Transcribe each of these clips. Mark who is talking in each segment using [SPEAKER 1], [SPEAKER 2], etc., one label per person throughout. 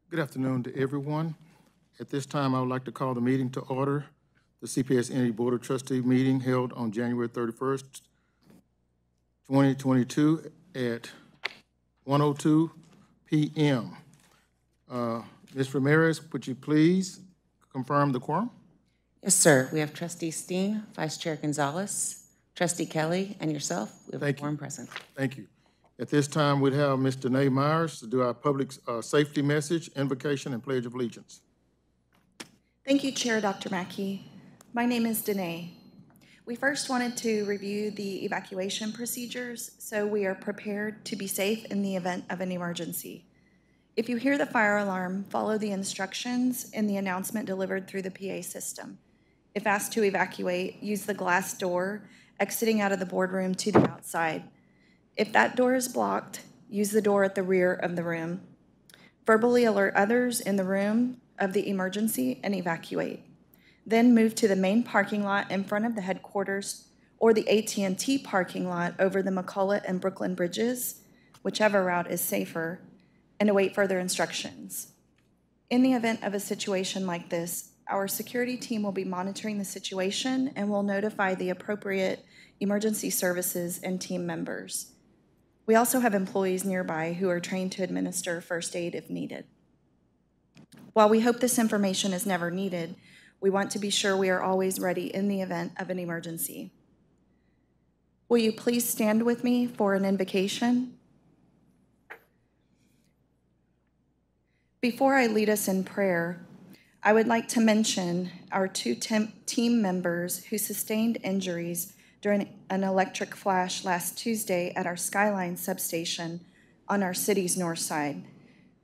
[SPEAKER 1] Good afternoon to everyone. At this time, I would like to call the meeting to order. The CPS Energy Board of Trustees meeting held on January 31st, 2022 at 1:02 p.m. Ms. Ramirez, would you please confirm the quorum?
[SPEAKER 2] Yes, sir. We have Trustee Steen, Vice Chair Gonzalez, Trustee Kelly, and yourself. We have a quorum present.
[SPEAKER 1] Thank you. At this time, we'd have Ms. Danae Myers to do our public safety message, invocation, and pledge of allegiance.
[SPEAKER 3] Thank you, Chair Dr. Mackey. My name is Danae. We first wanted to review the evacuation procedures so we are prepared to be safe in the event of an emergency. If you hear the fire alarm, follow the instructions in the announcement delivered through the PA system. If asked to evacuate, use the glass door exiting out of the boardroom to the outside. If that door is blocked, use the door at the rear of the room. Verbally alert others in the room of the emergency and evacuate. Then move to the main parking lot in front of the headquarters or the AT&T parking lot over the McCullough and Brooklyn bridges, whichever route is safer, and await further instructions. In the event of a situation like this, our security team will be monitoring the situation and will notify the appropriate emergency services and team members. We also have employees nearby who are trained to administer first aid if needed. While we hope this information is never needed, we want to be sure we are always ready in the event of an emergency. Will you please stand with me for an invocation? Before I lead us in prayer, I would like to mention our two team members who sustained injuries during an electric flash last Tuesday at our Skyline substation on our city's north side.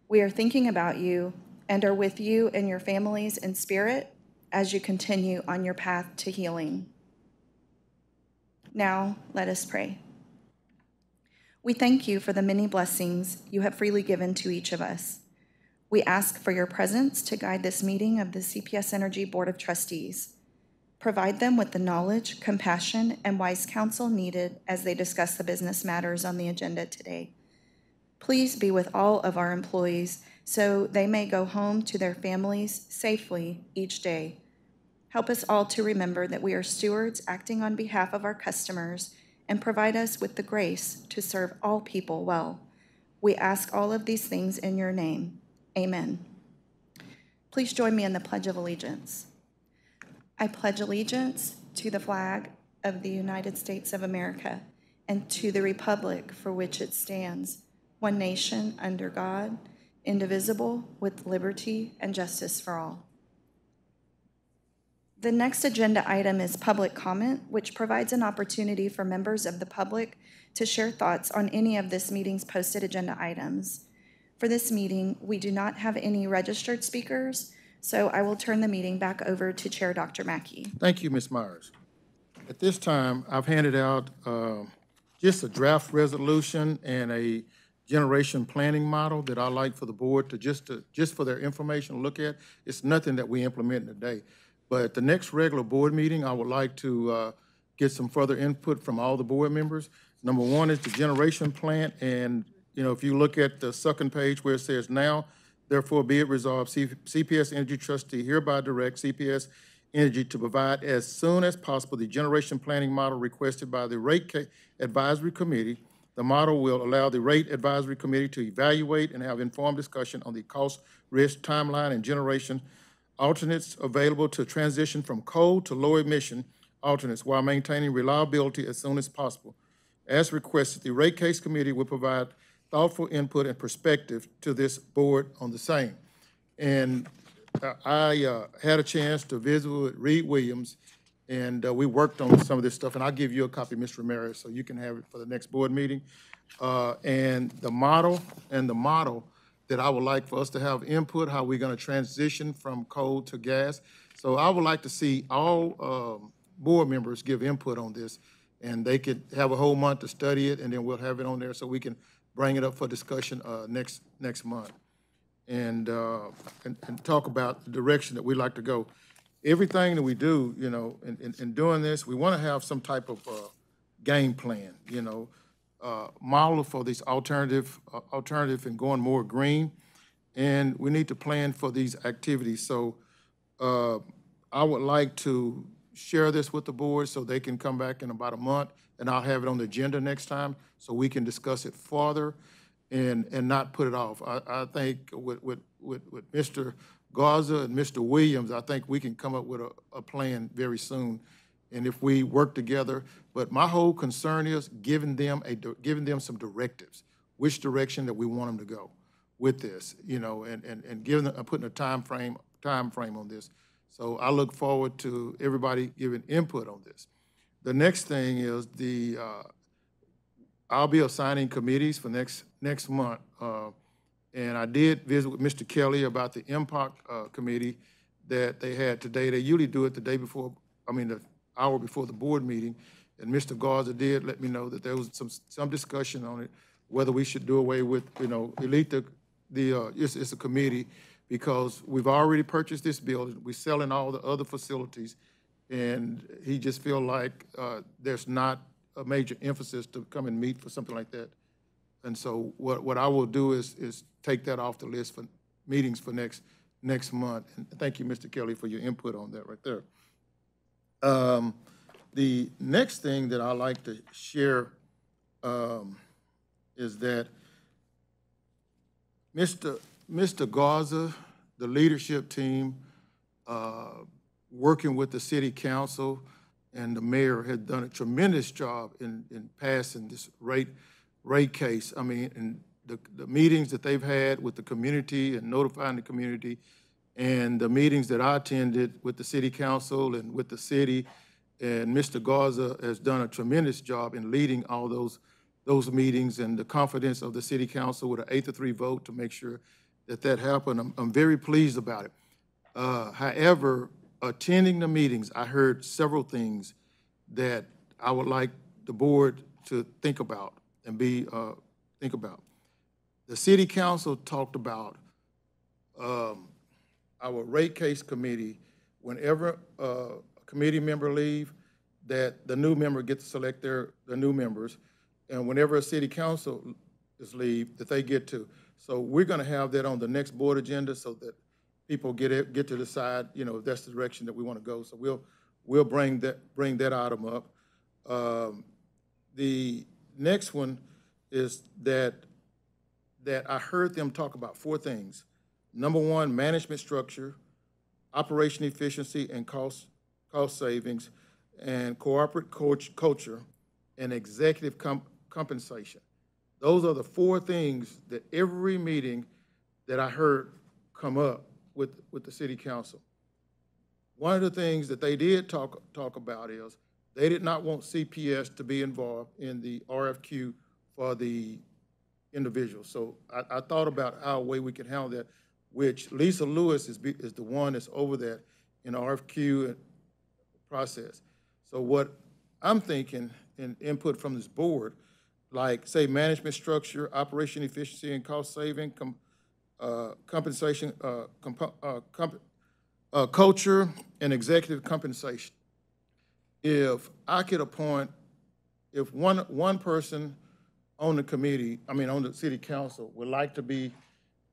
[SPEAKER 3] We are thinking about you and are with you and your families in spirit as you continue on your path to healing. Now, let us pray. We thank you for the many blessings you have freely given to each of us. We ask for your presence to guide this meeting of the CPS Energy Board of Trustees. Provide them with the knowledge, compassion, and wise counsel needed as they discuss the business matters on the agenda today. Please be with all of our employees so they may go home to their families safely each day. Help us all to remember that we are stewards acting on behalf of our customers and provide us with the grace to serve all people well. We ask all of these things in your name. Amen. Please join me in the Pledge of Allegiance. I pledge allegiance to the flag of the United States of America and to the republic for which it stands, one nation under God, indivisible, with liberty and justice for all. The next agenda item is public comment, which provides an opportunity for members of the public to share thoughts on any of this meeting's posted agenda items. For this meeting, we do not have any registered speakers, so I will turn the meeting back over to Chair Dr. Mackey.
[SPEAKER 1] Thank you, Ms. Myers. At this time, I've handed out just a draft resolution and a generation planning model that I'd like for the board to just for their information to look at. It's nothing that we implement today. But at the next regular board meeting, I would like to get some further input from all the board members. Number one is the generation plan, and if you look at the second page where it says now, therefore be it resolved, CPS Energy Trustee hereby direct CPS Energy to provide as soon as possible the generation planning model requested by the Rate Advisory Committee. The model will allow the Rate Advisory Committee to evaluate and have informed discussion on the cost, risk, timeline, and generation alternates available to transition from coal to low emission alternates while maintaining reliability as soon as possible. As requested, the Rate Case Committee will provide thoughtful input and perspective to this board on the same. And I had a chance to visit with Reed Williams, and we worked on some of this stuff, and I'll give you a copy, Mr. Ramirez, so you can have it for the next board meeting. And the model that I would like for us to have input, how we're gonna transition from coal to gas. So I would like to see all board members give input on this, and they could have a whole month to study it, and then we'll have it on there so we can bring it up for discussion next month, and talk about the direction that we like to go. Everything that we do, in doing this, we want to have some type of game plan, model for this alternative and going more green. and we need to plan for these activities. So I would like to share this with the board so they can come back in about a month, and I'll have it on the agenda next time so we can discuss it further and not put it off. I think with Mr. Garza and Mr. Williams, I think we can come up with a plan very soon. And if we work together, but my whole concern is giving them some directives, which direction that we want them to go with this, you know, and giving them, putting a time frame on this. So I look forward to everybody giving input on this. The next thing is I'll be assigning committees for next month. And I did visit with Mr. Kelly about the MPOC committee that they had today. They usually do it the day before, the hour before the board meeting. And Mr. Garza did let me know that there was some discussion on it, whether we should do away with, elite it's a committee, because we've already purchased this building. We're selling all the other facilities. And he just feel like there's not a major emphasis to come and meet for something like that. And so what I will do is take that off the list for meetings for next month. And thank you, Mr. Kelly, for your input on that right there. The next thing that I like to share is that Mr. Garza, the leadership team, working with the city council and the mayor, had done a tremendous job in passing this rate case. And the meetings that they've had with the community and notifying the community, and the meetings that I attended with the city council and with the city, and Mr. Garza has done a tremendous job in leading all those meetings, and the confidence of the city council with an 8-3 vote to make sure that happened. I'm very pleased about it. However, attending the meetings, I heard several things that I would like the board to think about and think about. The city council talked about our rate case committee. Whenever a committee member leave, that the new member gets to select the new members, and whenever a city council is leave, that they get to. So we're going to have that on the next board agenda so that people get to decide, if that's the direction that we want to go. So we'll bring that item up. The next one is that I heard them talk about 4 things. Number 1, management structure, operation efficiency and cost savings, and corporate culture, and executive compensation. Those are the 4 things that every meeting that I heard come up with the city council. One of the things that they did talk about is they did not want CPS to be involved in the RFQ for the individuals. So I thought about how a way we could handle that, which Lisa Lewis is the one that's over that in the RFQ process. So what I'm thinking, in input from this board, like say management structure, operation efficiency and cost saving, compensation, culture, and executive compensation. If I could appoint, if one person on the committee, on the city council would like to be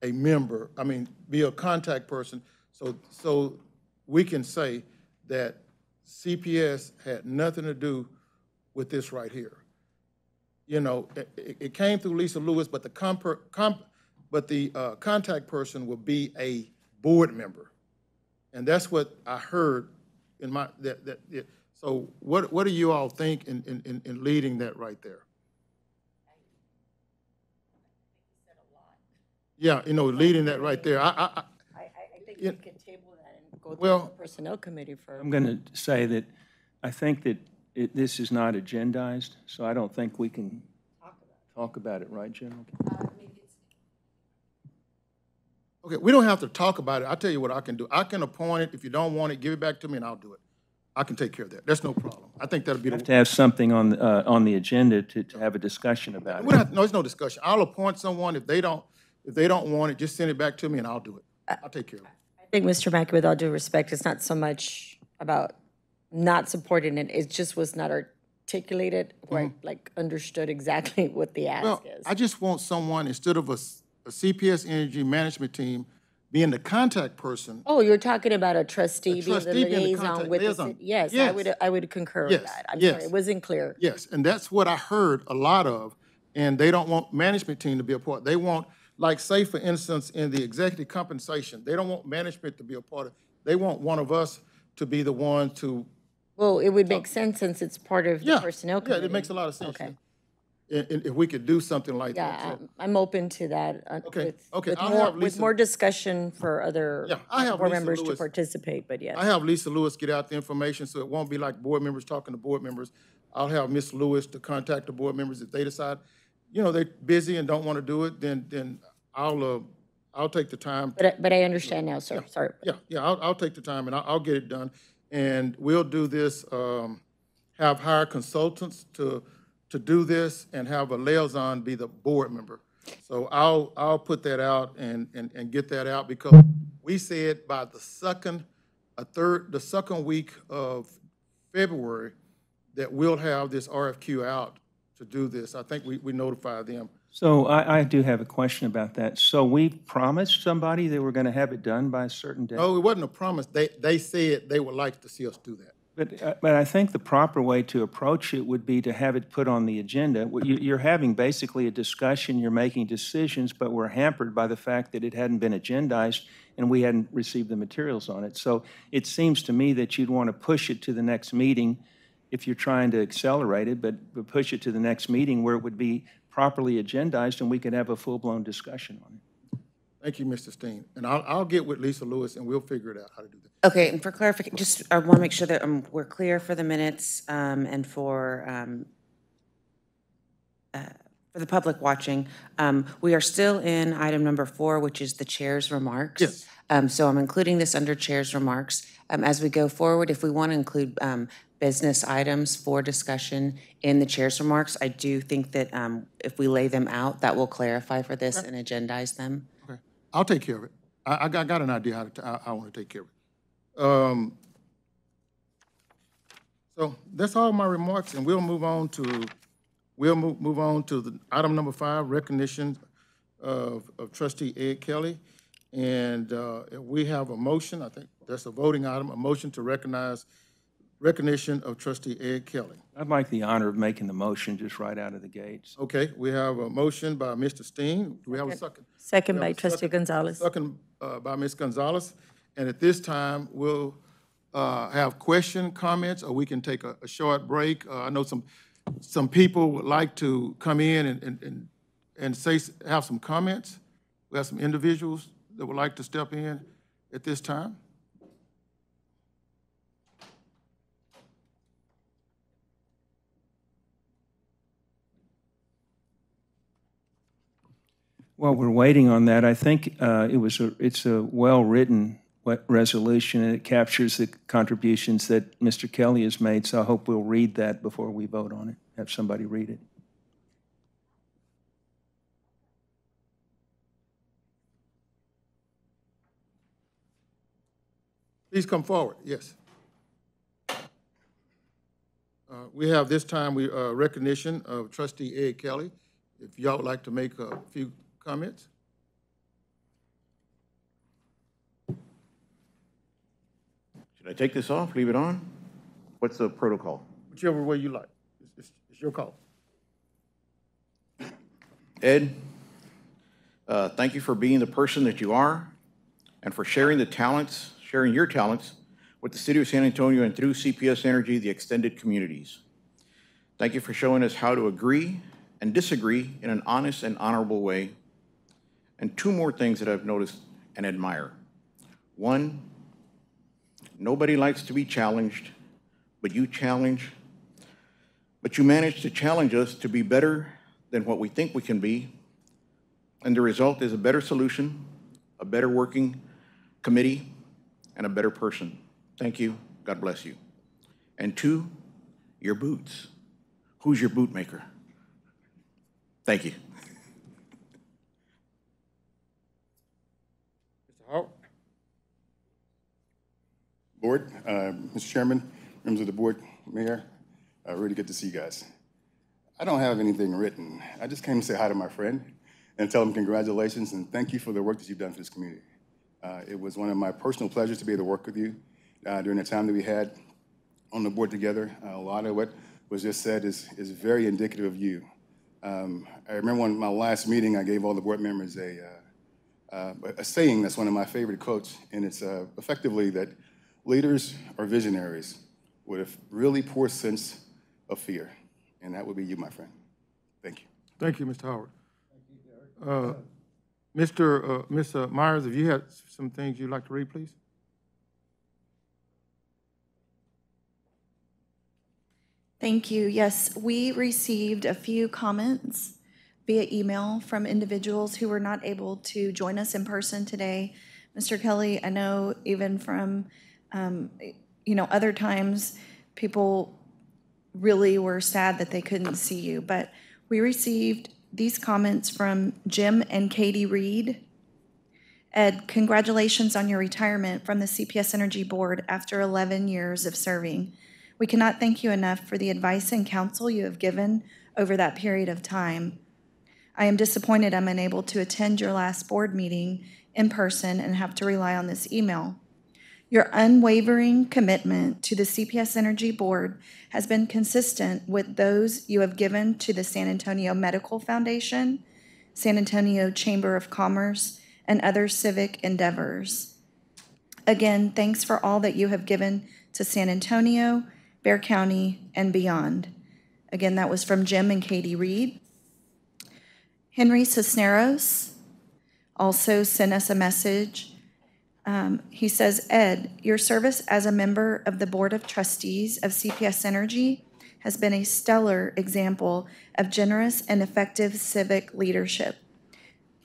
[SPEAKER 1] a member, be a contact person, so we can say that CPS had nothing to do with this right here. It came through Lisa Lewis, but the contact person will be a board member, and that's what I heard in my So what do you all think in leading that right there? Yeah, leading that right there.
[SPEAKER 2] I think we could table that and go through the personnel committee for.
[SPEAKER 4] I'm going to say that I think that this is not agendized, so I don't think we can talk about it, right, Jim?
[SPEAKER 1] Okay, we don't have to talk about it. I'll tell you what I can do. I can appoint it. If you don't want it, give it back to me and I'll do it. I can take care of that. That's no problem. I think that'll be.
[SPEAKER 4] You have to have something on the agenda to have a discussion about it.
[SPEAKER 1] No, it's no discussion. I'll appoint someone. If they don't want it, just send it back to me and I'll do it. I'll take care of it.
[SPEAKER 2] I think, Mr. Mackey, with all due respect, it's not so much about not supporting it. It just was not articulated, right? Like understood exactly what the ask is.
[SPEAKER 1] I just want someone, instead of a CPS Energy management team being the contact person.
[SPEAKER 2] Oh, you're talking about a trustee being the
[SPEAKER 1] trustee being the
[SPEAKER 2] liaison
[SPEAKER 1] contact
[SPEAKER 2] with the
[SPEAKER 1] liaison.
[SPEAKER 2] city? Yes,
[SPEAKER 1] Yes.
[SPEAKER 2] I would concur with
[SPEAKER 1] Yes,
[SPEAKER 2] that. I'm
[SPEAKER 1] yes.
[SPEAKER 2] sorry, it wasn't clear.
[SPEAKER 1] Yes, and that's what I heard a lot of, and they don't want management team to be a part. They want, like, say, for instance, in the executive compensation, they don't want management to be a part of, they want one of us to be the one to.
[SPEAKER 2] Well, it would make sense since it's part of the
[SPEAKER 1] Yeah,
[SPEAKER 2] personnel
[SPEAKER 1] yeah,
[SPEAKER 2] committee.
[SPEAKER 1] it makes a lot of sense.
[SPEAKER 2] Okay.
[SPEAKER 1] And if we could do something like that.
[SPEAKER 2] Yeah,
[SPEAKER 1] So,
[SPEAKER 2] I'm open to that.
[SPEAKER 1] Okay, okay,
[SPEAKER 2] With
[SPEAKER 1] I'll
[SPEAKER 2] more,
[SPEAKER 1] have
[SPEAKER 2] with
[SPEAKER 1] Lisa-
[SPEAKER 2] more discussion for other
[SPEAKER 1] Yeah, I have
[SPEAKER 2] board
[SPEAKER 1] Lisa
[SPEAKER 2] members to
[SPEAKER 1] Lewis.
[SPEAKER 2] participate, but yes.
[SPEAKER 1] I have Lisa Lewis get out the information, so it won't be like board members talking to board members. I'll have Ms. Lewis to contact the board members if they decide, they're busy and don't want to do it, then I'll take the time.
[SPEAKER 2] But I understand now, sir, sorry.
[SPEAKER 1] Yeah, I'll take the time and I'll get it done. And we'll do this, have hired consultants to do this and have a liaison be the board member. So I'll put that out and get that out because we said by the second week of February that we'll have this RFQ out to do this. I think we notified them.
[SPEAKER 4] So I do have a question about that. So we promised somebody they were going to have it done by a certain date?
[SPEAKER 1] No, it wasn't a promise. They said they would like to see us do that.
[SPEAKER 4] But I think the proper way to approach it would be to have it put on the agenda. You're having basically a discussion, you're making decisions, but we're hampered by the fact that it hadn't been agendized and we hadn't received the materials on it. So it seems to me that you'd want to push it to the next meeting if you're trying to accelerate it, but push it to the next meeting where it would be properly agendized and we could have a full-blown discussion on it.
[SPEAKER 1] Thank you, Mr. Steen. And I'll get with Lisa Lewis and we'll figure it out how to do that.
[SPEAKER 2] Okay, and for clarification, just, I want to make sure that we're clear for the minutes and for the public watching. We are still in item number 4, which is the chair's remarks.
[SPEAKER 1] Yes.
[SPEAKER 2] So I'm including this under chair's remarks. As we go forward, if we want to include business items for discussion in the chair's remarks, I do think that if we lay them out, that will clarify for this and agendize them.
[SPEAKER 1] Okay, I'll take care of it. I got an idea how I want to take care of it. So that's all my remarks, and we'll move on to the item number 5, recognition of Trustee Ed Kelly. And we have a motion, I think that's a voting item, a motion to recognition of Trustee Ed Kelly.
[SPEAKER 4] I'd like the honor of making the motion just right out of the gates.
[SPEAKER 1] Okay, we have a motion by Mr. Steen. Do we have a second?
[SPEAKER 5] Second by Trustee Gonzalez.
[SPEAKER 1] Second by Ms. Gonzalez. And at this time, we'll have comments, or we can take a short break. I know some people would like to come in and have some comments. We have some individuals that would like to step in at this time.
[SPEAKER 4] While we're waiting on that, I think it's a well-written resolution, and it captures the contributions that Mr. Kelly has made, so I hope we'll read that before we vote on it, have somebody read it.
[SPEAKER 1] Please come forward, yes. We have this time recognition of Trustee Ed Kelly. If y'all would like to make a few comments.
[SPEAKER 6] Should I take this off, leave it on? What's the protocol?
[SPEAKER 1] Whichever way you like. It's your call.
[SPEAKER 6] Ed, thank you for being the person that you are and for sharing your talents with the City of San Antonio and through CPS Energy, the extended communities. Thank you for showing us how to agree and disagree in an honest and honorable way. And 2 more things that I've noticed and admire. 1, nobody likes to be challenged, but you manage to challenge us to be better than what we think we can be. And the result is a better solution, a better working committee, and a better person. Thank you. God bless you. And 2, your boots. Who's your boot maker? Thank you.
[SPEAKER 1] Mr. Howard?
[SPEAKER 7] Board, Mr. Chairman, members of the board, Mayor, really good to see you guys. I don't have anything written. I just came to say hi to my friend. and tell them congratulations and thank you for the work that you've done for this community. It was one of my personal pleasures to be able to work with you during the time that we had on the board together. A lot of what was just said is very indicative of you. I remember on my last meeting, I gave all the board members a saying that's one of my favorite quotes, and it's effectively that leaders are visionaries with a really poor sense of fear, and that would be you, my friend. Thank you.
[SPEAKER 1] Thank you, Mr. Howard. Ms. Myers, if you had some things you'd like to read, please.
[SPEAKER 3] Thank you. Yes, we received a few comments via email from individuals who were not able to join us in person today. Mr. Kelly, I know even from, other times, people really were sad that they couldn't see you, but we received these comments from Jim and Katie Reed. Ed, congratulations on your retirement from the CPS Energy Board after 11 years of serving. We cannot thank you enough for the advice and counsel you have given over that period of time. I am disappointed I'm unable to attend your last board meeting in person and have to rely on this email. Your unwavering commitment to the CPS Energy Board has been consistent with those you have given to the San Antonio Medical Foundation, San Antonio Chamber of Commerce, and other civic endeavors. Again, thanks for all that you have given to San Antonio, Bexar County, and beyond. Again, that was from Jim and Katie Reed. Henry Cisneros also sent us a message. He says, Ed, your service as a member of the Board of Trustees of CPS Energy has been a stellar example of generous and effective civic leadership.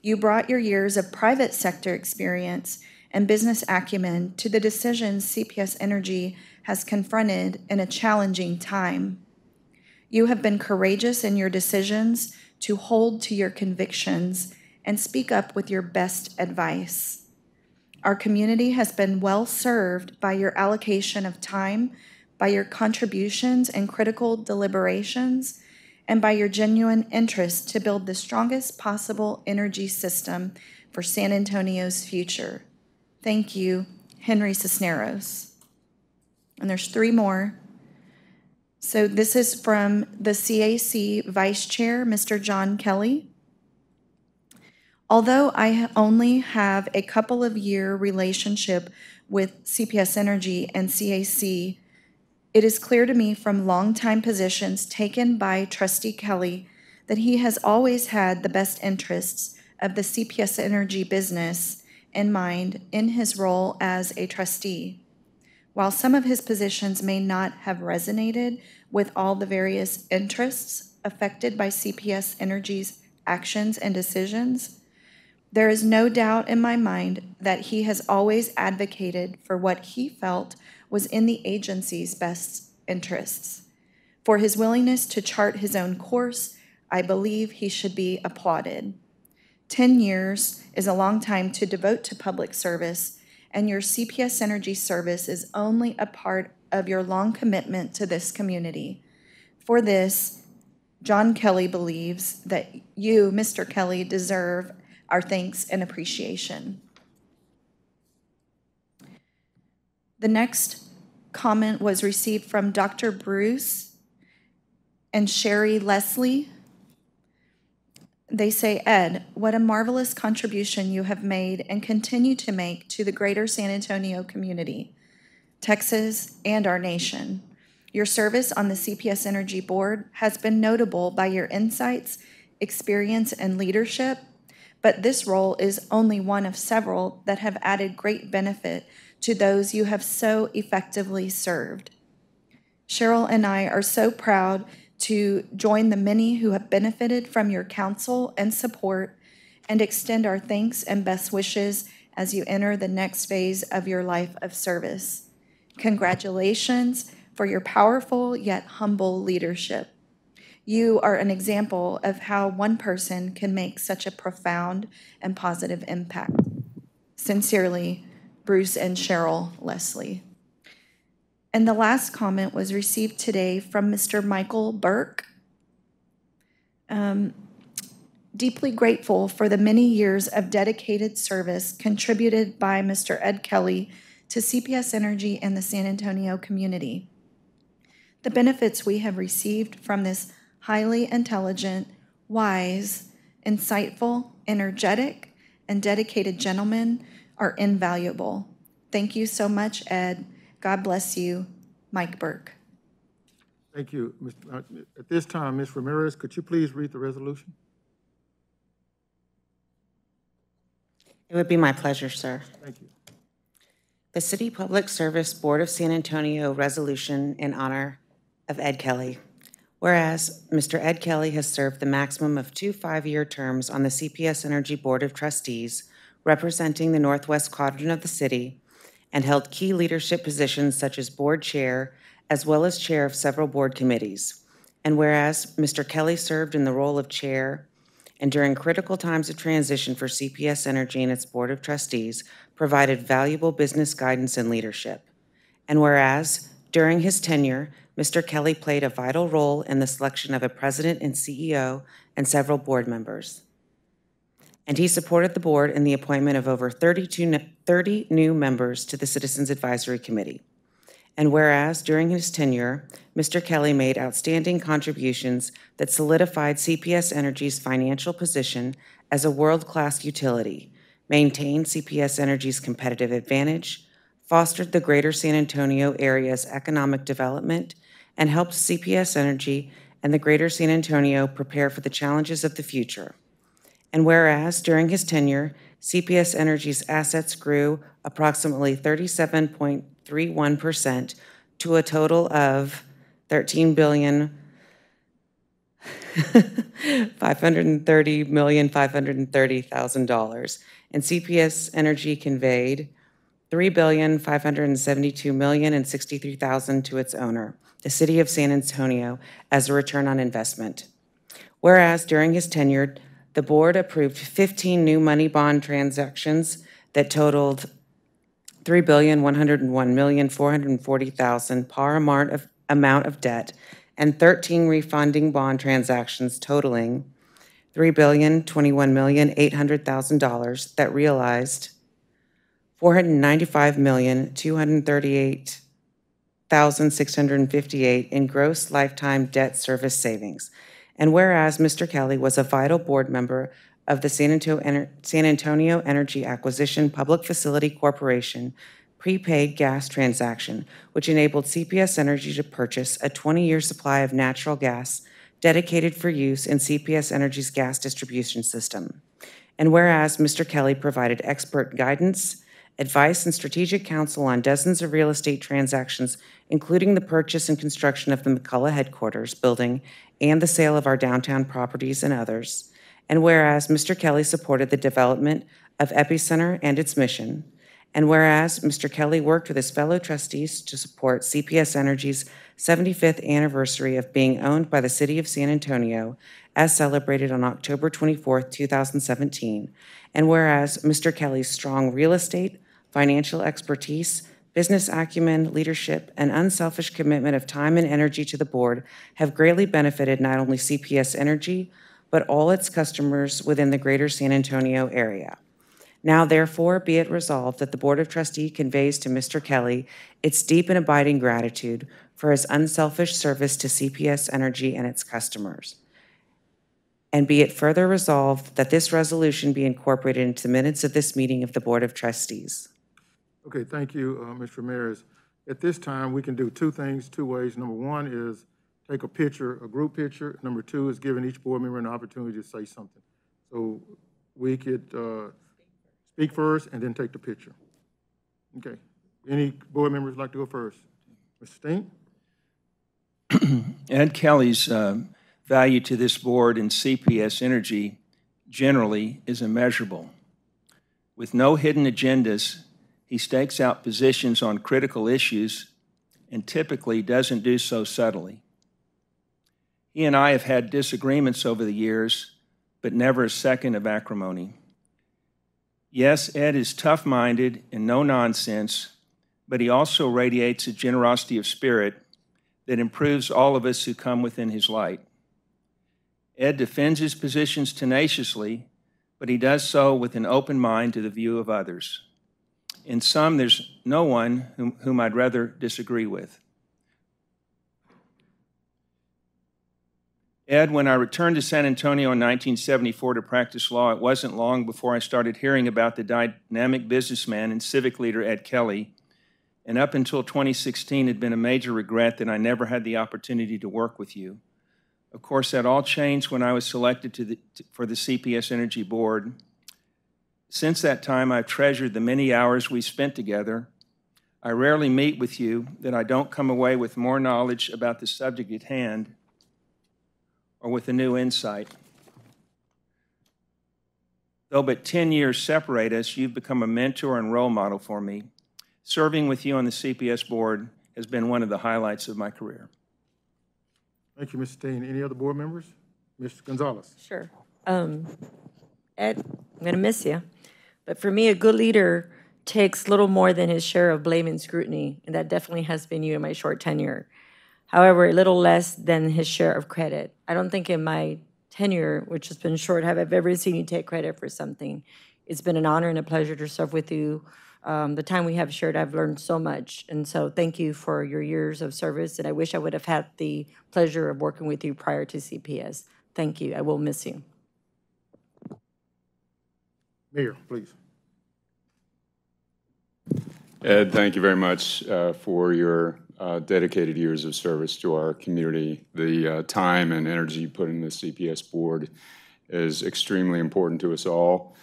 [SPEAKER 3] You brought your years of private sector experience and business acumen to the decisions CPS Energy has confronted in a challenging time. You have been courageous in your decisions to hold to your convictions and speak up with your best advice. Our community has been well served by your allocation of time, by your contributions and critical deliberations, and by your genuine interest to build the strongest possible energy system for San Antonio's future. Thank you, Henry Cisneros. And there's 3 more. So this is from the CAC Vice Chair, Mr. John Kelly. Although I only have a couple of year relationship with CPS Energy and CAC, it is clear to me from longtime positions taken by Trustee Kelly that he has always had the best interests of the CPS Energy business in mind in his role as a trustee. While some of his positions may not have resonated with all the various interests affected by CPS Energy's actions and decisions, there is no doubt in my mind that he has always advocated for what he felt was in the agency's best interests. For his willingness to chart his own course, I believe he should be applauded. 10 years is a long time to devote to public service, and your CPS Energy service is only a part of your long commitment to this community. For this, John Kelly believes that you, Mr. Kelly, deserve our thanks and appreciation. The next comment was received from Dr. Bruce and Sherry Leslie. They say, Ed, what a marvelous contribution you have made and continue to make to the greater San Antonio community, Texas, and our nation. Your service on the CPS Energy Board has been notable by your insights, experience, and leadership, but this role is only one of several that have added great benefit to those you have so effectively served. Cheryl and I are so proud to join the many who have benefited from your counsel and support and extend our thanks and best wishes as you enter the next phase of your life of service. Congratulations for your powerful yet humble leadership. You are an example of how one person can make such a profound and positive impact. Sincerely, Bruce and Cheryl Leslie. And the last comment was received today from Mr. Michael Burke. Deeply grateful for the many years of dedicated service contributed by Mr. Ed Kelly to CPS Energy and the San Antonio community. The benefits we have received from this highly intelligent, wise, insightful, energetic, and dedicated gentleman are invaluable. Thank you so much, Ed. God bless you. Mike Burke.
[SPEAKER 1] Thank you. At this time, Ms. Ramirez, could you please read the resolution?
[SPEAKER 2] It would be my pleasure, sir.
[SPEAKER 1] Thank you.
[SPEAKER 2] The City Public Service Board of San Antonio resolution in honor of Ed Kelly. Whereas Mr. Ed Kelly has served the maximum of 2 5-year terms on the CPS Energy Board of Trustees, representing the northwest quadrant of the city, and held key leadership positions such as board chair, as well as chair of several board committees. And whereas Mr. Kelly served in the role of chair and during critical times of transition for CPS Energy and its Board of Trustees, provided valuable business guidance and leadership. And whereas, during his tenure, Mr. Kelly played a vital role in the selection of a president and CEO and several board members. And he supported the board in the appointment of over 30 new members to the Citizens Advisory Committee. And whereas, during his tenure, Mr. Kelly made outstanding contributions that solidified CPS Energy's financial position as a world-class utility, maintained CPS Energy's competitive advantage, fostered the greater San Antonio area's economic development, and helped CPS Energy and the greater San Antonio prepare for the challenges of the future. And whereas, during his tenure, CPS Energy's assets grew approximately 37.31% to a total of $13,530,530,000, and CPS Energy conveyed $3,572,063,000 to its owner, the City of San Antonio, as a return on investment. Whereas, during his tenure, the board approved 15 new money bond transactions that totaled $3,101,440,000 par amount of debt, and 13 refunding bond transactions totaling $3,021,800,000 that realized $495,238,658 in gross lifetime debt service savings. And whereas Mr. Kelly was a vital board member of the San Antonio Energy Acquisition Public Facility Corporation prepaid gas transaction, which enabled CPS Energy to purchase a 20-year supply of natural gas dedicated for use in CPS Energy's gas distribution system. And whereas Mr. Kelly provided expert guidance, advice, and strategic counsel on dozens of real estate transactions, including the purchase and construction of the McCullough headquarters building and the sale of our downtown properties and others. And whereas Mr. Kelly supported the development of Epicenter and its mission. And whereas Mr. Kelly worked with his fellow trustees to support CPS Energy's 75th anniversary of being owned by the City of San Antonio, as celebrated on October 24, 2017. And whereas Mr. Kelly's strong real estate, financial expertise, business acumen, leadership, and unselfish commitment of time and energy to the board have greatly benefited not only CPS Energy, but all its customers within the greater San Antonio area. Now, therefore, be it resolved that the Board of Trustees conveys to Mr. Kelly its deep and abiding gratitude for his unselfish service to CPS Energy and its customers. And be it further resolved that this resolution be incorporated into the minutes of this meeting of the Board of Trustees.
[SPEAKER 1] Okay, thank you, Ms. Ramirez. At this time, we can do two things, two ways. Number one is take a picture, a group picture. Number two is giving each board member an opportunity to say something. So we could speak first and then take the picture. Okay. Any board members like to go first? Mr. Steen?
[SPEAKER 4] Ed Kelly's value to this board and CPS Energy generally is immeasurable. With no hidden agendas, he stakes out positions on critical issues and typically doesn't do so subtly. He and I have had disagreements over the years, but never a second of acrimony. Yes, Ed is tough-minded and no-nonsense, but he also radiates a generosity of spirit that improves all of us who come within his light. Ed defends his positions tenaciously, but he does so with an open mind to the view of others. In sum, there's no one whom I'd rather disagree with. Ed, when I returned to San Antonio in 1974 to practice law, it wasn't long before I started hearing about the dynamic businessman and civic leader Ed Kelly, and up until 2016 it had been a major regret that I never had the opportunity to work with you. Of course, that all changed when I was selected for the CPS Energy Board. Since that time, I've treasured the many hours we spent together. I rarely meet with you that I don't come away with more knowledge about the subject at hand or with a new insight. Though but 10 years separate us, you've become a mentor and role model for me. Serving with you on the CPS board has been one of the highlights of my career.
[SPEAKER 1] Thank you, Mr. Steen. Any other board members? Mr. Gonzalez.
[SPEAKER 5] Sure. Ed, I'm going to miss you. But for me, a good leader takes little more than his share of blame and scrutiny, and that definitely has been you in my short tenure. However, a little less than his share of credit. I don't think in my tenure, which has been short, have I ever seen you take credit for something. It's been an honor and a pleasure to serve with you. The time we have shared, I've learned so much. And so thank you for your years of service. And I wish I would have had the pleasure of working with you prior to CPS. Thank you. I will miss you.
[SPEAKER 1] Mayor, please.
[SPEAKER 8] Ed, thank you very much for your dedicated years of service to our community. The time and energy you put in the CPS board is extremely important to us all.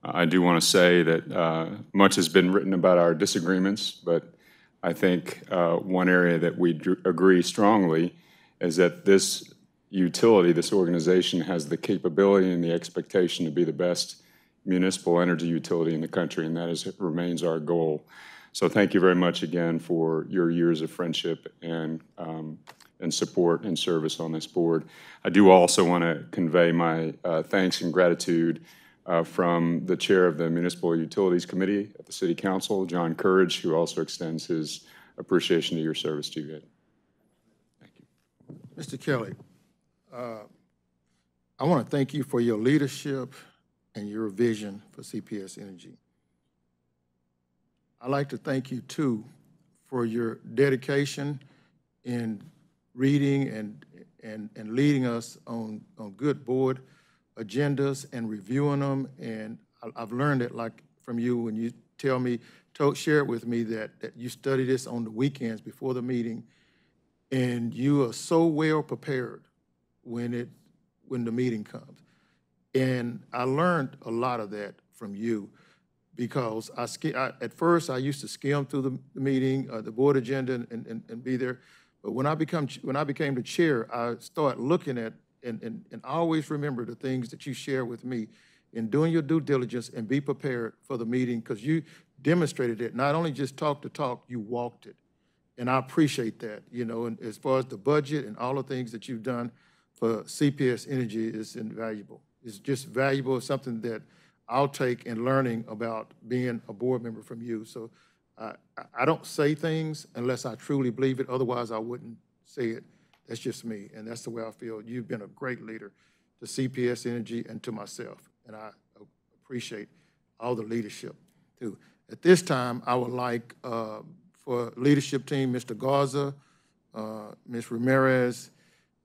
[SPEAKER 8] I do want to say that much has been written about our disagreements, but I think one area that we agree strongly is that this utility, this organization, has the capability and the expectation to be the best municipal energy utility in the country, and that remains our goal. So thank you very much again for your years of friendship and support and service on this board. I do also want to convey my thanks and gratitude from the chair of the Municipal Utilities Committee at the City Council, John Courage, who also extends his appreciation to your service to you, Ed. Thank you.
[SPEAKER 1] Mr. Kelly, I want to thank you for your leadership and your vision for CPS Energy. I'd like to thank you, too, for your dedication in reading and leading us on good board agendas and reviewing them. And I've learned it, like from you, when you share it with me that you study this on the weekends before the meeting, and you are so well prepared when the meeting comes. And I learned a lot of that from you, because at first I used to skim through the meeting, the board agenda, and be there. But when I became the chair, I started looking at and always remember the things that you share with me in doing your due diligence and be prepared for the meeting, because you demonstrated it. Not only just talk the talk, you walked it. And I appreciate that, you know, and as far as the budget and all the things that you've done for CPS Energy is invaluable. It's just valuable. It's something that I'll take in learning about being a board member from you. So I don't say things unless I truly believe it. Otherwise, I wouldn't say it. That's just me, and that's the way I feel. You've been a great leader to CPS Energy and to myself, and I appreciate all the leadership, too. At this time, I would like for leadership team, Mr. Garza, Ms. Ramirez,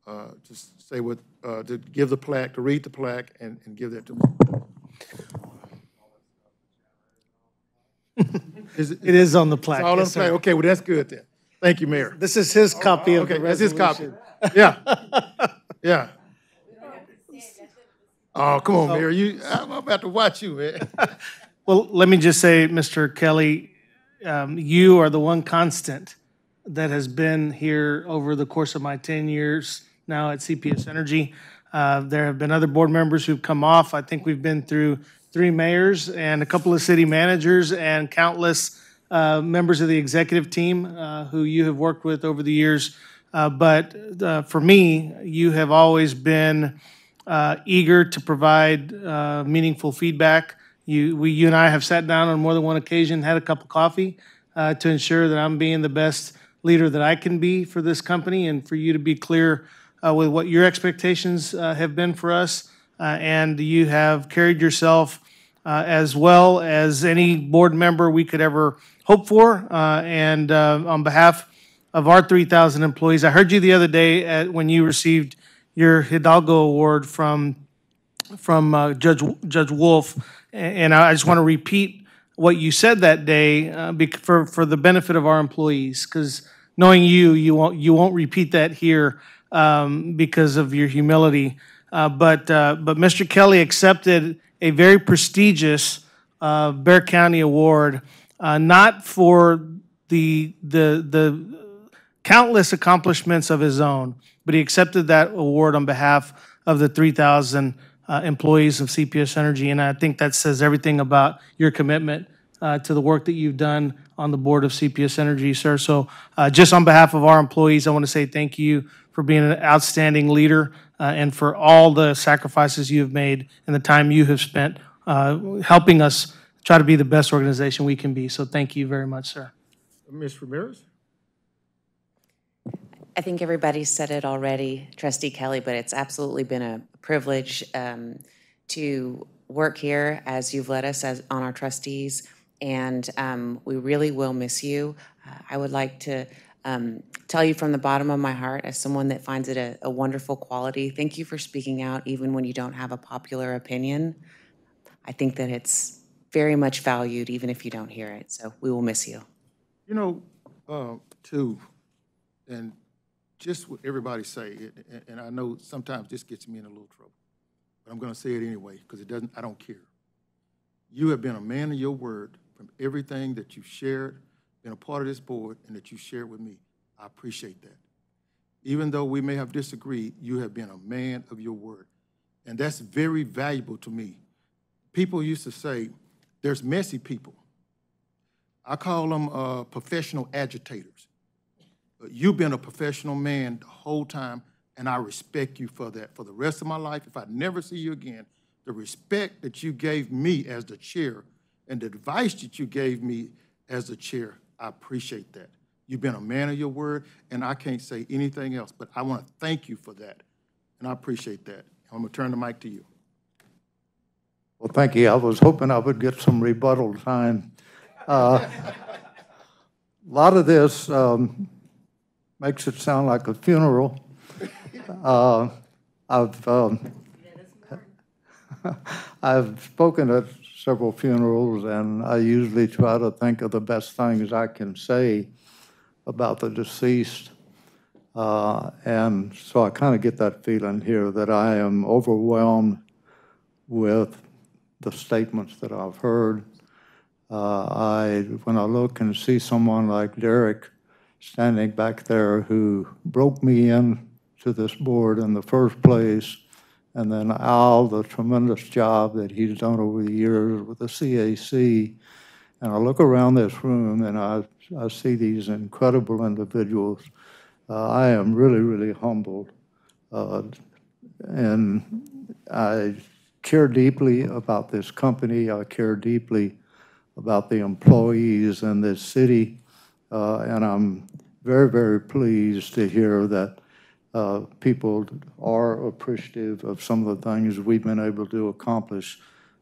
[SPEAKER 1] to say what, to give the plaque, to read the plaque, and give that to me.
[SPEAKER 9] It is on the plaque.
[SPEAKER 1] It's all on the plaque. Okay, well, that's good then. Thank you, Mayor.
[SPEAKER 9] This is his copy of the resolution.
[SPEAKER 1] That's his copy. Yeah. Yeah. Oh, come on, Mayor. I'm about to watch you, man.
[SPEAKER 9] Well, let me just say, Mr. Kelly, you are the one constant that has been here over the course of my 10 years now at CPS Energy. There have been other board members who've come off. I think we've been through 3 mayors and a couple of city managers and countless members of the executive team who you have worked with over the years. But for me, you have always been eager to provide meaningful feedback. You and I have sat down on more than one occasion, had a cup of coffee to ensure that I'm being the best leader that I can be for this company, and for you to be clear with what your expectations have been for us, and you have carried yourself as well as any board member we could ever hope for. And on behalf of our 3,000 employees, I heard you the other day when you received your Hidalgo Award from Judge Wolf, and I just want to repeat what you said that day for the benefit of our employees, because knowing you won't repeat that here because of your humility. But Mr. Kelly accepted a very prestigious Bexar County Award, not for the countless accomplishments of his own, but he accepted that award on behalf of the 3,000 employees of CPS Energy, and I think that says everything about your commitment to the work that you've done on the board of CPS Energy, sir. So just on behalf of our employees, I want to say thank you for being an outstanding leader and for all the sacrifices you have made and the time you have spent helping us try to be the best organization we can be. So thank you very much, sir.
[SPEAKER 1] Ms. Ramirez?
[SPEAKER 2] I think everybody said it already, Trustee Kelly, but it's absolutely been a privilege to work here as you've led us on our trustees, and we really will miss you. I would like to tell you from the bottom of my heart, as someone that finds it a wonderful quality, thank you for speaking out even when you don't have a popular opinion. I think that it's very much valued even if you don't hear it, so we will miss you.
[SPEAKER 1] You know, too, and just what everybody say, and I know sometimes this gets me in a little trouble, but I'm going to say it anyway because I don't care. You have been a man of your word from everything that you've shared, been a part of this board, and that you shared with me. I appreciate that. Even though we may have disagreed, you have been a man of your word, and that's very valuable to me. People used to say, there's messy people. I call them professional agitators. You've been a professional man the whole time, and I respect you for that. For the rest of my life, if I never see you again, the respect that you gave me as the chair and the advice that you gave me as the chair, I appreciate that. You've been a man of your word, and I can't say anything else, but I want to thank you for that, and I appreciate that. I'm going to turn the mic to you.
[SPEAKER 10] Well, thank you. I was hoping I would get some rebuttal time. A lot of this makes it sound like a funeral. I've spoken at several funerals, and I usually try to think of the best things I can say about the deceased. And so I kind of get that feeling here that I am overwhelmed with the statements that I've heard. When I look and see someone like Derek standing back there who broke me in to this board in the first place, and then Al, the tremendous job that he's done over the years with the CAC, and I look around this room and I see these incredible individuals. I am really, really humbled. And I care deeply about this company. I care deeply about the employees in this city. And I'm very, very pleased to hear that people are appreciative of some of the things we've been able to accomplish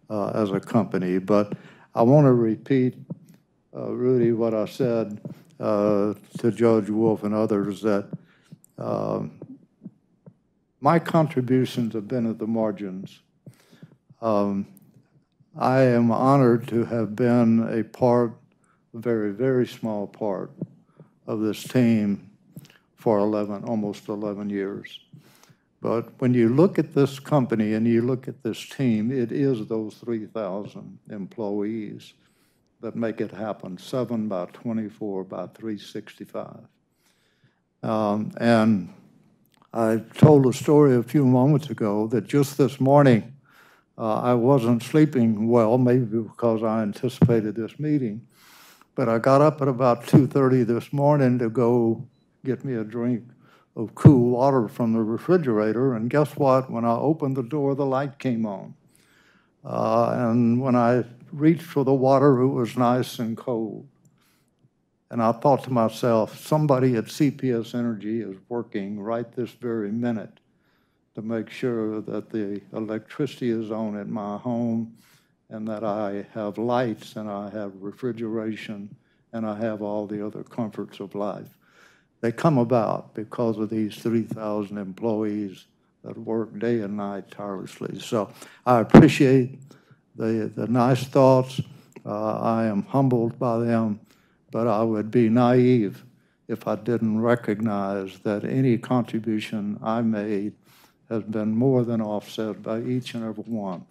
[SPEAKER 10] as a company. But I want to repeat, Rudy, what I said to Judge Wolf and others, that my contributions have been at the margins. I am honored to have been a part, a very, very small part of this team for almost 11 years. But when you look at this company and you look at this team, it is those 3,000 employees that make it happen, 7 by 24 by 365. And I told a story a few moments ago that just this morning, I wasn't sleeping well, maybe because I anticipated this meeting, but I got up at about 2:30 this morning to go get me a drink of cool water from the refrigerator, and guess what? When I opened the door, the light came on. And when I reached for the water, it was nice and cold. And I thought to myself, somebody at CPS Energy is working right this very minute to make sure that the electricity is on at my home and that I have lights and I have refrigeration and I have all the other comforts of life. They come about because of these 3,000 employees that work day and night tirelessly. So I appreciate the nice thoughts. I am humbled by them, but I would be naive if I didn't recognize that any contribution I made has been more than offset by each and every one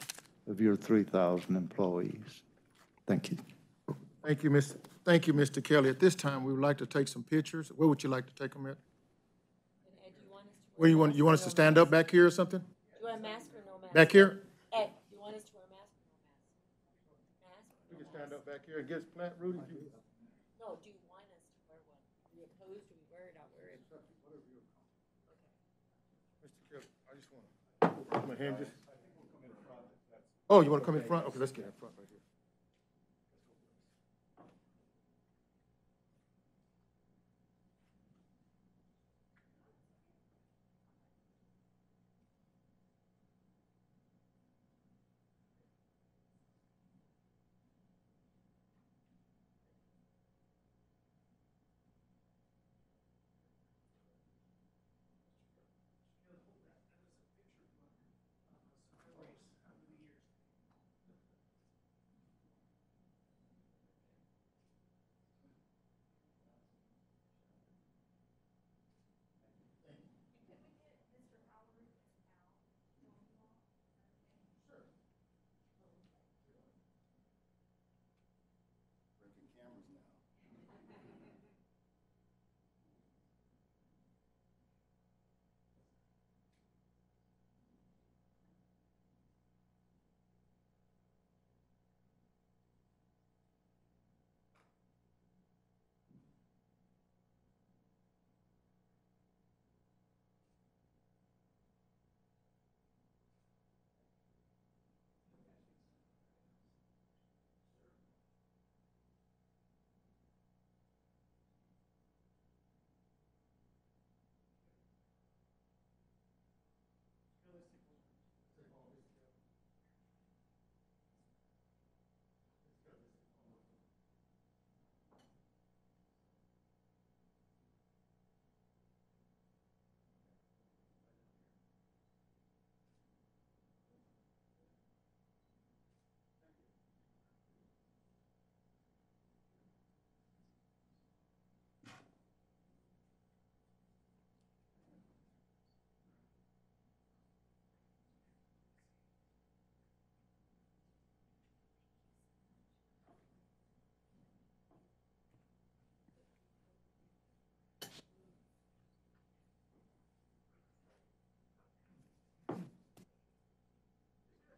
[SPEAKER 10] of your 3,000 employees. Thank you.
[SPEAKER 1] Thank you, Mr. Kelly. At this time, we would like to take some pictures. Where would you like to take them at? Where you want us to stand up back here or something?
[SPEAKER 5] Do you want a mask or no mask?
[SPEAKER 1] Back here?
[SPEAKER 5] Ed, do you want us to wear a mask or no mask? Mask?
[SPEAKER 1] We can stand up back here and get plant, Rudy.
[SPEAKER 5] No, do you want us to wear one? Do you oppose? Do we wear it? Not wear it?
[SPEAKER 1] Mr. Kelly, I just want to, my hand just. Oh, you want to come in front? Okay, let's get in front right here.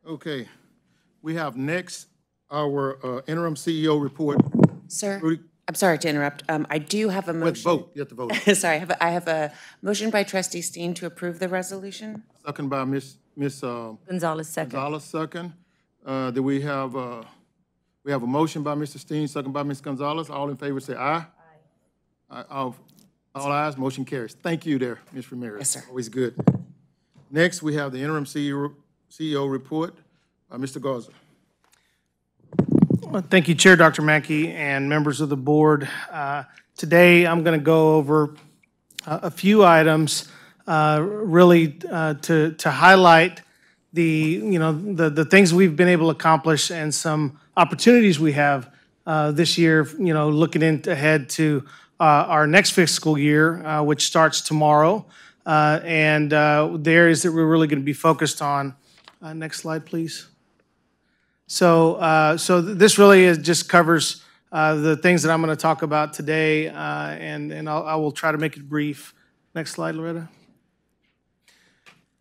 [SPEAKER 1] Okay, we have next our interim CEO report.
[SPEAKER 2] Sir,
[SPEAKER 1] Rudy?
[SPEAKER 2] I'm sorry to interrupt. I do have a
[SPEAKER 1] Let's
[SPEAKER 2] motion.
[SPEAKER 1] vote, you have to vote.
[SPEAKER 2] Sorry, I have a motion by trustee Steen to approve the resolution.
[SPEAKER 1] Second by Ms.
[SPEAKER 5] Gonzalez, second.
[SPEAKER 1] Gonzalez, second. Do we have a motion by Mr. Steen, second by Ms. Gonzalez. All in favor say aye. Aye. All ayes, motion carries. Thank you there, Ms. Ramirez.
[SPEAKER 2] Yes, sir.
[SPEAKER 1] Always good. Next, we have the interim CEO report by Mr. Garza.
[SPEAKER 9] Well, thank you, Chair Dr. Mackey and members of the board. Today, I'm going to go over a few items really to highlight the things we've been able to accomplish and some opportunities we have this year, looking ahead to our next fiscal year, which starts tomorrow. And the areas that we're really going to be focused on. Next slide, please. So this really just covers the things that I'm going to talk about today, and I will try to make it brief. Next slide, Loretta.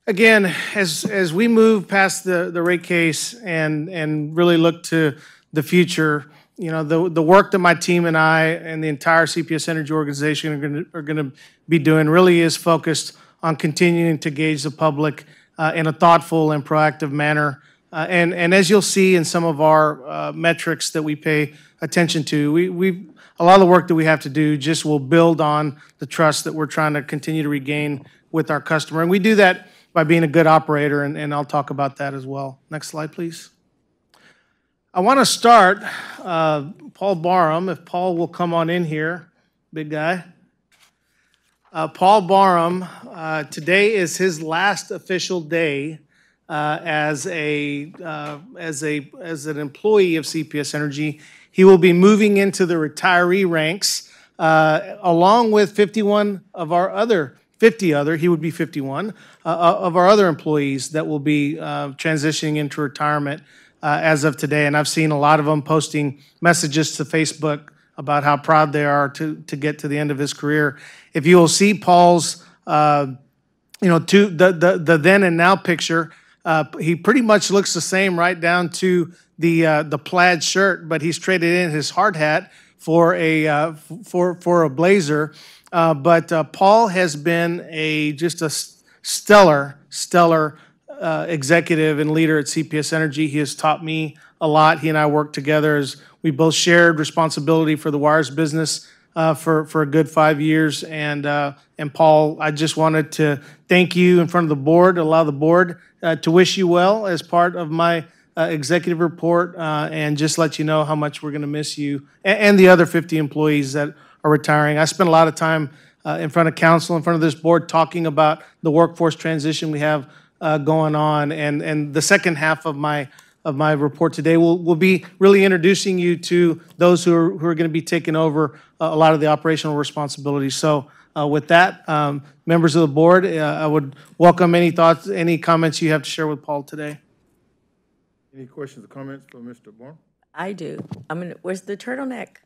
[SPEAKER 9] Again, as we move past the rate case and really look to the future, the work that my team and I and the entire CPS Energy organization are going to be doing really is focused on continuing to engage the public in a thoughtful and proactive manner And as you'll see in some of our metrics that we pay attention to, a lot of the work that we have to do just will build on the trust that we're trying to continue to regain with our customer. And we do that by being a good operator, and I'll talk about that as well. Next slide, please. I want to start, Paul Barham, if Paul will come on in here, big guy. Paul Barham, today is his last official day as an employee of CPS Energy. He will be moving into the retiree ranks along with 51 of our other, 50 other, he would be 51, of our other employees that will be transitioning into retirement as of today. And I've seen a lot of them posting messages to Facebook about how proud they are to get to the end of his career. If you will see Paul's, the then and now picture, he pretty much looks the same right down to the plaid shirt, but he's traded in his hard hat for a blazer. But Paul has been just a stellar executive and leader at CPS Energy. He has taught me a lot. He and I worked together as we both shared responsibility for the wires business for a good 5 years. And Paul, I just wanted to thank you in front of the board, allow the board to wish you well as part of my executive report, and just let you know how much we're going to miss you and the other 50 employees that are retiring. I spent a lot of time in front of council, in front of this board, talking about the workforce transition we have going on. And the second half of my report today will be really introducing you to those who are going to be taking over a lot of the operational responsibilities. So with that, members of the board, I would welcome any thoughts, any comments you have to share with Paul today.
[SPEAKER 1] Any questions or comments for Mr. Barham?
[SPEAKER 5] I do. Where's the turtleneck?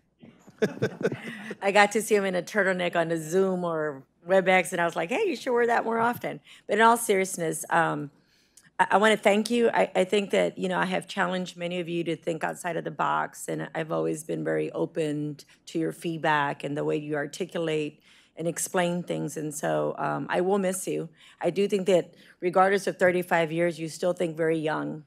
[SPEAKER 5] I got to see him in a turtleneck on the Zoom or WebEx, and I was like, hey, you should wear that more often. But in all seriousness, I want to thank you. I think that, I have challenged many of you to think outside of the box, and I've always been very open to your feedback and the way you articulate and explain things. And so I will miss you. I do think that regardless of 35 years, you still think very young.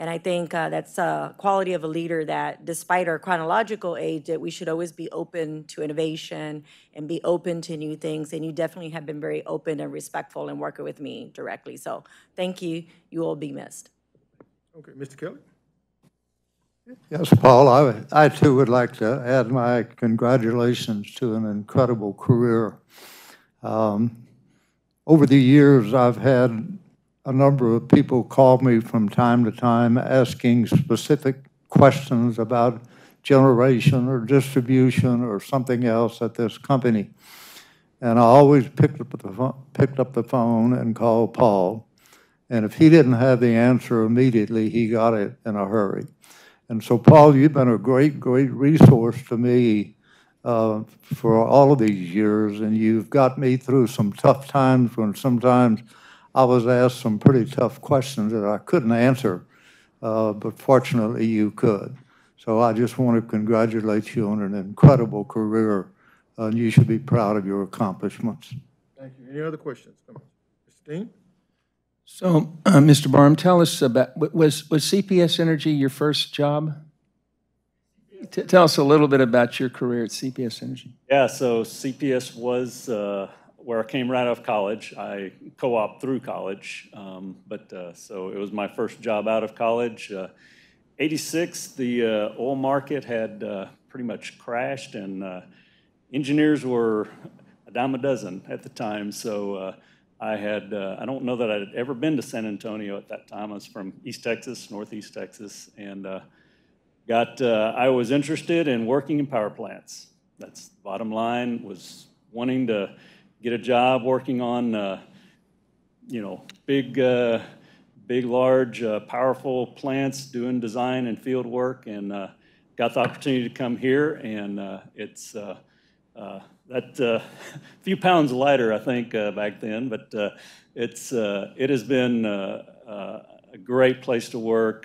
[SPEAKER 5] And I think that's a quality of a leader that, despite our chronological age, that we should always be open to innovation and be open to new things. And you definitely have been very open and respectful in working with me directly. So thank you. You will be missed.
[SPEAKER 1] Okay, Mr. Kelly?
[SPEAKER 10] Yes, Paul, I too would like to add my congratulations to an incredible career. Over the years, I've had a number of people call me from time to time asking specific questions about generation or distribution or something else at this company. And I always picked up the phone and called Paul. And if he didn't have the answer immediately, he got it in a hurry. And so, Paul, you've been a great resource to me for all of these years, and you've got me through some tough times when sometimes I was asked some pretty tough questions that I couldn't answer, but fortunately you could. So I just want to congratulate you on an incredible career, and you should be proud of your accomplishments.
[SPEAKER 1] Thank you. Any other questions? Come on. Mr. Dean?
[SPEAKER 4] So, Mr. Barham, tell us about, was CPS Energy your first job? Tell us a little bit about your career at CPS Energy.
[SPEAKER 11] Yeah, so CPS was where I came right out of college. I co-op through college, so it was my first job out of college. 86, the oil market had pretty much crashed, and engineers were a dime a dozen at the time. So I don't know that I'd ever been to San Antonio at that time. I was from East Texas, Northeast Texas, and I was interested in working in power plants. That's the bottom line, was wanting to get a job working on, big, large, powerful plants, doing design and field work, and got the opportunity to come here, and it's a few pounds lighter, I think, back then, but it has been a great place to work.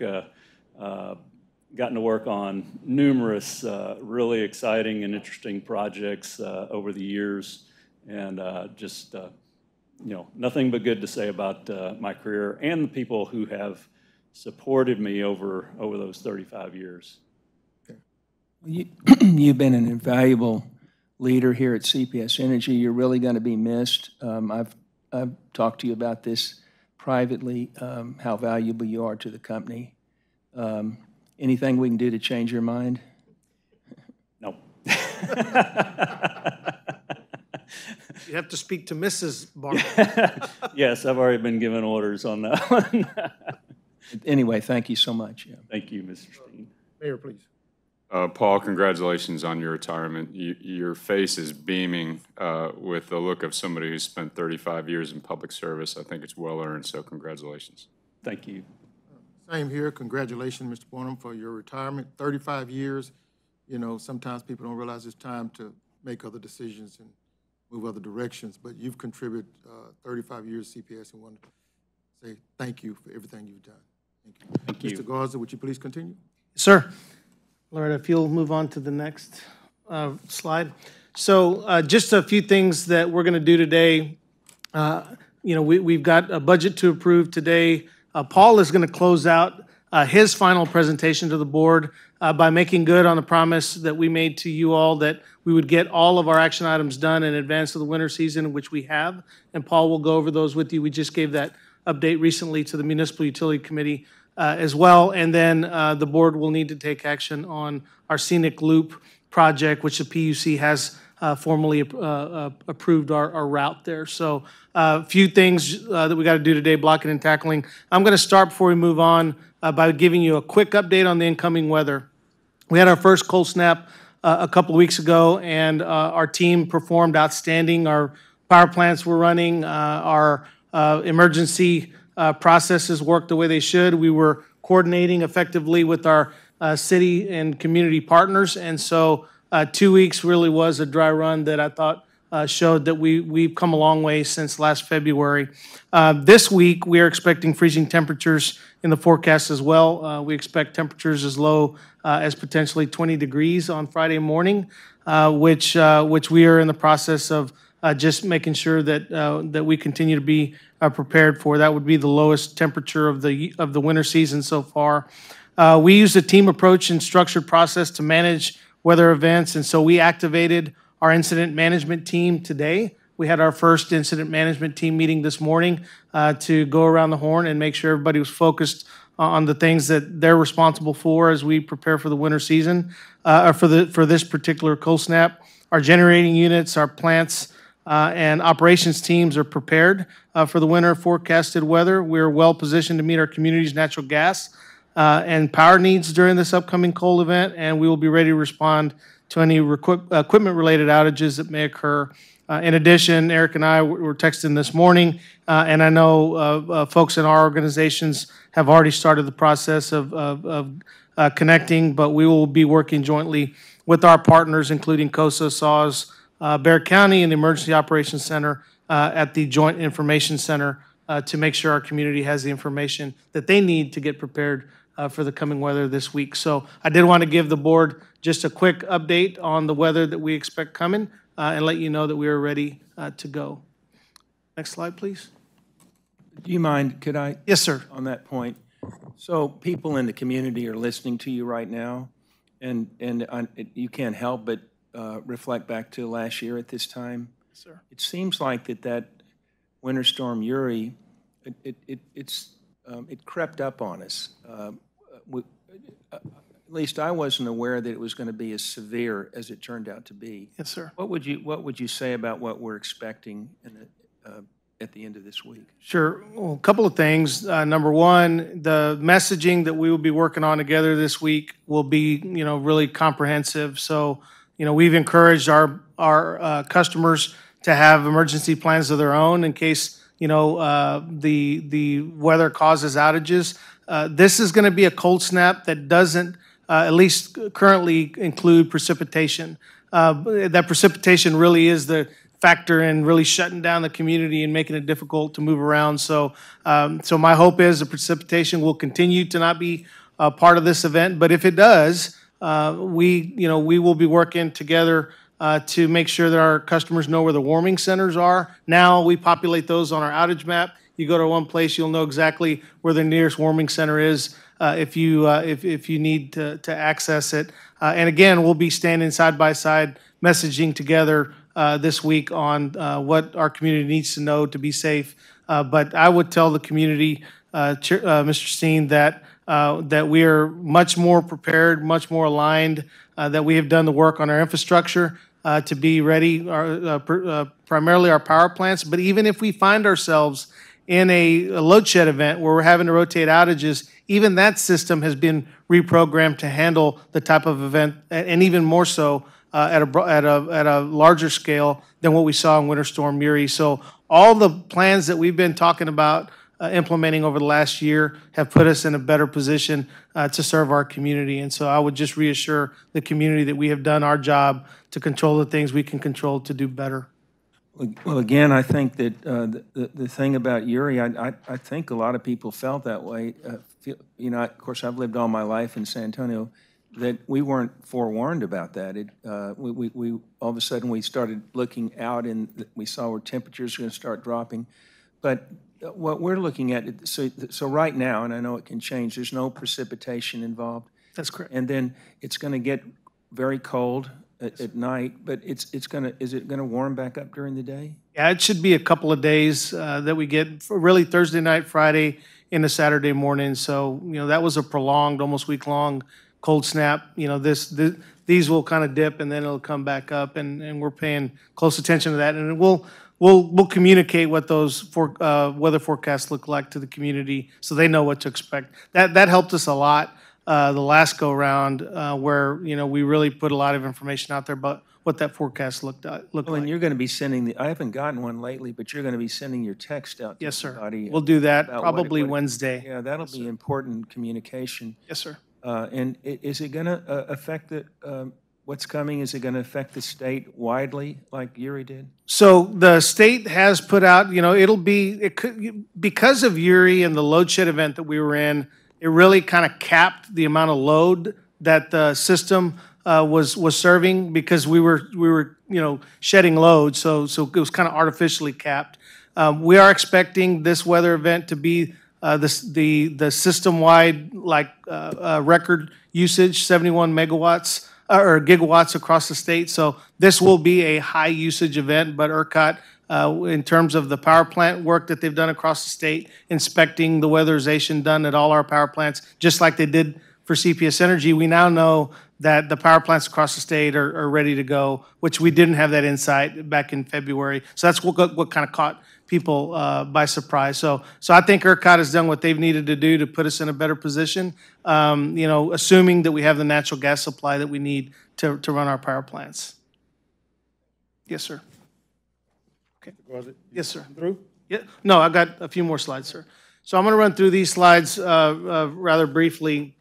[SPEAKER 11] Gotten to work on numerous really exciting and interesting projects over the years, and nothing but good to say about my career and the people who have supported me over those 35 years.
[SPEAKER 4] You've been an invaluable leader here at CPS Energy. You're really going to be missed. I've talked to you about this privately, how valuable you are to the company. Anything we can do to change your mind?
[SPEAKER 11] No.
[SPEAKER 9] You have to speak to Mrs. Barr.
[SPEAKER 11] Yes, I've already been given orders on that one.
[SPEAKER 4] Anyway, thank you so much. Yeah.
[SPEAKER 11] Thank you, Mr. Steen.
[SPEAKER 1] Mayor, please.
[SPEAKER 8] Paul, congratulations on your retirement. Your face is beaming with the look of somebody who's spent 35 years in public service. I think it's well earned, so congratulations.
[SPEAKER 11] Thank you.
[SPEAKER 1] Same here. Congratulations, Mr. Bonham, for your retirement. 35 years. You know, sometimes people don't realize it's time to make other decisions and move other directions, but you've contributed 35 years to CPS, and want to say thank you for everything you've done. Thank you.
[SPEAKER 11] Thank you.
[SPEAKER 1] Mr. Garza, would you please continue?
[SPEAKER 9] Sir. Loretta, if you'll move on to the next slide. So just a few things that we're going to do today. You know, we've got a budget to approve today. Paul is going to close out his final presentation to the board by making good on the promise that we made to you all that we would get all of our action items done in advance of the winter season, which we have. And Paul will go over those with you. We just gave that update recently to the Municipal Utility Committee as well. And then the board will need to take action on our Scenic Loop project, which the PUC has formally approved our route there. So a few things that we got to do today, blocking and tackling. I'm going to start before we move on by giving you a quick update on the incoming weather. We had our first cold snap a couple of weeks ago, and our team performed outstanding. Our power plants were running. Our emergency processes worked the way they should. We were coordinating effectively with our city and community partners, and so 2 weeks really was a dry run that I thought showed that we've come a long way since last February. This week, we are expecting freezing temperatures in the forecast as well. We expect temperatures as low as potentially 20 degrees on Friday morning, which we are in the process of just making sure that we continue to be prepared for. That would be the lowest temperature of the winter season so far. We used a team approach and structured process to manage weather events, and so we activated our incident management team today. We had our first incident management team meeting this morning to go around the horn and make sure everybody was focused on the things that they're responsible for as we prepare for the winter season, for this particular cold snap. Our generating units, our plants, and operations teams are prepared for the winter forecasted weather. We're well positioned to meet our community's natural gas and power needs during this upcoming cold event, and we will be ready to respond to any equipment-related outages that may occur. In addition, Eric and I were texting this morning, and I know folks in our organizations have already started the process of connecting, but we will be working jointly with our partners, including COSA, SAWS, Bexar County, and the Emergency Operations Center at the Joint Information Center to make sure our community has the information that they need to get prepared for the coming weather this week. So I did want to give the board just a quick update on the weather that we expect coming and let you know that we are ready to go. Next slide, please.
[SPEAKER 4] Do you mind, could I?
[SPEAKER 9] Yes, sir.
[SPEAKER 4] On that point. So people in the community are listening to you right now, and you can't help but reflect back to last year at this time.
[SPEAKER 9] Yes, sir.
[SPEAKER 4] It seems like that Winter Storm Uri, it crept up on us. At least I wasn't aware that it was going to be as severe as it turned out to be.
[SPEAKER 9] Yes, sir.
[SPEAKER 4] What would you say about what we're expecting at the end of this week?
[SPEAKER 9] Sure. Well, a couple of things. Number one, the messaging that we will be working on together this week will be, really comprehensive. So, we've encouraged our customers to have emergency plans of their own in case, the weather causes outages. This is going to be a cold snap that doesn't, at least currently, include precipitation. That precipitation really is the factor in really shutting down the community and making it difficult to move around. So my hope is the precipitation will continue to not be part of this event. But if it does, we will be working together to make sure that our customers know where the warming centers are. Now we populate those on our outage map. You go to one place, you'll know exactly where the nearest warming center is if you need to access it. And again, we'll be standing side by side, messaging together this week on what our community needs to know to be safe. But I would tell the community, Mr. Steen, that we are much more prepared, much more aligned, that we have done the work on our infrastructure to be ready, primarily our power plants. But even if we find ourselves in a load shed event where we're having to rotate outages, even that system has been reprogrammed to handle the type of event, and even more so at a larger scale than what we saw in Winter Storm Uri. So all the plans that we've been talking about implementing over the last year have put us in a better position to serve our community. And so I would just reassure the community that we have done our job to control the things we can control to do better.
[SPEAKER 4] Well, again, I think that the thing about Uri, I think a lot of people felt that way. You know, of course, I've lived all my life in San Antonio, that we weren't forewarned about that. We all of a sudden we started looking out and we saw where temperatures are going to start dropping. But what we're looking at, so right now, and I know it can change, there's no precipitation involved.
[SPEAKER 9] That's correct.
[SPEAKER 4] And then it's going to get very cold at night, but is it going to warm back up during the day?
[SPEAKER 9] Yeah, it should be a couple of days that we get, really Thursday night, Friday, into Saturday morning. So, you know, that was a prolonged, almost week-long cold snap. You know, these will kind of dip and then it'll come back up, and we're paying close attention to that. And we'll communicate what those weather forecasts look like to the community so they know what to expect. That helped us a lot the last go-round where, you know, we really put a lot of information out there about what that forecast looked
[SPEAKER 4] Well,
[SPEAKER 9] like.
[SPEAKER 4] and you're going to be sending I haven't gotten one lately, but you're going to be sending your text out to
[SPEAKER 9] Yes, sir.
[SPEAKER 4] everybody.
[SPEAKER 9] We'll do that
[SPEAKER 4] about
[SPEAKER 9] probably Wednesday.
[SPEAKER 4] Yeah, that'll be important communication.
[SPEAKER 9] Yes, sir.
[SPEAKER 4] And is it going to affect what's coming? Is it going to affect the state widely like Uri did?
[SPEAKER 9] So the state has put out, you know, because of Uri and the load shed event that we were in, it really kind of capped the amount of load that the system was serving because we were you know, shedding load. So it was kind of artificially capped. We are expecting this weather event to be the system-wide record usage, 71 megawatts or gigawatts across the state. So this will be a high usage event, but ERCOT, in terms of the power plant work that they've done across the state, inspecting the weatherization done at all our power plants, just like they did for CPS Energy, we now know that the power plants across the state are ready to go, which we didn't have that insight back in February. So that's what kind of caught people by surprise. So I think ERCOT has done what they've needed to do to put us in a better position, you know, assuming that we have the natural gas supply that we need to run our power plants. Yes, sir. Okay. Yes, sir. Through? Yeah. No, I got a few more slides, sir. So I'm going to run through these slides rather briefly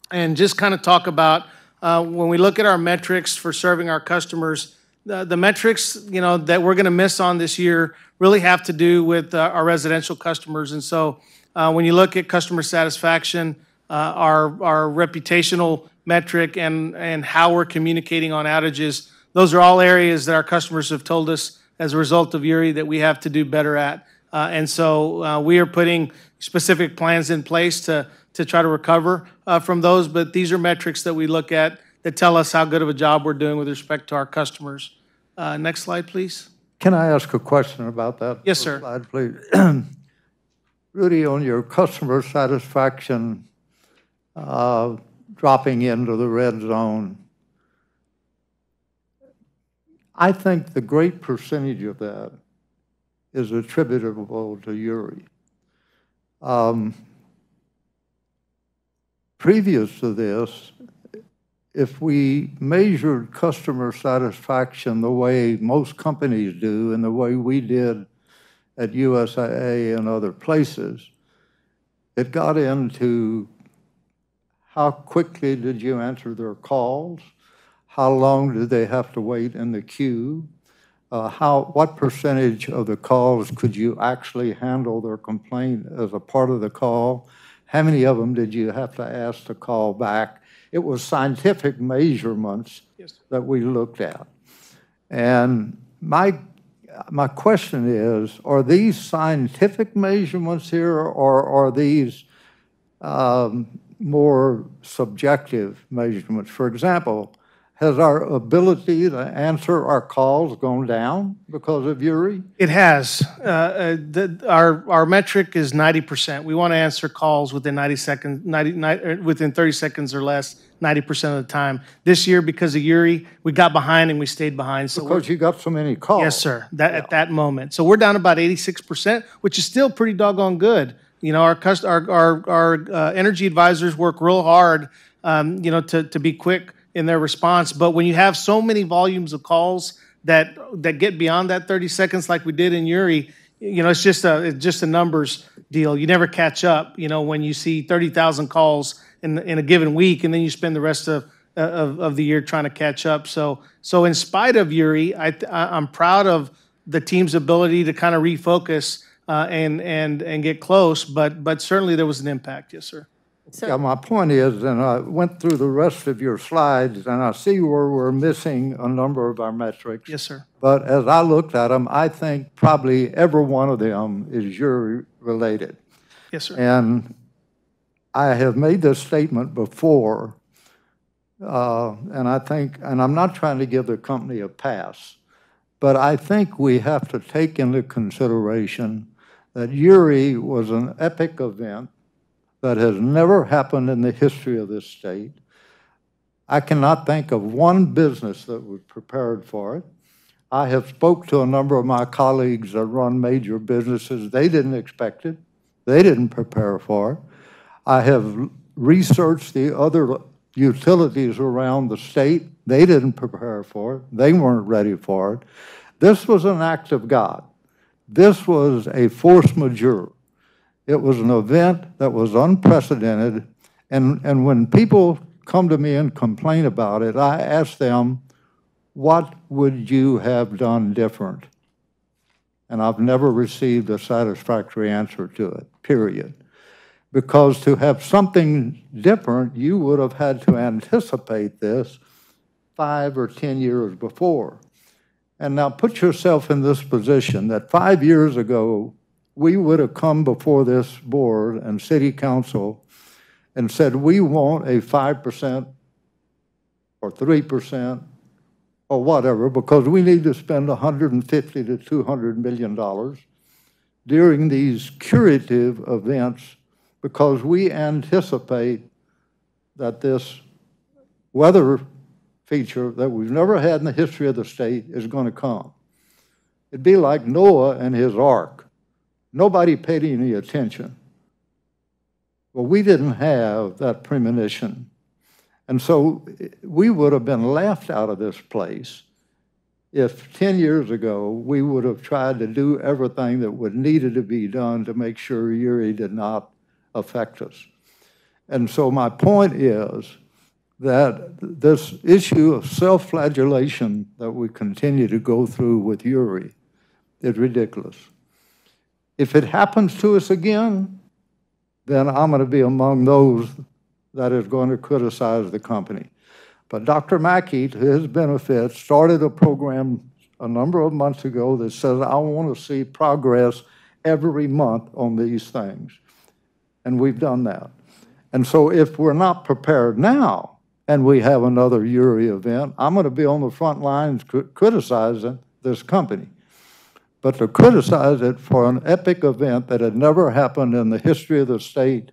[SPEAKER 9] and just kind of talk about when we look at our metrics for serving our customers, the metrics, you know, that we're going to miss on this year really have to do with our residential customers. And so when you look at customer satisfaction, our reputational metric and how we're communicating on outages, those are all areas that our customers have told us as a result of Uri that we have to do better at. And so we are putting specific plans in place to try to recover from those. But these are metrics that we look at that tell us how good of a job we're doing with respect to our customers. Next slide, please.
[SPEAKER 10] Can I ask a question about that?
[SPEAKER 9] Yes, sir.
[SPEAKER 10] Slide, please. Rudy, on your customer satisfaction dropping into the red zone, I think the great percentage of that is attributable to Uri. Previous to this, if we measured customer satisfaction the way most companies do and the way we did at USAA and other places, it got into how quickly did you answer their calls, how long did they have to wait in the queue, what percentage of the calls could you actually handle their complaint as a part of the call, how many of them did you have to ask to call back. It was scientific measurements that we looked at. And my question is, are these scientific measurements here, or are these more subjective measurements? For example, has our ability to answer our calls gone down because of Uri?
[SPEAKER 9] It has. Our metric is 90%. We want to answer calls within 90 seconds, within 30 seconds or less, 90% of the time. This year, because of Uri, we got behind and we stayed behind. So
[SPEAKER 10] Because you got so many calls.
[SPEAKER 9] yes, sir. At that moment, so we're down about 86%, which is still pretty doggone good. You know, our energy advisors work real hard, you know, to be quick in their response. But when you have so many volumes of calls that get beyond that 30 seconds, like we did in Uri, you know, it's just a numbers deal. You never catch up. You know, when you see 30,000 calls in a given week, and then you spend the rest of the year trying to catch up. So in spite of Uri, I'm proud of the team's ability to kind of refocus and get close. But certainly there was an impact. Yes, sir.
[SPEAKER 10] Yeah, my point is, and I went through the rest of your slides, and I see where we're missing a number of our metrics.
[SPEAKER 9] Yes, sir.
[SPEAKER 10] But as I looked at them, I think probably every one of them is Uri related.
[SPEAKER 9] Yes, sir.
[SPEAKER 10] And I have made this statement before, and I think, and I'm not trying to give the company a pass, but I think we have to take into consideration that Uri was an epic event that has never happened in the history of this state. I cannot think of one business that was prepared for it. I have spoke to a number of my colleagues that run major businesses. They didn't expect it. They didn't prepare for it. I have researched the other utilities around the state. They didn't prepare for it. They weren't ready for it. This was an act of God. This was a force majeure. It was an event that was unprecedented, and when people come to me and complain about it, I ask them, what would you have done different? And I've never received a satisfactory answer to it, period. Because to have something different, you would have had to anticipate this 5 or 10 years before. And now put yourself in this position that 5 years ago, we would have come before this board and city council and said, we want a 5% or 3% or whatever, because we need to spend $150 to $200 million during these curative events, because we anticipate that this weather feature that we've never had in the history of the state is going to come. It'd be like Noah and his ark. Nobody paid any attention. Well, we didn't have that premonition. And so we would have been laughed out of this place if 10 years ago we would have tried to do everything that would needed to be done to make sure Uri did not affect us. And so my point is that this issue of self-flagellation that we continue to go through with Uri is ridiculous. If it happens to us again, then I'm going to be among those that is going to criticize the company. But Dr. Mackey, to his benefit, started a program a number of months ago that says, I want to see progress every month on these things. And we've done that. And so if we're not prepared now and we have another Uri event, I'm going to be on the front lines criticizing this company. But to criticize it for an epic event that had never happened in the history of the state,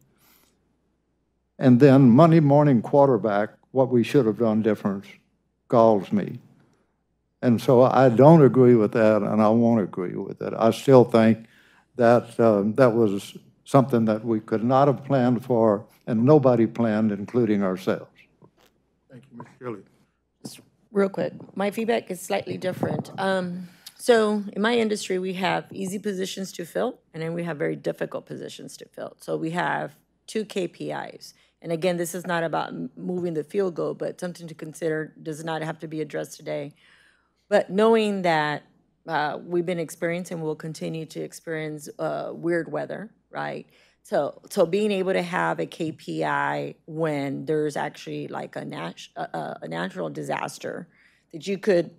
[SPEAKER 10] and then Monday morning quarterback what we should have done different, galls me. And so I don't agree with that, and I won't agree with it. I still think that that was something that we could not have planned for, and nobody planned, including ourselves.
[SPEAKER 1] Thank you, Ms. Shirley.
[SPEAKER 5] Real quick, my feedback is slightly different. So in my industry, we have easy positions to fill, and then we have very difficult positions to fill. So we have 2 KPIs. And again, this is not about moving the field goal, but something to consider, does not have to be addressed today. But knowing that we've been experiencing, we'll continue to experience weird weather, right? So being able to have a KPI when there's actually like a natural disaster that you could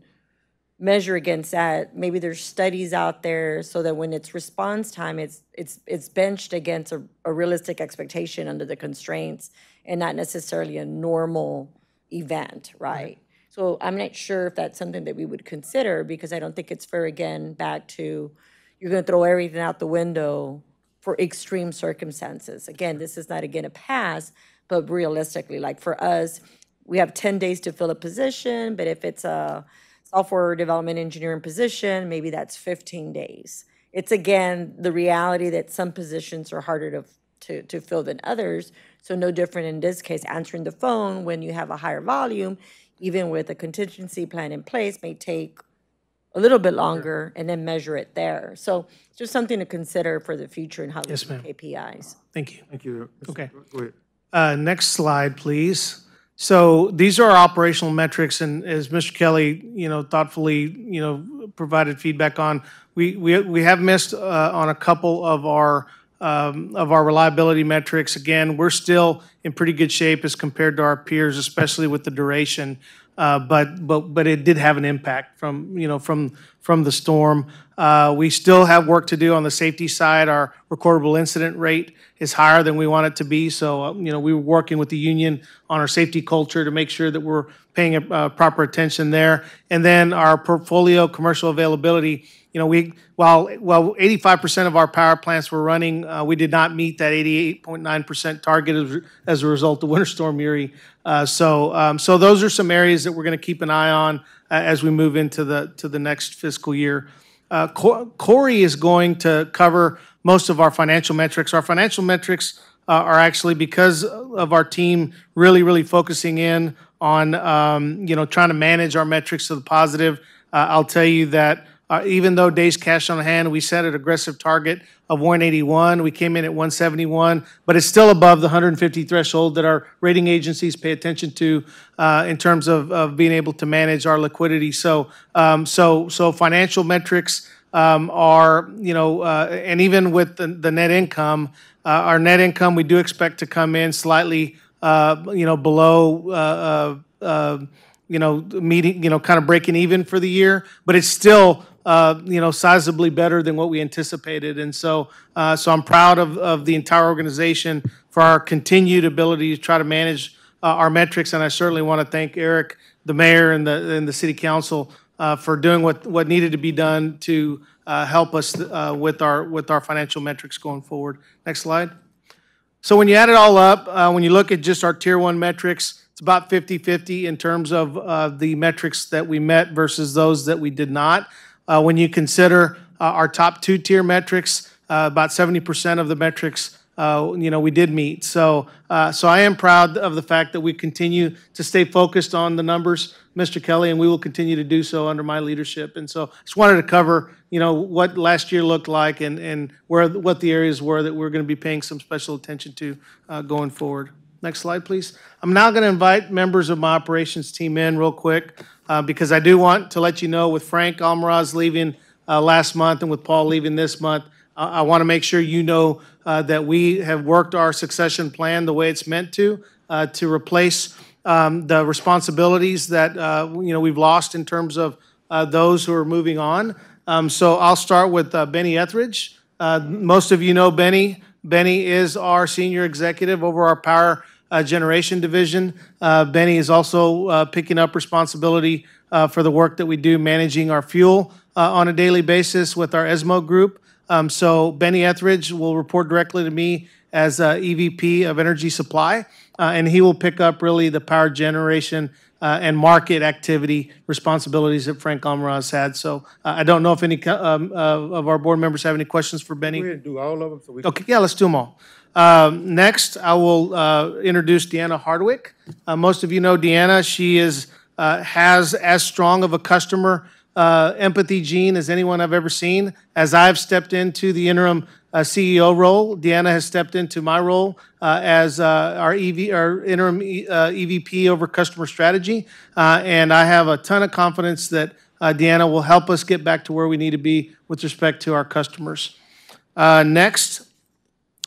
[SPEAKER 5] measure against that. Maybe there's studies out there so that when it's response time, it's benched against a realistic expectation under the constraints and not necessarily a normal event, right? So I'm not sure if that's something that we would consider, because I don't think it's fair, again, back to you're going to throw everything out the window for extreme circumstances. Again, this is not, again, a pass, but realistically, like for us, we have 10 days to fill a position, but if it's a software development engineering position, maybe that's 15 days. It's, again, the reality that some positions are harder to fill than others. So no different in this case, answering the phone when you have a higher volume, even with a contingency plan in place, may take a little bit longer, and then measure it there. So it's just something to consider for the future and how we do KPIs.
[SPEAKER 9] Thank you.
[SPEAKER 1] Thank you.
[SPEAKER 9] Okay.
[SPEAKER 1] Go ahead.
[SPEAKER 9] Next slide, please. So these are our operational metrics, and as Mr. Kelly, thoughtfully, provided feedback on, we have missed on a couple of our reliability metrics. Again, we're still in pretty good shape as compared to our peers, especially with the duration. But it did have an impact from the storm. We still have work to do on the safety side. Our recordable incident rate is higher than we want it to be. So, we were working with the union on our safety culture to make sure that we're paying proper attention there. And then our portfolio commercial availability, while 85% of our power plants were running, we did not meet that 88.9% target as a result of Winter Storm Uri. So those are some areas that we're going to keep an eye on as we move into the next fiscal year. Corey is going to cover most of our financial metrics. Our financial metrics are actually, because of our team really, really focusing in on trying to manage our metrics to the positive. I'll tell you that even though days cash on hand, we set an aggressive target of 181. We came in at 171, but it's still above the 150 threshold that our rating agencies pay attention to in terms of being able to manage our liquidity. So financial metrics are, and even with the net income, our net income, we do expect to come in slightly, below, meeting, kind of breaking even for the year, but it's still sizably better than what we anticipated. And so I'm proud of the entire organization for our continued ability to try to manage our metrics. And I certainly want to thank Eric, the mayor, and the city council for doing what needed to be done to help us with our financial metrics going forward. Next slide. So when you add it all up, when you look at just our tier 1 metrics, it's about 50-50 in terms of the metrics that we met versus those that we did not. When you consider our top 2-tier metrics, about 70% of the metrics, we did meet. So I am proud of the fact that we continue to stay focused on the numbers, Mr. Kelly, and we will continue to do so under my leadership. And so just wanted to cover, what last year looked like and what the areas were that we're going to be paying some special attention to going forward. Next slide, please. I'm now going to invite members of my operations team in real quick because I do want to let you know, with Frank Almaraz leaving last month and with Paul leaving this month, I want to make sure you know that we have worked our succession plan the way it's meant to replace the responsibilities that we've lost in terms of those who are moving on. So I'll start with Benny Etheridge. Most of you know Benny. Benny is our senior executive over our power generation division. Benny is also picking up responsibility for the work that we do managing our fuel on a daily basis with our ESMO group. So Benny Etheridge will report directly to me as EVP of Energy Supply, and he will pick up really the power generation and market activity responsibilities that Frank Almaraz had. So I don't know if any of our board members have any questions for Benny.
[SPEAKER 1] Go ahead and do all of them. So
[SPEAKER 9] Okay, yeah, let's do them all. Next, I will introduce Deanna Hardwick. Most of you know Deanna. She has as strong of a customer empathy gene as anyone I've ever seen. As I've stepped into the interim CEO role, Deanna has stepped into my role as our interim EVP over customer strategy. And I have a ton of confidence that Deanna will help us get back to where we need to be with respect to our customers. Next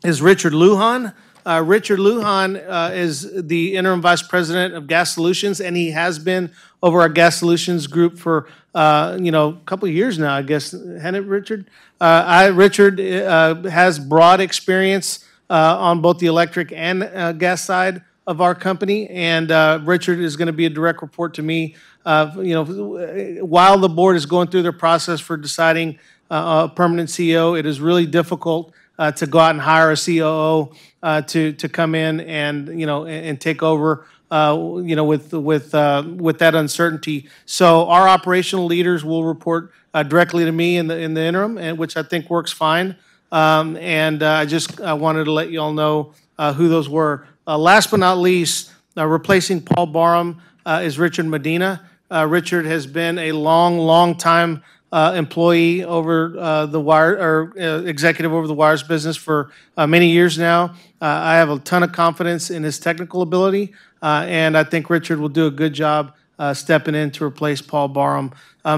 [SPEAKER 9] is Richard Lujan. Richard Lujan is the interim vice president of Gas Solutions, and he has been over our Gas Solutions group for a couple of years now, I guess, hasn't it, Richard? Richard has broad experience on both the electric and gas side of our company, and Richard is going to be a direct report to me. While the board is going through their process for deciding a permanent CEO, it is really difficult to go out and hire a COO to come in and and take over with that uncertainty. So our operational leaders will report directly to me in the interim, and which I think works fine. I just wanted to let you all know who those were. Last but not least, replacing Paul Barham is Richard Medina. Richard has been a long time employee over the wire, or executive over the wires business for many years now. I have a ton of confidence in his technical ability, and I think Richard will do a good job stepping in to replace Paul Barham.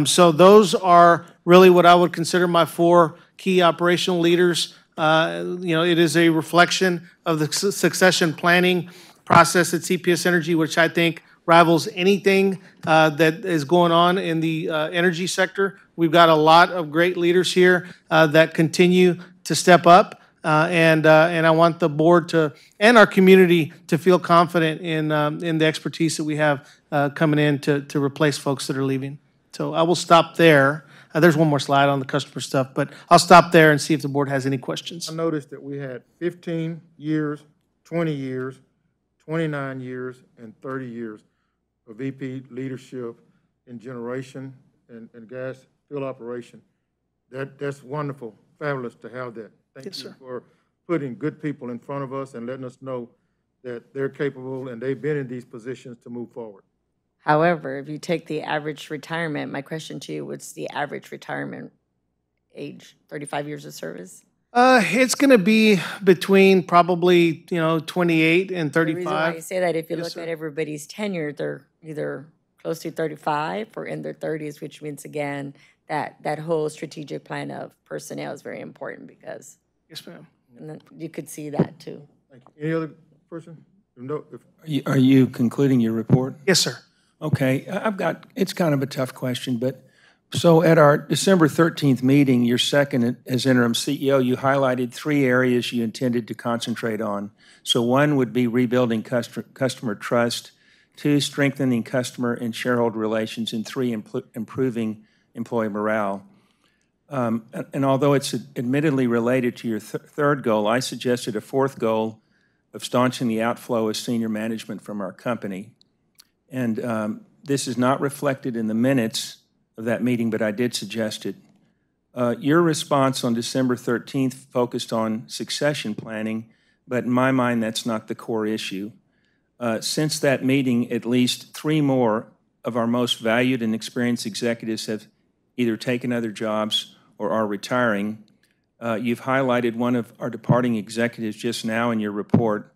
[SPEAKER 9] So those are really what I would consider my 4 key operational leaders. It is a reflection of the succession planning process at CPS Energy, which I think rivals anything that is going on in the energy sector. We've got a lot of great leaders here that continue to step up, and I want the board and our community to feel confident in the expertise that we have coming in to replace folks that are leaving. So I will stop there. There's one more slide on the customer stuff, but I'll stop there and see if the board has any questions.
[SPEAKER 1] I noticed that we had 15 years, 20 years, 29 years, and 30 years of VP leadership in generation and gas field operation. That's wonderful, fabulous to have that. Thank you for putting good people in front of us and letting us know that they're capable and they've been in these positions to move forward.
[SPEAKER 5] However, if you take the average retirement, my question to you, what's the average retirement age? 35 years of service?
[SPEAKER 9] It's going to be between probably 28 and 35.
[SPEAKER 5] The reason why I say that, if you
[SPEAKER 9] Yes,
[SPEAKER 5] look
[SPEAKER 9] sir.
[SPEAKER 5] at everybody's tenure, they're either close to 35 or in their 30s, which means, again, that whole strategic plan of personnel is very important, because
[SPEAKER 9] Yes, ma'am.
[SPEAKER 5] and then you could see that too.
[SPEAKER 1] Thank you. Any other person? No,
[SPEAKER 4] Are you concluding your report?
[SPEAKER 9] Yes, sir.
[SPEAKER 4] Okay, it's kind of a tough question, but so at our December 13th meeting, your second as interim CEO, you highlighted 3 areas you intended to concentrate on. So 1 would be rebuilding customer trust, 2, strengthening customer and shareholder relations, and 3, improving employee morale. And although it's admittedly related to your third goal, I suggested a 4th goal of staunching the outflow of senior management from our company. And this is not reflected in the minutes of that meeting, but I did suggest it. Your response on December 13th focused on succession planning, but in my mind, that's not the core issue. Since that meeting, at least 3 more of our most valued and experienced executives have either taken other jobs or are retiring. You've highlighted one of our departing executives just now in your report.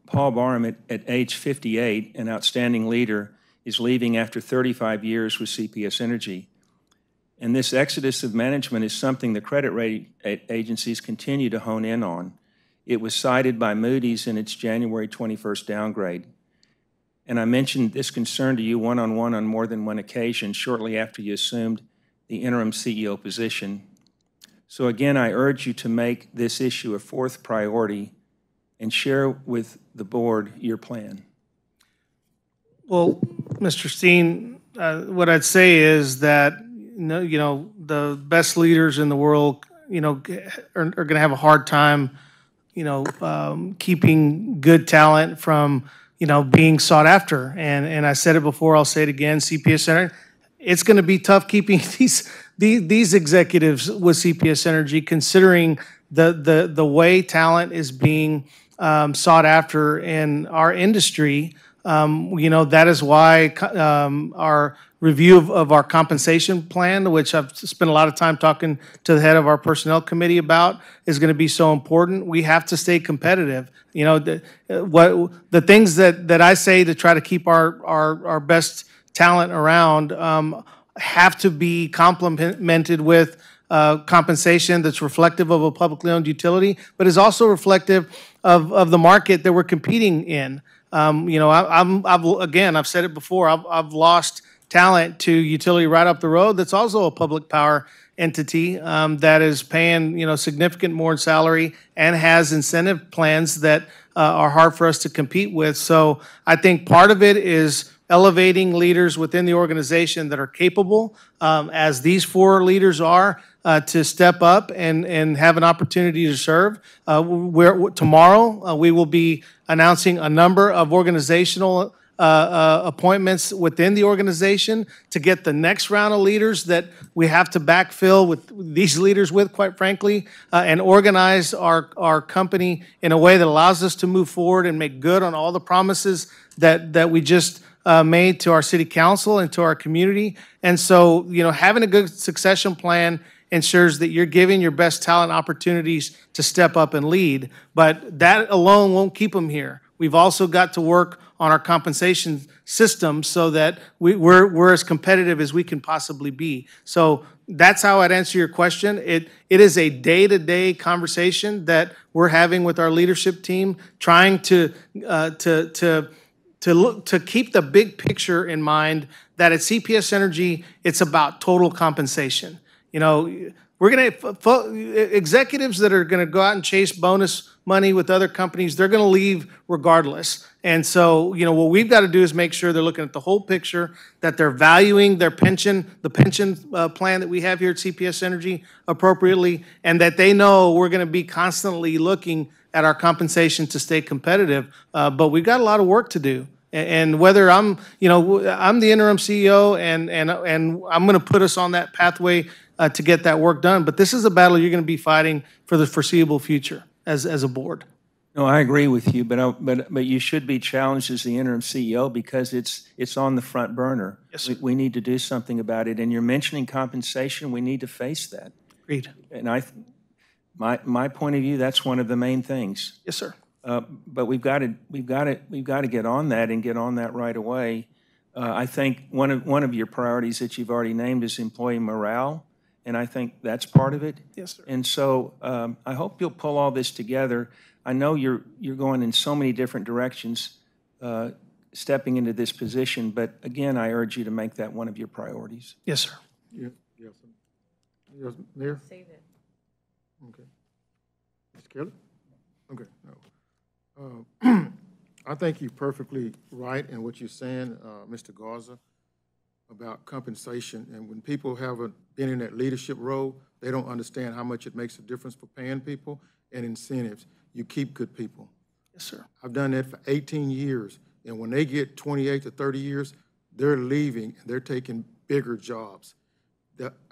[SPEAKER 4] Paul Barham, at age 58, an outstanding leader, is leaving after 35 years with CPS Energy. And this exodus of management is something the credit rating agencies continue to hone in on. It was cited by Moody's in its January 21st downgrade. And I mentioned this concern to you one-on-one on more than one occasion shortly after you assumed the interim CEO position. So again, I urge you to make this issue a 4th priority and share with the board your plan.
[SPEAKER 9] Well, Mr. Steen, what I'd say is that the best leaders in the world are going to have a hard time keeping good talent from being sought after. And I said it before, I'll say it again, CPS Energy, it's going to be tough keeping these executives with CPS Energy, considering the way talent is being sought after in our industry. That is why our review of our compensation plan, which I've spent a lot of time talking to the head of our personnel committee about, is going to be so important. We have to stay competitive. The things that I say to try to keep our best talent around have to be complemented with compensation that's reflective of a publicly owned utility, but is also reflective of the market that we're competing in. I've said it before. I've lost talent to utility right up the road that's also a public power entity that is paying, significant more in salary and has incentive plans that are hard for us to compete with. So I think part of it is elevating leaders within the organization that are capable, as these four leaders are, to step up and have an opportunity to serve. Tomorrow, we will be announcing a number of organizational appointments within the organization to get the next round of leaders that we have to backfill with these leaders with, quite frankly, and organize our company in a way that allows us to move forward and make good on all the promises that we just made to our city council and to our community. And so, having a good succession plan ensures that you're giving your best talent opportunities to step up and lead. But that alone won't keep them here. We've also got to work on our compensation system so that we're as competitive as we can possibly be. So that's how I'd answer your question. It is a day-to-day conversation that we're having with our leadership team, trying to keep the big picture in mind that at CPS Energy, it's about total compensation. We're going to, executives that are going to go out and chase bonus money with other companies, they're going to leave regardless. And so, what we've got to do is make sure they're looking at the whole picture, that they're valuing their pension, the pension plan that we have here at CPS Energy appropriately, and that they know we're going to be constantly looking at our compensation to stay competitive. But we've got a lot of work to do. And whether I'm the interim CEO and I'm going to put us on that pathway to get that work done. But this is a battle you're going to be fighting for the foreseeable future as a board.
[SPEAKER 4] No, I agree with you, but you should be challenged as the interim CEO because it's on the front burner.
[SPEAKER 9] Yes, sir.
[SPEAKER 4] We need to do something about it. And you're mentioning compensation. We need to face that.
[SPEAKER 9] Agreed.
[SPEAKER 4] And my point of view, that's one of the main things.
[SPEAKER 9] Yes, sir.
[SPEAKER 4] But we've got to get on that and get on that right away. I think one of your priorities that you've already named is employee morale, and I think that's part of it.
[SPEAKER 9] Yes, sir.
[SPEAKER 4] And so I hope you'll pull all this together. I know you're going in so many different directions, stepping into this position. But again, I urge you to make that one of your priorities.
[SPEAKER 9] Yes, sir.
[SPEAKER 1] Yes, Mayor?
[SPEAKER 5] Save it.
[SPEAKER 1] Okay. Mr. Kelly? Okay, no. I think you're perfectly right in what you're saying, Mr. Garza, about compensation. And when people haven't been in that leadership role, they don't understand how much it makes a difference for paying people and incentives. You keep good people.
[SPEAKER 9] Yes, sir.
[SPEAKER 1] I've done that for 18 years. And when they get 28 to 30 years, they're leaving and they're taking bigger jobs.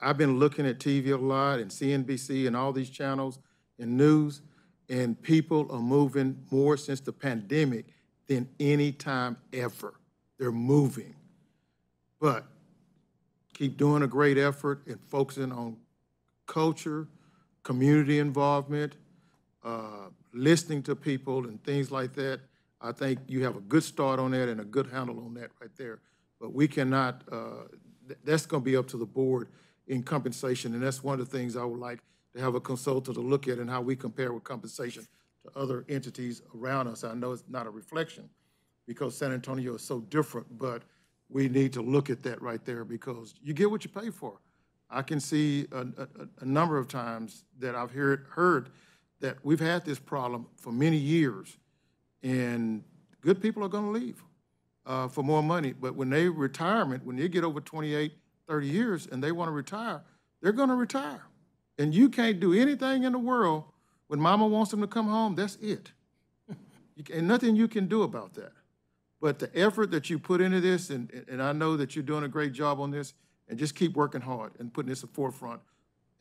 [SPEAKER 1] I've been looking at TV a lot and CNBC and all these channels and news, and people are moving more since the pandemic than any time ever. They're moving. But keep doing a great effort and focusing on culture, community involvement, listening to people and things like that. I think you have a good start on that and a good handle on that right there. But we cannot, that's going to be up to the board in compensation, and that's one of the things I would like to have a consultant to look at and how we compare with compensation to other entities around us. I know it's not a reflection because San Antonio is so different, but we need to look at that right there because you get what you pay for. I can see a number of times that I've heard that we've had this problem for many years, and good people are going to leave for more money. But when they get over 28, 30 years and they want to retire, they're going to retire. And you can't do anything in the world when mama wants them to come home, that's it. And nothing you can do about that. But the effort that you put into this, and I know that you're doing a great job on this, and just keep working hard and putting this at the forefront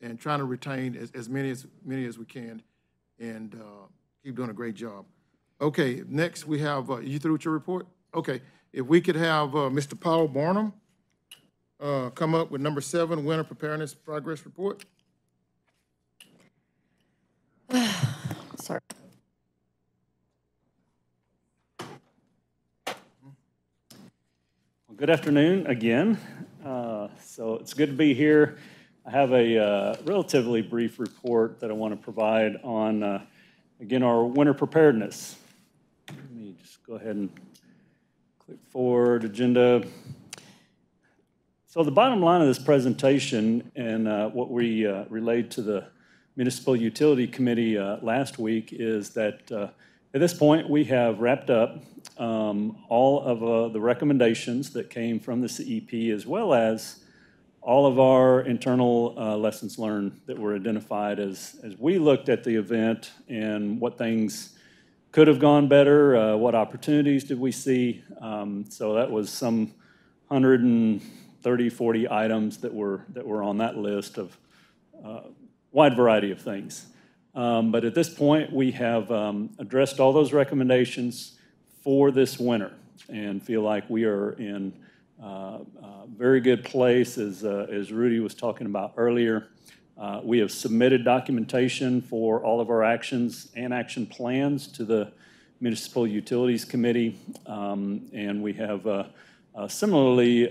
[SPEAKER 1] and trying to retain as many as we can, and keep doing a great job. Okay, next we have, you through with your report? Okay, if we could have Mr. Paul Barnum come up with number 7, Winter Preparedness Progress Report.
[SPEAKER 5] Sorry.
[SPEAKER 11] Well, good afternoon again. So it's good to be here. I have a relatively brief report that I want to provide on, again, our winter preparedness. Let me just go ahead and click forward, agenda. So the bottom line of this presentation and what we relayed to the Municipal Utility Committee last week is that at this point we have wrapped up all of the recommendations that came from the CEP, as well as all of our internal lessons learned that were identified as we looked at the event and what things could have gone better, what opportunities did we see. So that was some 130, 40 items that were on that list of wide variety of things. But at this point, we have addressed all those recommendations for this winter and feel like we are in a very good place, as Rudy was talking about earlier. We have submitted documentation for all of our actions and action plans to the Municipal Utilities Committee, and we have similarly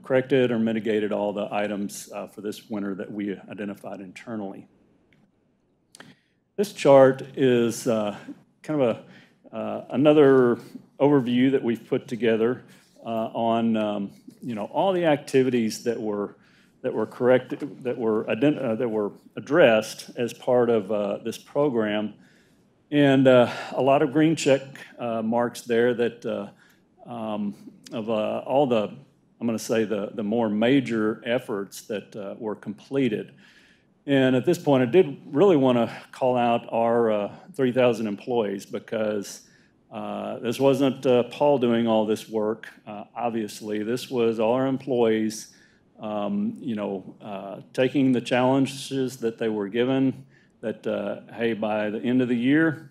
[SPEAKER 11] corrected or mitigated all the items for this winter that we identified internally. This chart is kind of another overview that we've put together on all the activities that were corrected, that were addressed as part of this program, and a lot of green check marks there that of all the, I'm going to say the more major efforts that were completed. And at this point, I did really want to call out our 3,000 employees, because this wasn't Paul doing all this work. Obviously, this was all our employees, taking the challenges that they were given, that, hey, by the end of the year,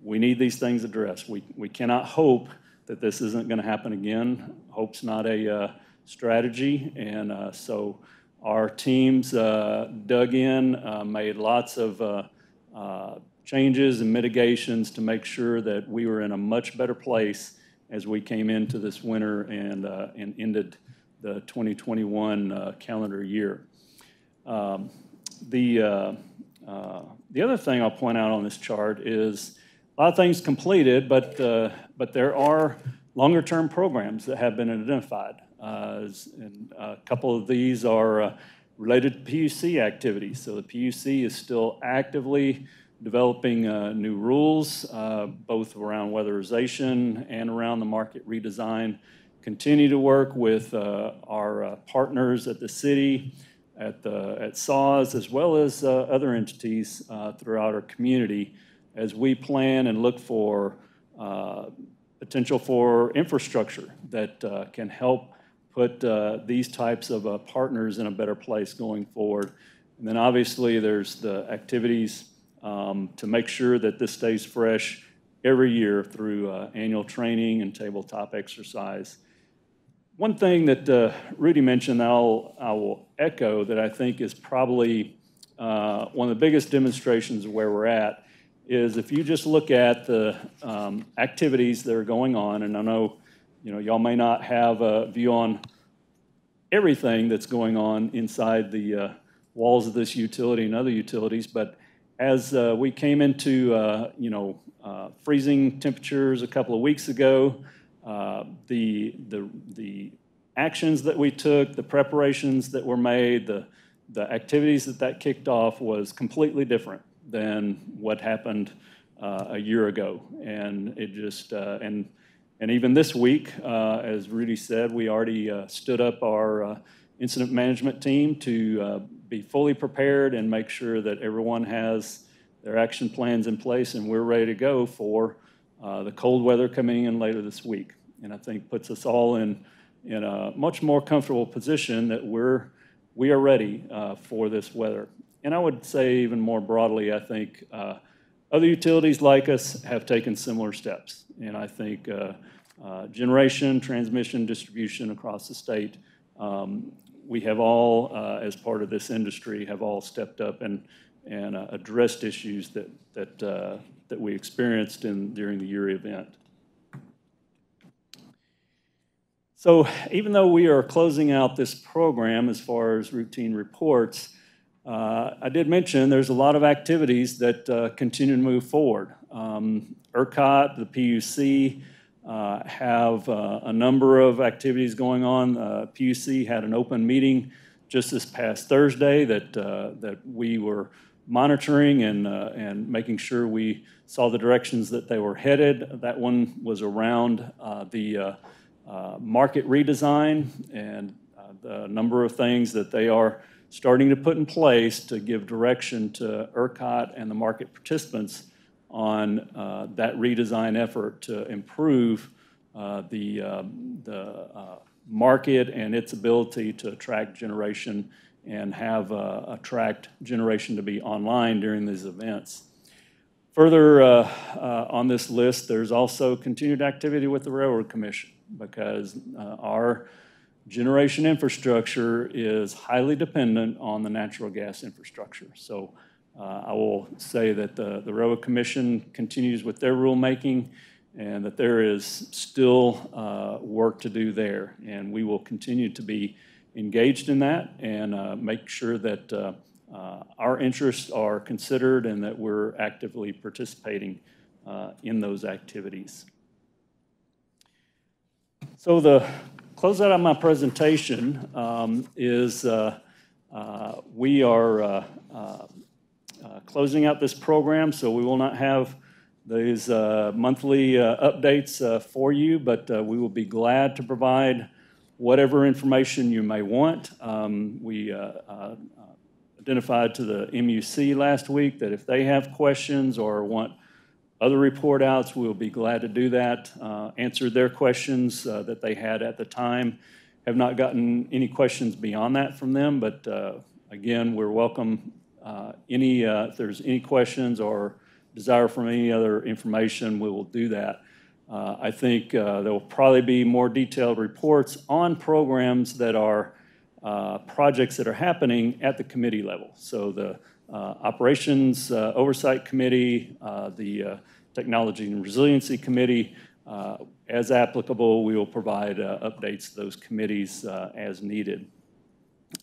[SPEAKER 11] we need these things addressed. We cannot hope that this isn't going to happen again. Hope's not a strategy, and so our teams dug in, made lots of changes and mitigations to make sure that we were in a much better place as we came into this winter and ended the 2021 calendar year. The other thing I'll point out on this chart is a lot of things completed, but there are longer-term programs that have been identified. And a couple of these are related to PUC activities. So the PUC is still actively developing new rules, both around weatherization and around the market redesign. Continue to work with our partners at the city, at SAWS, as well as other entities throughout our community as we plan and look for potential for infrastructure that can help put these types of partners in a better place going forward. And then obviously there's the activities to make sure that this stays fresh every year through annual training and tabletop exercise. One thing that Rudy mentioned I will echo, that I think is probably one of the biggest demonstrations of where we're at, is if you just look at the activities that are going on, and I know y'all may not have a view on everything that's going on inside the walls of this utility and other utilities, but as we came into freezing temperatures a couple of weeks ago, the actions that we took, the preparations that were made, the activities that kicked off was completely different than what happened a year ago. And it just, and even this week, as Rudy said, we already stood up our incident management team to be fully prepared and make sure that everyone has their action plans in place, and we're ready to go for the cold weather coming in later this week. And I think puts us all in a much more comfortable position that we are ready for this weather. And I would say even more broadly, I think other utilities like us have taken similar steps. And I think generation, transmission, distribution across the state, we have all, as part of this industry, have all stepped up and addressed issues that we experienced during the Uri event. So even though we are closing out this program as far as routine reports, I did mention there's a lot of activities that continue to move forward. ERCOT, the PUC, have a number of activities going on. PUC had an open meeting just this past Thursday that we were monitoring and making sure we saw the directions that they were headed. That one was around the market redesign and the number of things that they are starting to put in place to give direction to ERCOT and the market participants on that redesign effort to improve the market and its ability to attract generation and have attract generation to be online during these events. Further on this list, there's also continued activity with the Railroad Commission because our generation infrastructure is highly dependent on the natural gas infrastructure. So I will say that the Railroad Commission continues with their rulemaking and that there is still work to do there. And we will continue to be engaged in that and make sure that our interests are considered and that we're actively participating in those activities. So the close out of my presentation is we are closing out this program, so we will not have these monthly updates for you, but we will be glad to provide whatever information you may want. We identified to the MUC last week that if they have questions or want other report outs, we'll be glad to do that. Answer their questions that they had at the time. Have not gotten any questions beyond that from them, but again, we're welcome. If there's any questions or desire for any other information, we will do that. I think there will probably be more detailed reports on programs that are projects that are happening at the committee level. So the Operations Oversight Committee, the Technology and Resiliency Committee, as applicable, we will provide updates to those committees as needed.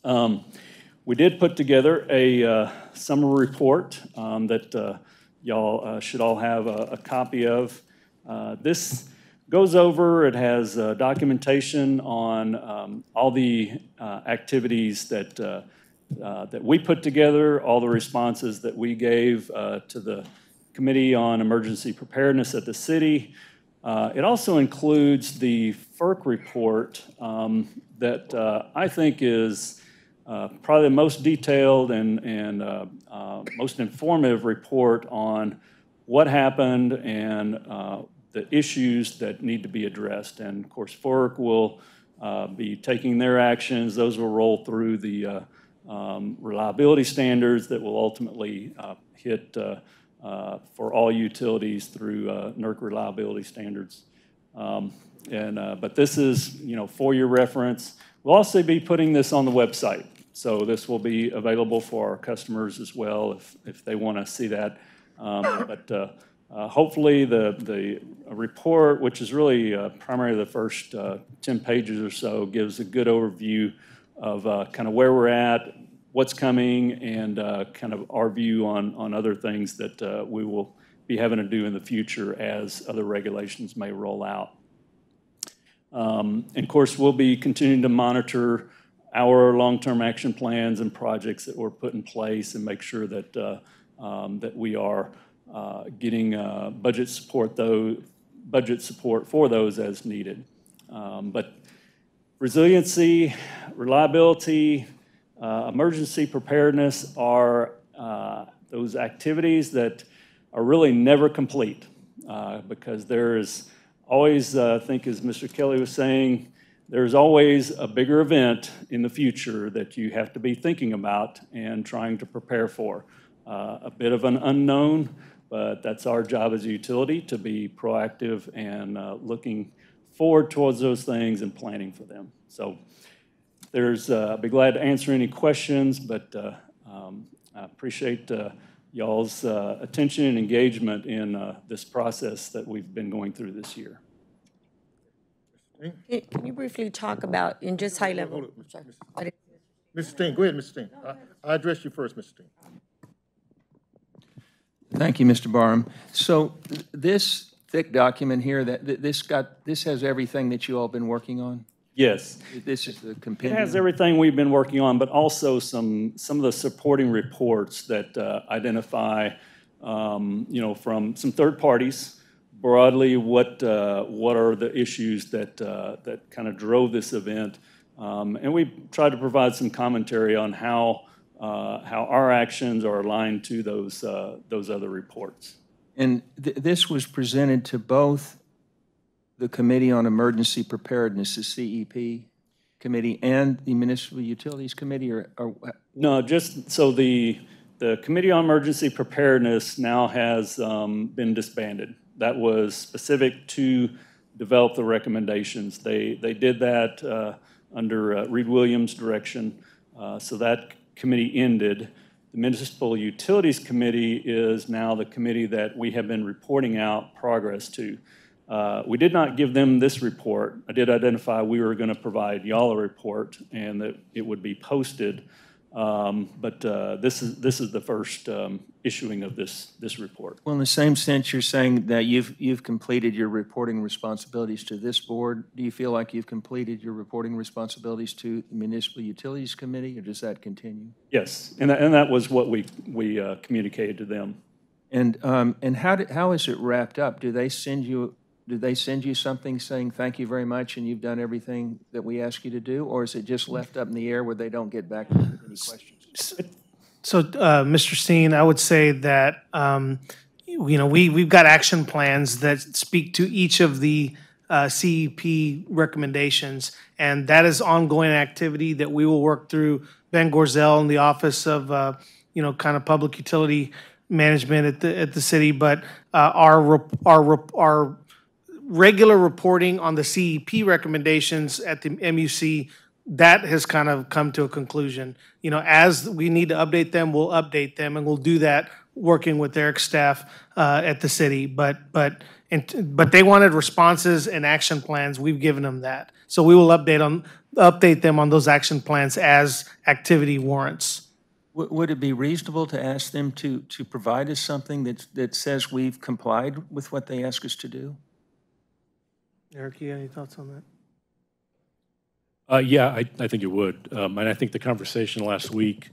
[SPEAKER 11] We did put together a summary report that y'all should all have a copy of. This goes over, it has documentation on all the activities that we put together, all the responses that we gave to the Committee on Emergency Preparedness at the city. It also includes the FERC report that I think is probably the most detailed and most informative report on what happened and the issues that need to be addressed. And of course, FERC will be taking their actions. Those will roll through the reliability standards that will ultimately hit for all utilities through NERC reliability standards. But this is, for your reference. We'll also be putting this on the website. So this will be available for our customers as well if they want to see that. Hopefully the report, which is really primarily the first 10 pages or so, gives a good overview of kind of where we're at, what's coming, and kind of our view on other things that we will be having to do in the future as other regulations may roll out. And of course, we'll be continuing to monitor our long-term action plans and projects that were put in place and make sure that that we are getting budget support for those as needed. But resiliency, reliability, emergency preparedness are those activities that are really never complete because there is always, I think as Mr. Kelly was saying, there's always a bigger event in the future that you have to be thinking about and trying to prepare for. A bit of an unknown, but that's our job as a utility to be proactive and looking forward towards those things and planning for them. So I'll be glad to answer any questions, but I appreciate y'all's attention and engagement in this process that we've been going through this year.
[SPEAKER 5] Can you briefly talk about, in just high level?
[SPEAKER 1] Mr. Steen, go ahead, Mr. Steen. I address you first, Mr. Steen.
[SPEAKER 4] Thank you, Mr. Barham. So this thick document here that this has everything that you all been working on?
[SPEAKER 11] Yes.
[SPEAKER 4] This is the
[SPEAKER 11] It
[SPEAKER 4] compendium?
[SPEAKER 11] has everything we've been working on, but also some of the supporting reports that identify, from some third parties, broadly what are the issues that kind of drove this event. And we tried to provide some commentary on how our actions are aligned to those other reports.
[SPEAKER 4] And this was presented to both the Committee on Emergency Preparedness, the CEP Committee, and the Municipal Utilities Committee, or
[SPEAKER 11] No, just so the Committee on Emergency Preparedness now has been disbanded. That was specific to develop the recommendations. They did that under Reed Williams' direction, so that committee ended. The Municipal Utilities Committee is now the committee that we have been reporting out progress to. We did not give them this report. I did identify we were going to provide y'all a report and that it would be posted. But this is the first issuing of this report.
[SPEAKER 4] well, in the same sense, you're saying that you've completed your reporting responsibilities to this board. Do you feel like you've completed your reporting responsibilities to the Municipal Utilities Committee, or does that continue?
[SPEAKER 11] Yes, and that was what we communicated to them.
[SPEAKER 4] And how is it wrapped up? Do they send you something saying thank you very much and you've done everything that we ask you to do, or is it just left up in the air where they don't get back to you with any questions?
[SPEAKER 9] So, Mr. Steen, I would say that, we've got action plans that speak to each of the CEP recommendations, and that is ongoing activity that we will work through Ben Gorzel in the Office of, kind of Public Utility Management at the city. But our regular reporting on the CEP recommendations at the MUC, that has kind of come to a conclusion. As we need to update them, we'll update them, and we'll do that working with Eric's staff at the city. But they wanted responses and action plans. We've given them that, so we will update them on those action plans as activity warrants.
[SPEAKER 4] Would it be reasonable to ask them to provide us something that says we've complied with what they ask us to do?
[SPEAKER 9] Eric, you got any thoughts on that?
[SPEAKER 12] Yeah, I think it would. And I think the conversation last week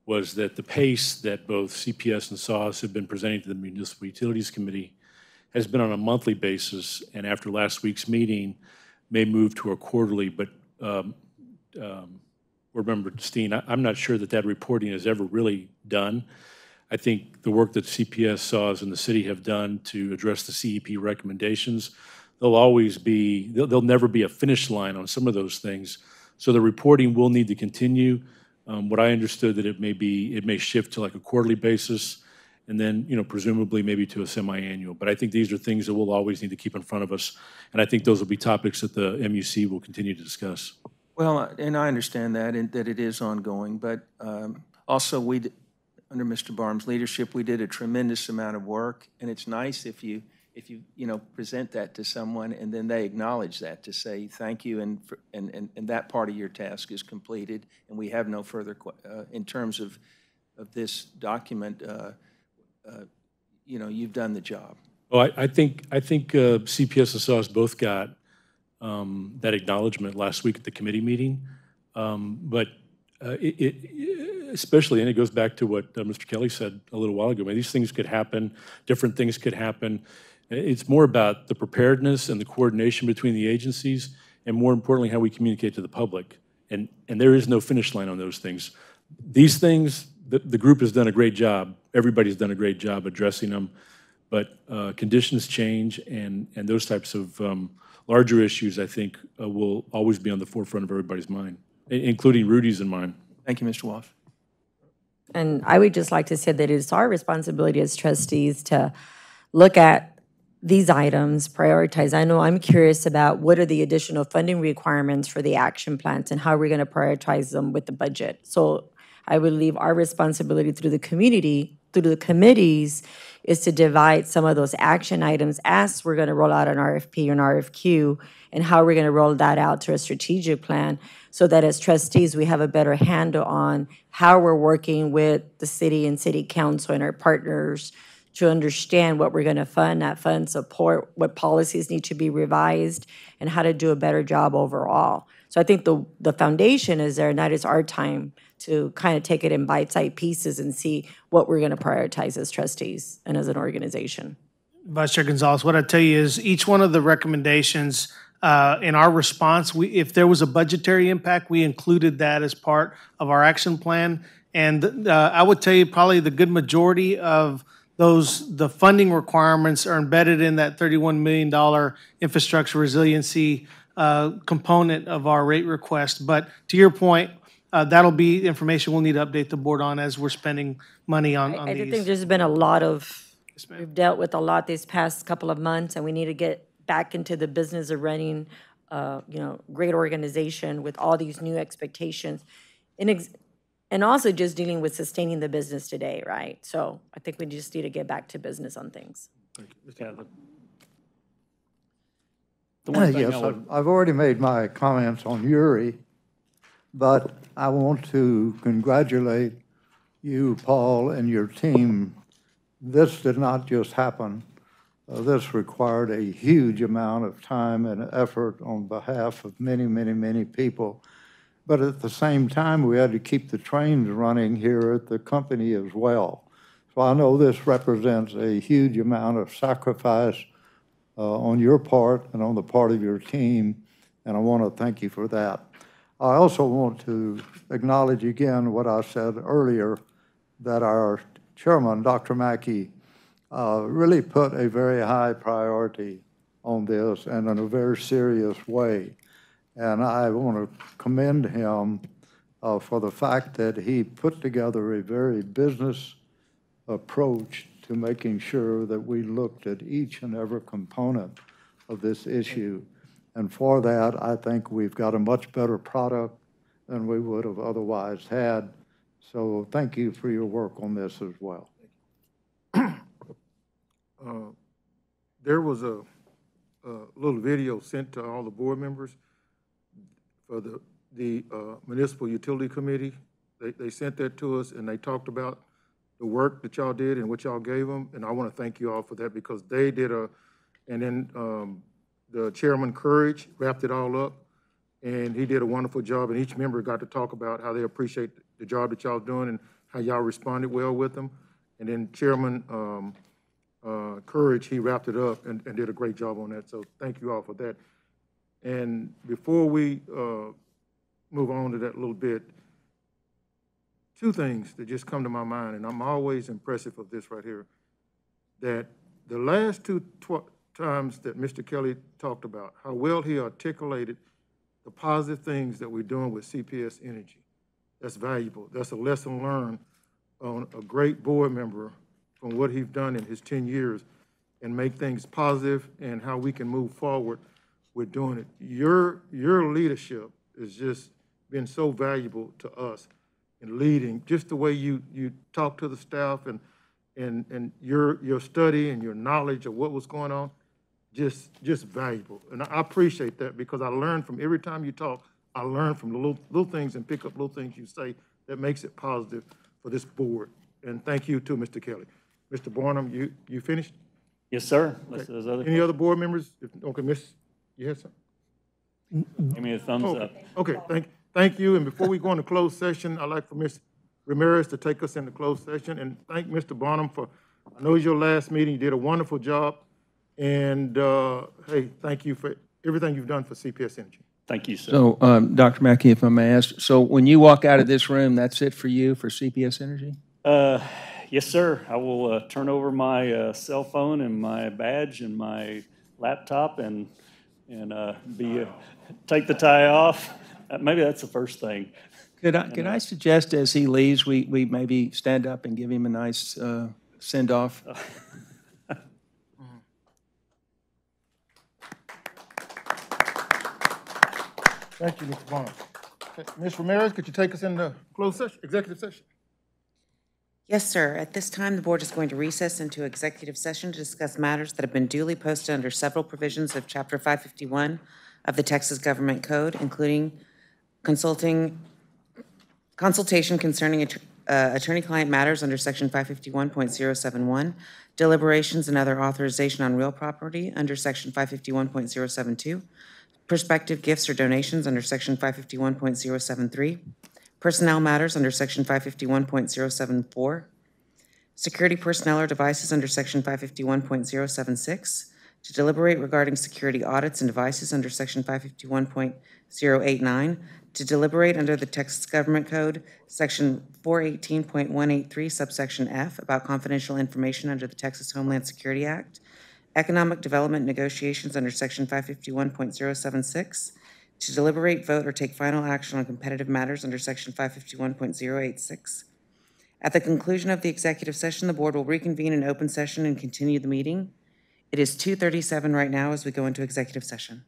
[SPEAKER 12] was that the pace that both CPS and SAWS have been presenting to the Municipal Utilities Committee has been on a monthly basis, and after last week's meeting, may move to a quarterly. But remember, Steen, I'm not sure that reporting is ever really done. I think the work that CPS, SAWS, and the city have done to address the CEP recommendations, there'll never be a finish line on some of those things. So the reporting will need to continue. What I understood that it may shift to like a quarterly basis, and then, presumably maybe to a semi-annual. But I think these are things that we'll always need to keep in front of us. And I think those will be topics that the MUC will continue to discuss.
[SPEAKER 4] Well, and I understand that, and that it is ongoing, but also under Mr. Barham's leadership, we did a tremendous amount of work, and it's nice if you present that to someone and then they acknowledge that, to say thank you, and that part of your task is completed, and we have no further in terms of this document. You've done the job.
[SPEAKER 12] Well, I think CPS and SAWS both got that acknowledgement last week at the committee meeting, but especially, and it goes back to what Mr. Kelly said a little while ago. I mean, these things could happen. Different things could happen. It's more about the preparedness and the coordination between the agencies, and more importantly, how we communicate to the public. And there is no finish line on those things. These things, the group has done a great job. Everybody's done a great job addressing them, but conditions change, and those types of larger issues, I think, will always be on the forefront of everybody's mind, including Rudy's and mine.
[SPEAKER 4] Thank you, Mr. Wolf.
[SPEAKER 5] And I would just like to say that it's our responsibility as trustees to look at these items, prioritize. I know I'm curious about what are the additional funding requirements for the action plans and how we're going to prioritize them with the budget. So I would leave our responsibility through the community, through the committees, is to divide some of those action items as we're going to roll out an RFP or an RFQ, and how we're going to roll that out to a strategic plan, so that as trustees we have a better handle on how we're working with the city and city council and our partners to understand what we're going to fund, not fund, support, what policies need to be revised, and how to do a better job overall. So I think the foundation is there, and that is our time to kind of take it in bite-sized pieces and see what we're going to prioritize as trustees and as an organization.
[SPEAKER 9] Vice Chair Gonzalez, what I tell you is each one of the recommendations in our response, if there was a budgetary impact, we included that as part of our action plan. And I would tell you probably the good majority of the funding requirements are embedded in that $31 million infrastructure resiliency component of our rate request. But to your point, that'll be information we'll need to update the board on as we're spending money on
[SPEAKER 5] I
[SPEAKER 9] these.
[SPEAKER 5] think there's been a lot of, we've dealt with a lot these past couple of months, and we need to get back into the business of running, great organization with all these new expectations. And also just dealing with sustaining the business today, right? So I think we just need to get back to business on things.
[SPEAKER 11] The one thing
[SPEAKER 10] Yes,
[SPEAKER 11] I would,
[SPEAKER 10] I've already made my comments on Uri, but I want to congratulate you, Paul, and your team. This did not just happen. This required a huge amount of time and effort on behalf of many, many, many people. But at the same time, we had to keep the trains running here at the company as well. So I know this represents a huge amount of sacrifice on your part and on the part of your team, and I want to thank you for that. I also want to acknowledge again what I said earlier, that our chairman, Dr. Mackey, really put a very high priority on this and in a very serious way. And I want to commend him for the fact that he put together a very business approach to making sure that we looked at each and every component of this issue. And for that, I think we've got a much better product than we would have otherwise had. So thank you for your work on this as well.
[SPEAKER 1] There was a little video sent to all the board members for the Municipal Utility Committee. They sent that to us, and they talked about the work that y'all did and what y'all gave them, and I want to thank you all for that, because they did and then the Chairman Courage wrapped it all up, and he did a wonderful job, and each member got to talk about how they appreciate the job that y'all doing and how y'all responded well with them. And then Chairman Courage, he wrapped it up and did a great job on that, so thank you all for that. And before we move on to that a little bit, two things that just come to my mind, and I'm always impressive of this right here, that the last two times that Mr. Kelly talked about, how well he articulated the positive things that we're doing with CPS Energy. That's valuable. That's a lesson learned on a great board member from what he's done in his 10 years and make things positive and how we can move forward with doing it. Your leadership has just been so valuable to us in leading, just the way you talk to the staff and your study and your knowledge of what was going on, just valuable. And I appreciate that, because I learn from every time you talk, I learn from the little things and pick up little things you say that makes it positive for this board. And thank you too, Mr. Kelly. Mr. Barnum, you finished?
[SPEAKER 11] yes, sir.
[SPEAKER 1] Okay. Any other board members? Okay, Miss, you had something?
[SPEAKER 11] Give me a thumbs up.
[SPEAKER 1] Okay, thank you. And before we go into closed session, I'd like for Ms. Ramirez to take us into closed session. And thank Mr. Barnum for, I know it's your last meeting. You did a wonderful job. And hey, thank you for everything you've done for CPS Energy.
[SPEAKER 11] Thank you, sir.
[SPEAKER 4] So, Dr. Mackey, if I may ask, so when you walk out of this room, that's it for you for CPS Energy?
[SPEAKER 11] Yes, sir. I will turn over my cell phone and my badge and my laptop and take the tie off. Maybe that's the first thing.
[SPEAKER 4] Could I suggest as he leaves, we maybe stand up and give him a nice send-off?
[SPEAKER 1] Thank you, Mr. Barnum. Okay, Ms. Ramirez, could you take us into closed session, executive session?
[SPEAKER 2] Yes, sir. At this time, the board is going to recess into executive session to discuss matters that have been duly posted under several provisions of Chapter 551 of the Texas Government Code, including consultation concerning attorney-client matters under Section 551.071, deliberations and other authorization on real property under Section 551.072, prospective gifts or donations under Section 551.073, personnel matters under Section 551.074, security personnel or devices under Section 551.076, to deliberate regarding security audits and devices under Section 551.089, to deliberate under the Texas Government Code, Section 418.183, subsection F, about confidential information under the Texas Homeland Security Act, economic development negotiations under Section 551.076, to deliberate, vote, or take final action on competitive matters under Section 551.086. At the conclusion of the executive session, the board will reconvene in open session and continue the meeting. It is 2:37 right now as we go into executive session.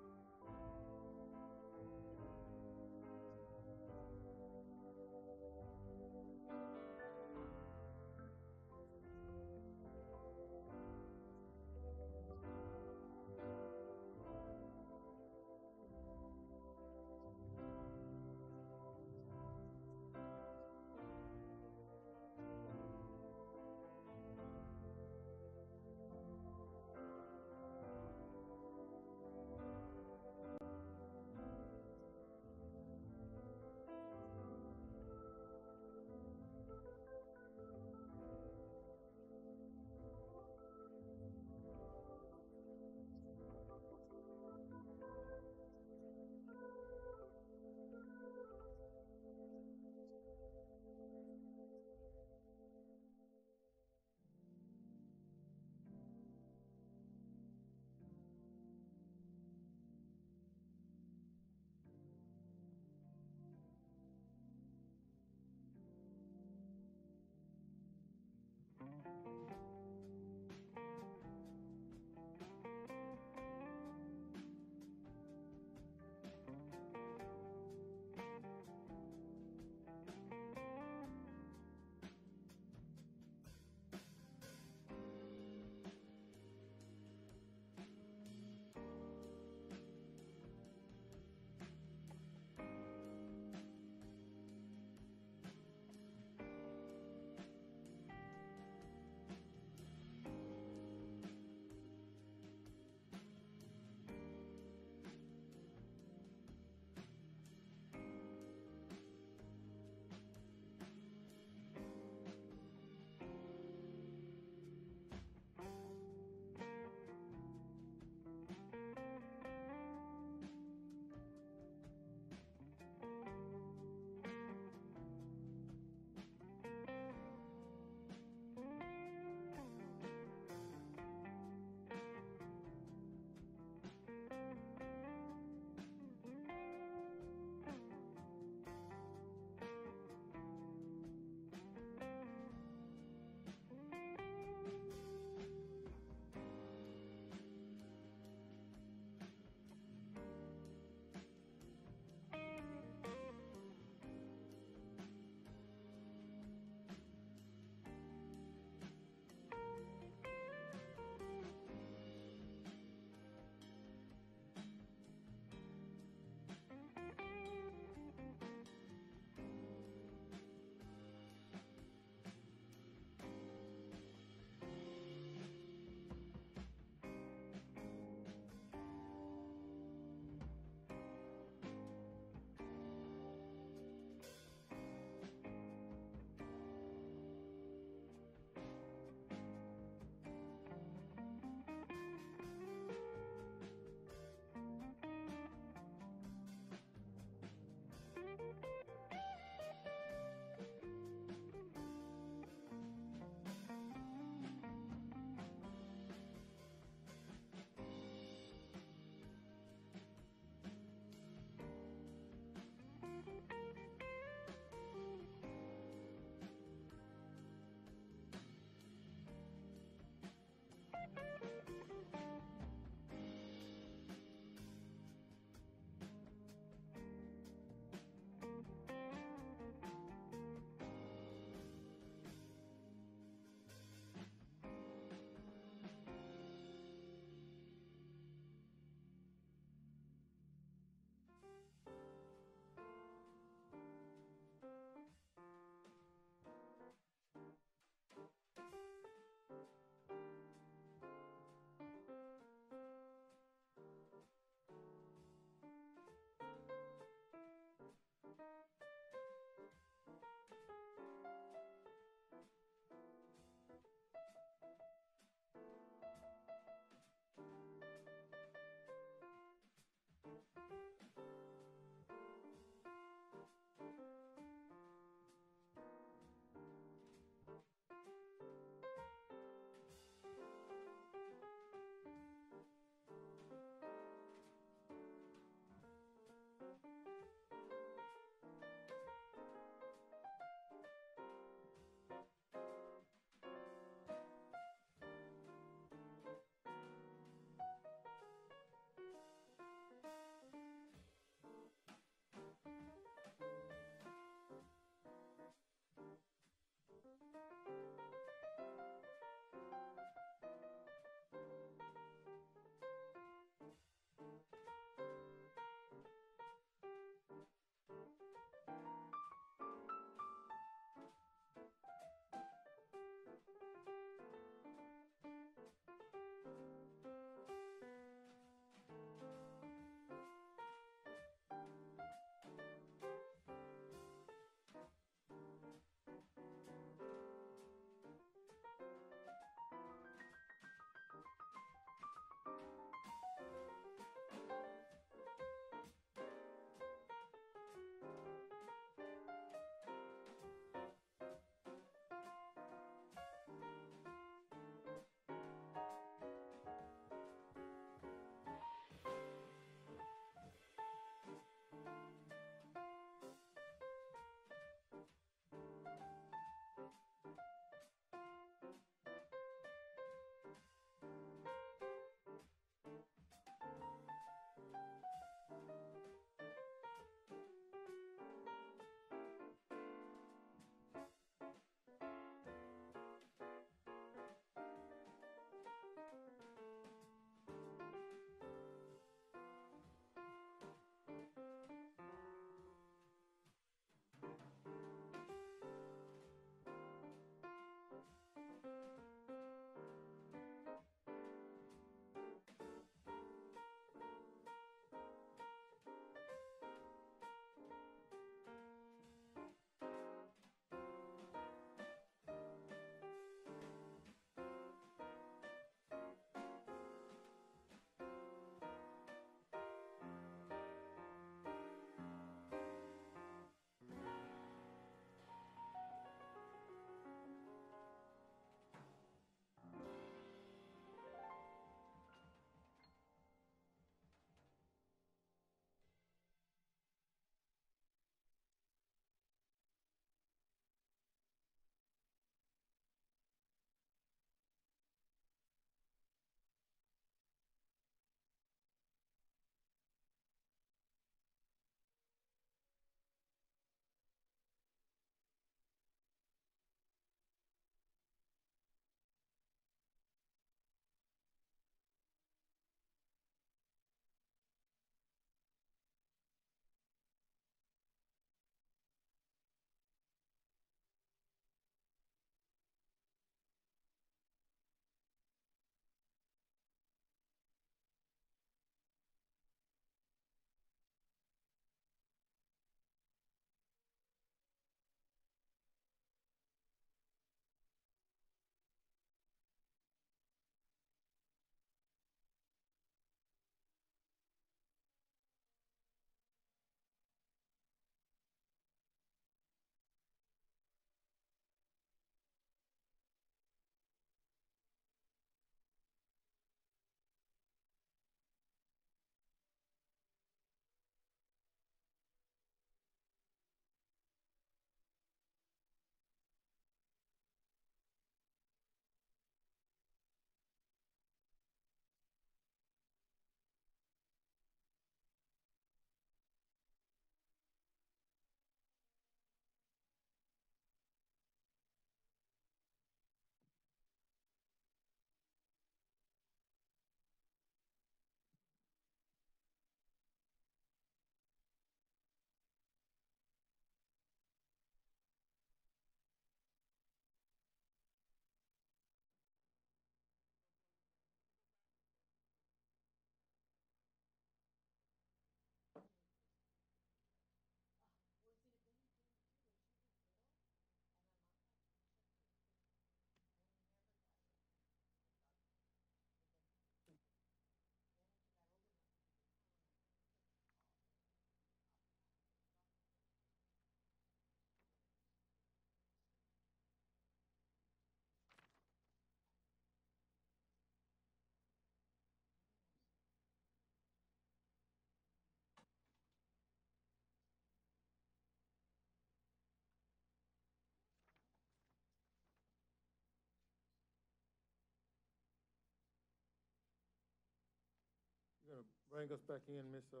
[SPEAKER 1] Bring us back in, Miss, okay.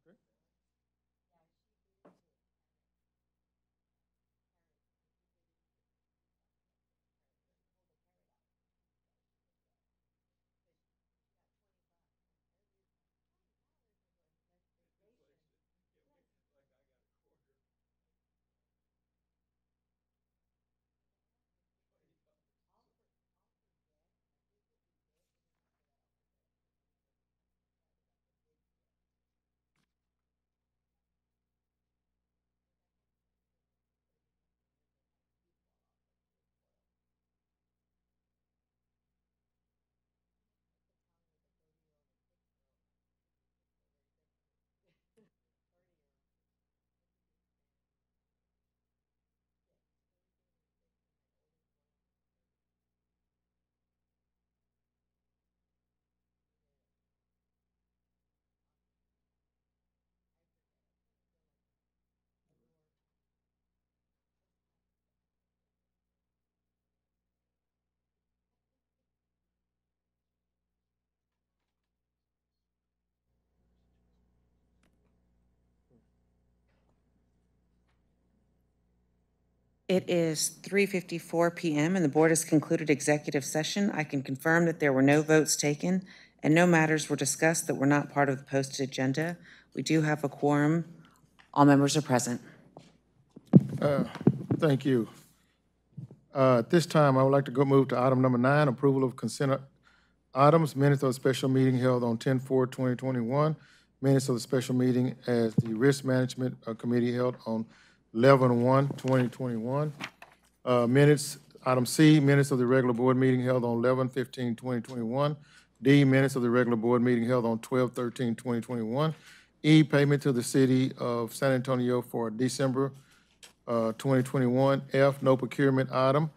[SPEAKER 1] Okay.
[SPEAKER 2] It is 3:54 PM and the board has concluded executive session. I can confirm that there were no votes taken and no matters were discussed that were not part of the posted agenda. We do have a quorum. All members are present.
[SPEAKER 1] Thank you. At this time, I would like to move to item number 9, approval of consent items, minutes of a special meeting held on 10/4/2021, minutes of the special meeting as the Risk Management Committee held on 11/1/2021. Minutes, item C, minutes of the regular board meeting held on 11/15/2021. D, minutes of the regular board meeting held on 12/13/2021. E, payment to the city of San Antonio for December 2021. F, no procurement item.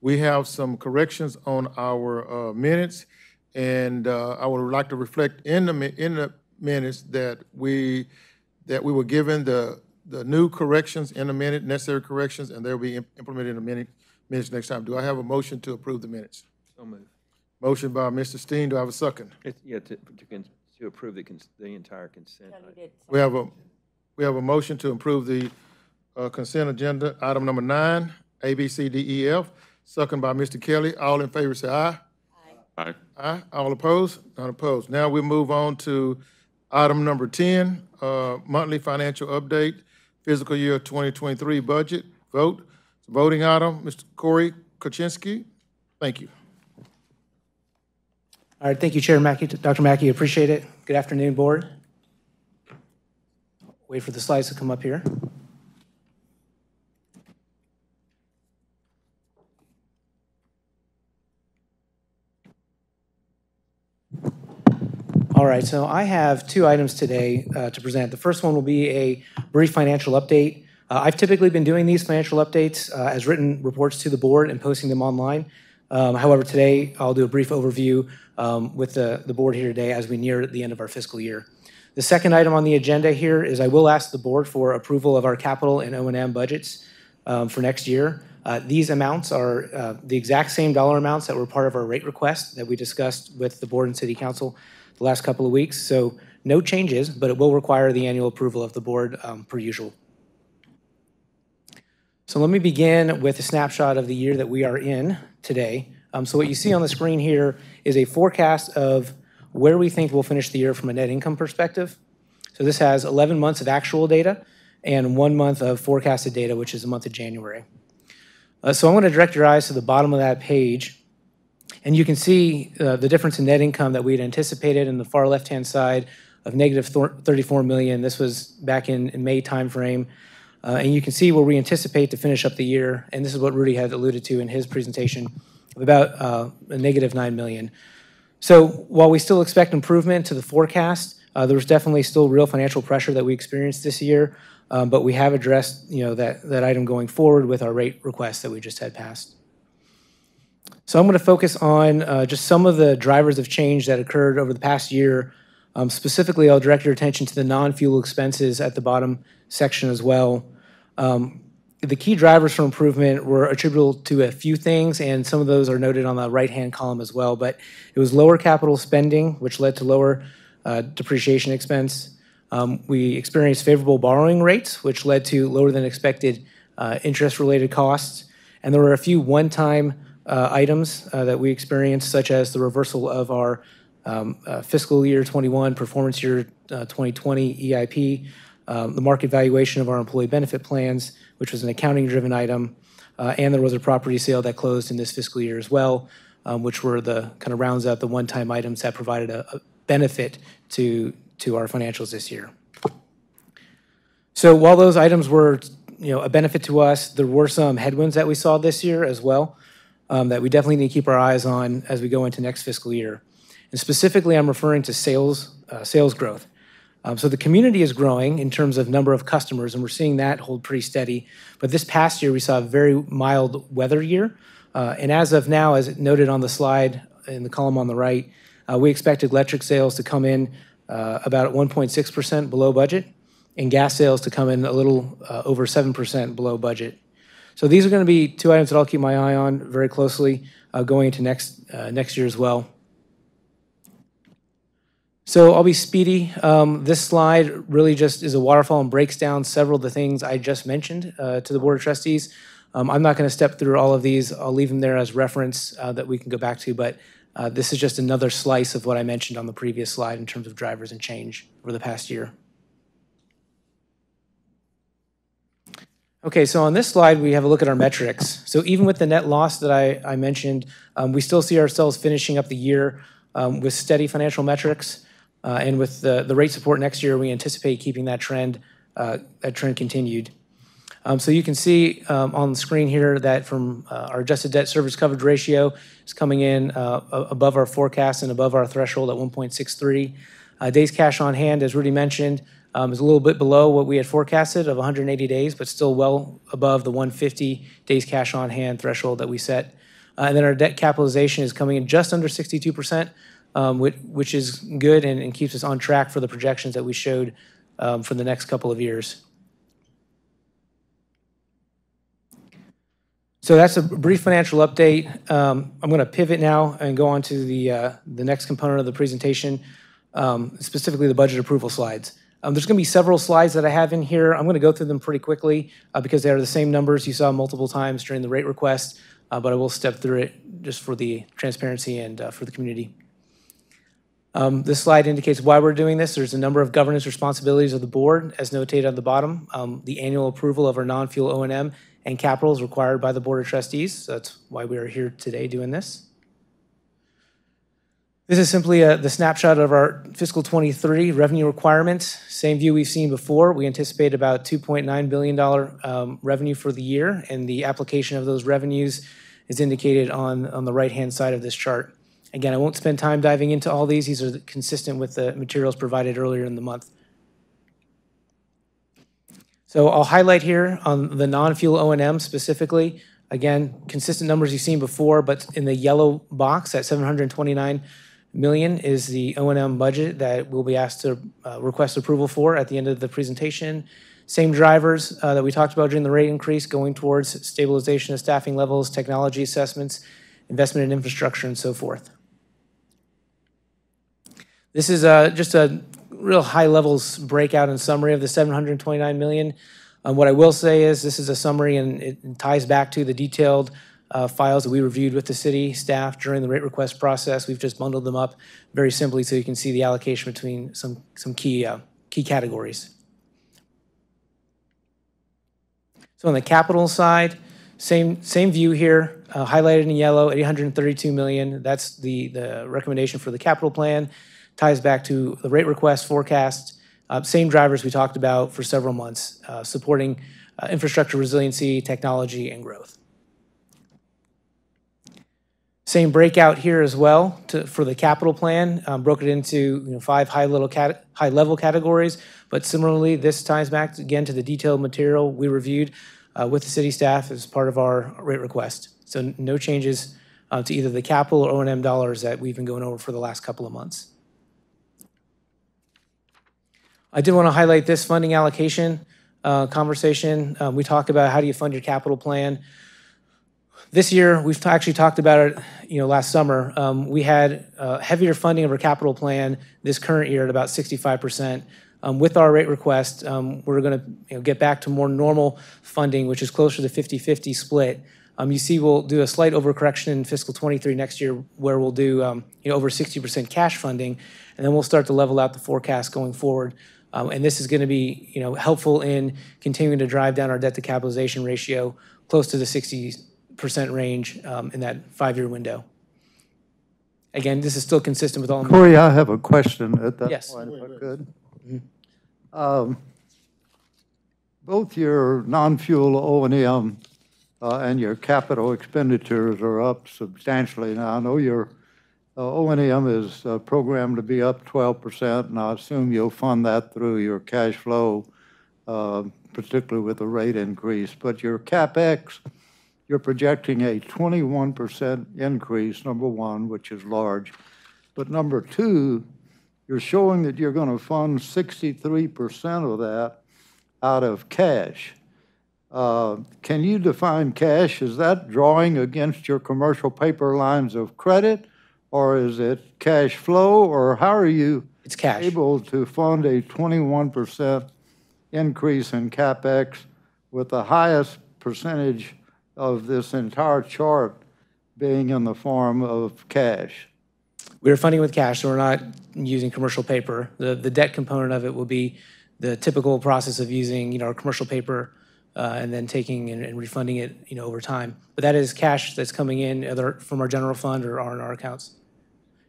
[SPEAKER 1] We have some corrections on our minutes, and I would like to reflect in the minutes that we were given the new corrections in the minute, necessary corrections, and they'll be implemented in the minutes next time. Do I have a motion to approve the minutes?
[SPEAKER 4] So moved.
[SPEAKER 1] Motion by Mr. Steen. Do I have a second?
[SPEAKER 4] Yeah, to approve the entire consent.
[SPEAKER 1] We have a motion to approve the consent agenda, item number 9, A, B, C, D, E, F, second by Mr. Kelly. All in favor say aye.
[SPEAKER 8] Aye.
[SPEAKER 1] Aye. All opposed? None opposed. Now we move on to item number 10, monthly financial update, fiscal year 2023 budget, vote. Voting item, Mr. Corey Kuczynski. Thank you.
[SPEAKER 13] All right, thank you, Chair Mackey, Dr. Mackey, appreciate it. Good afternoon, board. Wait for the slides to come up here. All right, so I have 2 items today to present. The first one will be a brief financial update. I've typically been doing these financial updates as written reports to the board and posting them online. However, today I'll do a brief overview with the board here today as we near the end of our fiscal year. The second item on the agenda here is I will ask the board for approval of our capital and O&M budgets for next year. These amounts are the exact same dollar amounts that were part of our rate request that we discussed with the board and city council the last couple of weeks. So no changes, but it will require the annual approval of the board per usual. So let me begin with a snapshot of the year that we are in today. So what you see on the screen here is a forecast of where we think we'll finish the year from a net income perspective. So this has 11 months of actual data and 1 month of forecasted data, which is the month of January. So I want to direct your eyes to the bottom of that page, and you can see the difference in net income that we had anticipated in the far left-hand side of negative 34 million. This was back in May timeframe. And you can see where we anticipate to finish up the year, and this is what Rudy had alluded to in his presentation, of about a negative 9 million. So while we still expect improvement to the forecast, there's definitely still real financial pressure that we experienced this year, but we have addressed that item going forward with our rate request that we just had passed. So I'm going to focus on just some of the drivers of change that occurred over the past year. Specifically, I'll direct your attention to the non-fuel expenses at the bottom section as well. The key drivers for improvement were attributable to a few things, and some of those are noted on the right-hand column as well. But it was lower capital spending, which led to lower depreciation expense. We experienced favorable borrowing rates, which led to lower than expected interest-related costs. And there were a few one-time items that we experienced, such as the reversal of our fiscal year 21, performance year 2020 EIP, the market valuation of our employee benefit plans, which was an accounting-driven item, and there was a property sale that closed in this fiscal year as well, which were the kind of rounds out the one-time items that provided a benefit to our financials this year. So while those items were, a benefit to us, there were some headwinds that we saw this year as well that we definitely need to keep our eyes on as we go into next fiscal year. And specifically, I'm referring to sales growth. So the community is growing in terms of number of customers, and we're seeing that hold pretty steady. But this past year, we saw a very mild weather year. And as of now, as noted on the slide in the column on the right, we expected electric sales to come in about 1.6% below budget, and gas sales to come in a little over 7% below budget. So these are going to be two items that I'll keep my eye on very closely going into next year as well. So I'll be speedy. This slide really just is a waterfall and breaks down several of the things I just mentioned to the Board of Trustees. I'm not going to step through all of these. I'll leave them there as reference that we can go back to, but this is just another slice of what I mentioned on the previous slide in terms of drivers and change over the past year. Okay, so on this slide, we have a look at our metrics. So even with the net loss that I mentioned, we still see ourselves finishing up the year with steady financial metrics. And with the rate support next year, we anticipate keeping that trend continued. So you can see on the screen here that from our adjusted debt service coverage ratio is coming in above our forecast and above our threshold at 1.63. Days cash on hand, as Rudy mentioned, is a little bit below what we had forecasted of 180 days, but still well above the 150 days cash on hand threshold that we set. And then our debt capitalization is coming in just under 62%. Which is good and keeps us on track for the projections that we showed for the next couple of years. So that's a brief financial update. I'm going to pivot now and go on to the next component of the presentation, specifically the budget approval slides. There's going to be several slides that I have in here. I'm going to go through them pretty quickly because they are the same numbers you saw multiple times during the rate request, but I will step through it just for the transparency and for the community. This slide indicates why we're doing this. There's a number of governance responsibilities of the board, as notated at the bottom. The annual approval of our non-fuel O&M and capital is required by the Board of Trustees. So that's why we are here today doing this. This is simply the snapshot of our fiscal 23 revenue requirements. Same view we've seen before. We anticipate about $2.9 billion revenue for the year, and the application of those revenues is indicated on the right-hand side of this chart. Again, I won't spend time diving into all these. These are consistent with the materials provided earlier in the month. So I'll highlight here on the non-fuel O&M specifically. Again, consistent numbers you've seen before, but in the yellow box at $729 million is the O&M budget that we'll be asked to request approval for at the end of the presentation. Same drivers that we talked about during the rate increase going towards stabilization of staffing levels, technology assessments, investment in infrastructure, and so forth. This is just a real high levels breakout and summary of the $729 million. What I will say is this is a summary and it ties back to the detailed files that we reviewed with the city staff during the rate request process. We've just bundled them up very simply so you can see the allocation between some key categories. So on the capital side, same view here, highlighted in yellow, $832 million. That's the recommendation for the capital plan. Ties back to the rate request forecast. Same drivers we talked about for several months, supporting infrastructure resiliency, technology, and growth. Same breakout here as well for the capital plan, broke it into 5 high-level categories, but similarly, this ties back again to the detailed material we reviewed with the city staff as part of our rate request. So no changes to either the capital or O&M dollars that we've been going over for the last couple of months. I did want to highlight this funding allocation. conversation. We talk about how do you fund your capital plan. This year, we've actually talked about it, last summer. We had heavier funding of our capital plan this current year at about 65%. With our rate request, we're going to get back to more normal funding, which is closer to 50-50 split. You see we'll do a slight overcorrection in fiscal 23 next year where we'll do over 60% cash funding, and then we'll start to level out the forecast going forward. And this is going to be helpful in continuing to drive down our debt to capitalization ratio close to the 60% range in that 5-year window. Again, this is still consistent with all.
[SPEAKER 10] Corey, I have a question at that
[SPEAKER 13] Yes.
[SPEAKER 10] point, if I could. Both your non-fuel O&M and your capital expenditures are up substantially. Now, I know your O&M is programmed to be up 12%, and I assume you'll fund that through your cash flow, particularly with the rate increase. But your CapEx, you're projecting a 21% increase, number one, which is large. But number two, you're showing that you're going to fund 63% of that out of cash. Can you define cash? Is that drawing against your commercial paper lines of credit, or is it cash flow, or how are you able to fund a 21% increase in CapEx with the highest percentage of this entire chart being in the form of cash?
[SPEAKER 13] We're funding with cash, so we're not using commercial paper. The debt component of it will be the typical process of using our commercial paper and then taking and refunding it over time. But that is cash that's coming in either from our general fund or R&R accounts.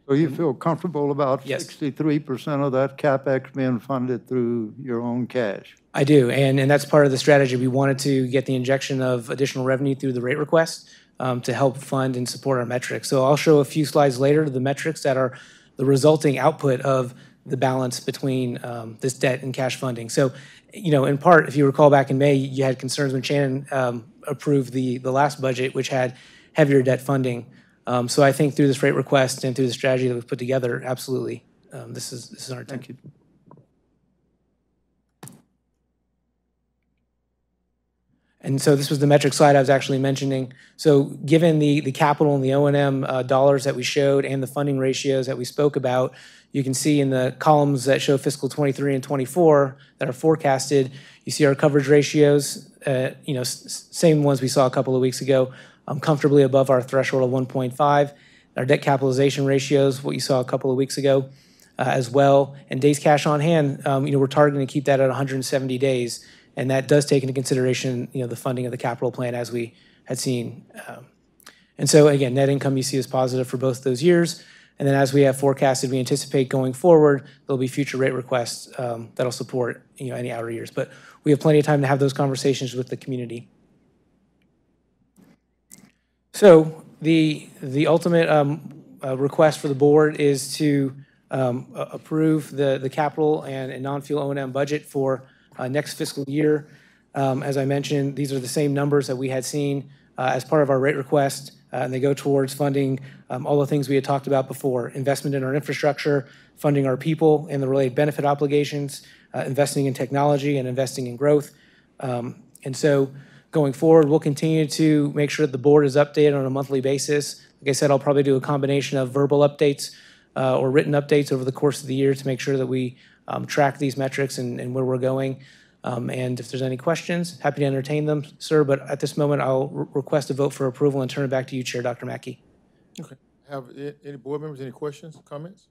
[SPEAKER 10] So you feel comfortable about 63% of that CapEx being funded through your own cash?
[SPEAKER 13] I do, and that's part of the strategy. We wanted to get the injection of additional revenue through the rate request to help fund and support our metrics. So I'll show a few slides later the metrics that are the resulting output of the balance between this debt and cash funding. So, in part, if you recall back in May, you had concerns when Shannon approved the last budget, which had heavier debt funding. So I think through this rate request and through the strategy that we've put together, absolutely, this is our intent.
[SPEAKER 10] Thank you.
[SPEAKER 13] And so this was the metric slide I was actually mentioning. So given the capital and the O&M dollars that we showed and the funding ratios that we spoke about, you can see in the columns that show fiscal 23 and 24 that are forecasted, you see our coverage ratios, same ones we saw a couple of weeks ago, comfortably above our threshold of 1.5. Our debt capitalization ratios, what you saw a couple of weeks ago as well. And days cash on hand, we're targeting to keep that at 170 days. And that does take into consideration, the funding of the capital plan as we had seen. And so again, net income you see is positive for both those years. And then as we have forecasted, we anticipate going forward, there'll be future rate requests that'll support, any outer years. But we have plenty of time to have those conversations with the community. So the ultimate request for the board is to approve the capital and non-fuel O&M budget for next fiscal year. As I mentioned, these are the same numbers that we had seen as part of our rate request, and they go towards funding all the things we had talked about before: investment in our infrastructure, funding our people and the related benefit obligations, investing in technology and investing in growth. And so going forward, we'll continue to make sure that the board is updated on a monthly basis. Like I said, I'll probably do a combination of verbal updates or written updates over the course of the year to make sure that we track these metrics and where we're going. And if there's any questions, happy to entertain them, sir. But at this moment, I'll request a vote for approval and turn it back to you, Chair Dr. Mackey.
[SPEAKER 1] Okay. Have any board members any questions, comments?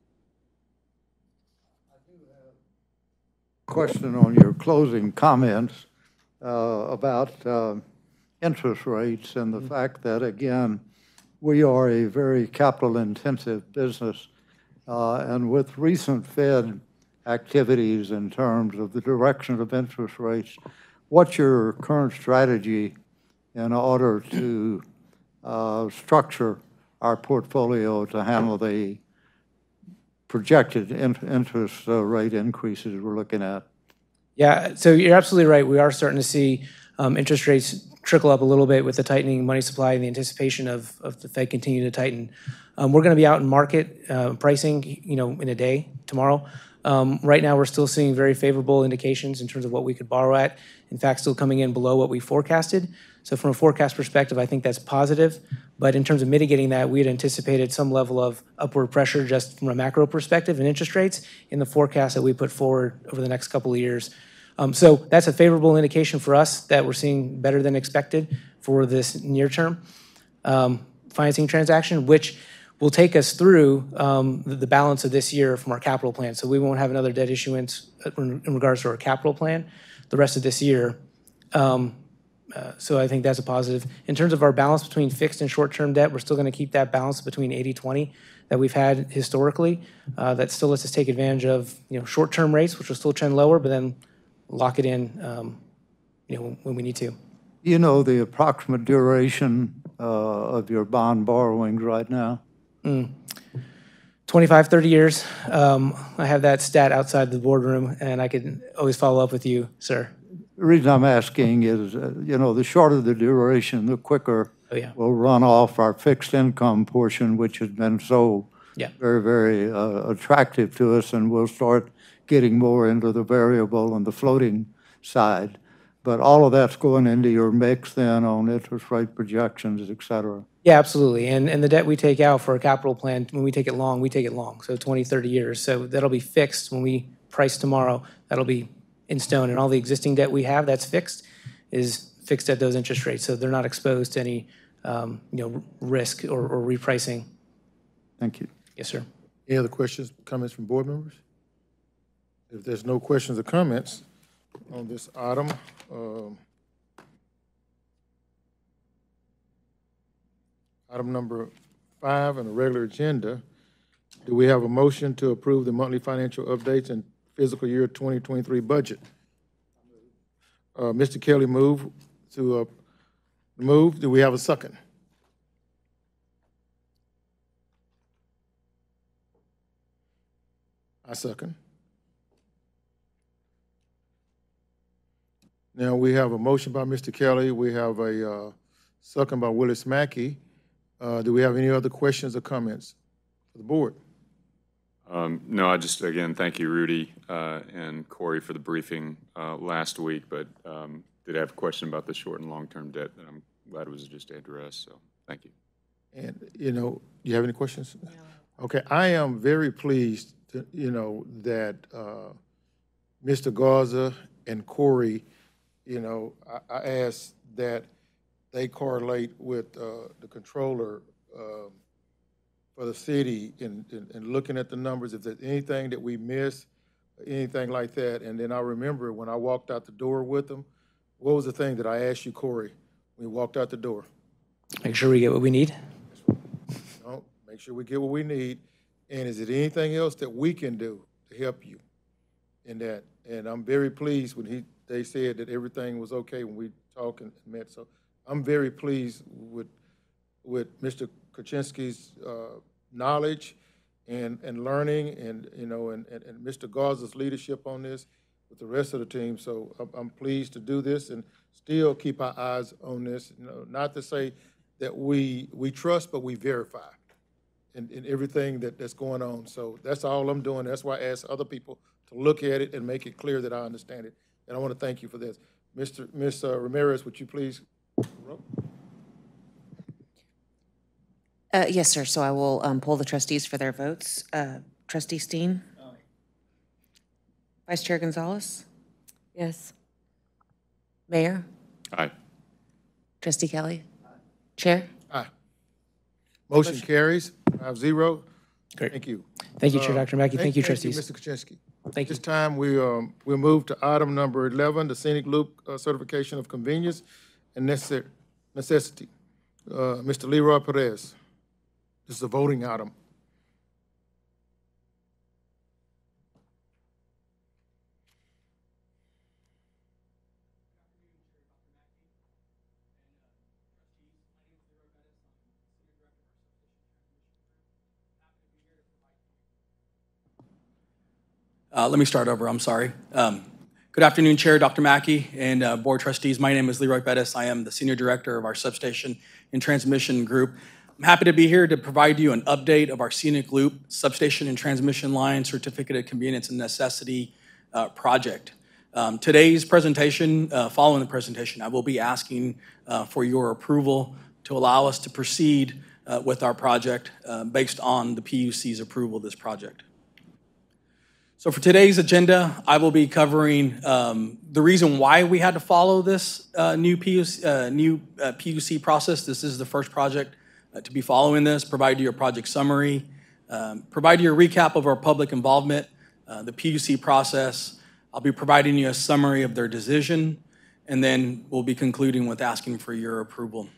[SPEAKER 10] Question on your closing comments about interest rates and the fact that, again, we are a very capital-intensive business. And with recent Fed activities in terms of the direction of interest rates, what's your current strategy in order to structure our portfolio to handle the projected interest rate increases we're looking at?
[SPEAKER 13] Yeah, so you're absolutely right. We are starting to see interest rates trickle up a little bit with the tightening money supply and the anticipation of the Fed continue to tighten. We're going to be out in market pricing, in a day, tomorrow. Right now, we're still seeing very favorable indications in terms of what we could borrow at. In fact, still coming in below what we forecasted. So from a forecast perspective, I think that's positive. But in terms of mitigating that, we had anticipated some level of upward pressure just from a macro perspective and interest rates in the forecast that we put forward over the next couple of years. So that's a favorable indication for us that we're seeing better than expected for this near-term financing transaction, which will take us through the balance of this year from our capital plan. So we won't have another debt issuance in regards to our capital plan the rest of this year. So I think that's a positive. In terms of our balance between fixed and short-term debt, we're still going to keep that balance between 80-20 that we've had historically. That still lets us take advantage of short-term rates, which will still trend lower, but then lock it in when we need to.
[SPEAKER 10] You know the approximate duration of your bond borrowings right now?
[SPEAKER 13] 25, 30 years. I have that stat outside the boardroom, and I can always follow up with you, sir.
[SPEAKER 10] The reason I'm asking is, the shorter the duration, the quicker we'll run off our fixed income portion, which has been so very, very attractive to us, and we'll start getting more into the variable and the floating side. But all of that's going into your mix then on interest rate projections, et cetera.
[SPEAKER 13] Yeah, absolutely. And the debt we take out for a capital plan, when we take it long, we take it long. So 20, 30 years. So that'll be fixed when we price tomorrow. That'll be in stone. And all the existing debt we have that's fixed is fixed at those interest rates. So they're not exposed to any risk or repricing.
[SPEAKER 10] Thank you.
[SPEAKER 13] Yes, sir.
[SPEAKER 1] Any other questions, comments from board members? If there's no questions or comments on this item, item number 5 on the regular agenda, do we have a motion to approve the monthly financial updates and fiscal year 2023 budget? Mr. Kelly move. Do we have a second? I second. Now, we have a motion by Mr. Kelly. We have a second by Willis Mackey. Do we have any other questions or comments for the board?
[SPEAKER 8] No, I just, again, thank you, Rudy and Corey, for the briefing last week, but did have a question about the short and long-term debt that I'm glad it was just addressed, so thank you.
[SPEAKER 1] And, do you have any questions? No. Okay, I am very pleased to, that Mr. Garza and Corey, I asked that they correlate with the controller for the city in looking at the numbers, if there's anything that we miss, anything like that. And then I remember when I walked out the door with them, what was the thing that I asked you, Corey, when we walked out the door?
[SPEAKER 13] Make sure we get what we need.
[SPEAKER 1] No, make sure we get what we need. And is it anything else that we can do to help you in that? And I'm very pleased when they said that everything was okay when we talked and met. So I'm very pleased with Mr. Kuczynski's knowledge and learning and Mr. Garza's leadership on this with the rest of the team. So I'm pleased to do this and still keep our eyes on this. Not to say that we trust, but we verify in everything that's going on. So that's all I'm doing. That's why I ask other people to look at it and make it clear that I understand it. And I want to thank you for this. Ms. Ramirez, would you please?
[SPEAKER 2] Yes, sir. So I will poll the trustees for their votes. Trustee Steen? Aye. Vice Chair Gonzalez?
[SPEAKER 5] Yes.
[SPEAKER 2] Mayor?
[SPEAKER 8] Aye.
[SPEAKER 2] Trustee Kelly? Aye. Chair?
[SPEAKER 1] Aye. Motion carries 5-0.
[SPEAKER 13] Great.
[SPEAKER 1] Thank you.
[SPEAKER 13] Thank you, Chair Dr. Mackey. Thank you, trustees.
[SPEAKER 1] Thank you, Mr. Kuczynski.
[SPEAKER 13] Thank you.
[SPEAKER 1] This time we'll move to item number 11, the scenic loop certification of convenience and necessity. Mr. Leroy Perez. This is a voting item.
[SPEAKER 14] Let me start over, I'm sorry. Good afternoon, Chair Dr. Mackey and Board Trustees. My name is Leroy Bettis. I am the Senior Director of our Substation and Transmission Group. I'm happy to be here to provide you an update of our Scenic Loop Substation and Transmission Line Certificate of Convenience and Necessity project. Today's presentation, following the presentation, I will be asking for your approval to allow us to proceed with our project based on the PUC's approval of this project. So for today's agenda, I will be covering the reason why we had to follow this new PUC process. This is the first project to be following this, provide you a project summary, provide you a recap of our public involvement, the PUC process. I'll be providing you a summary of their decision, and then we'll be concluding with asking for your approval.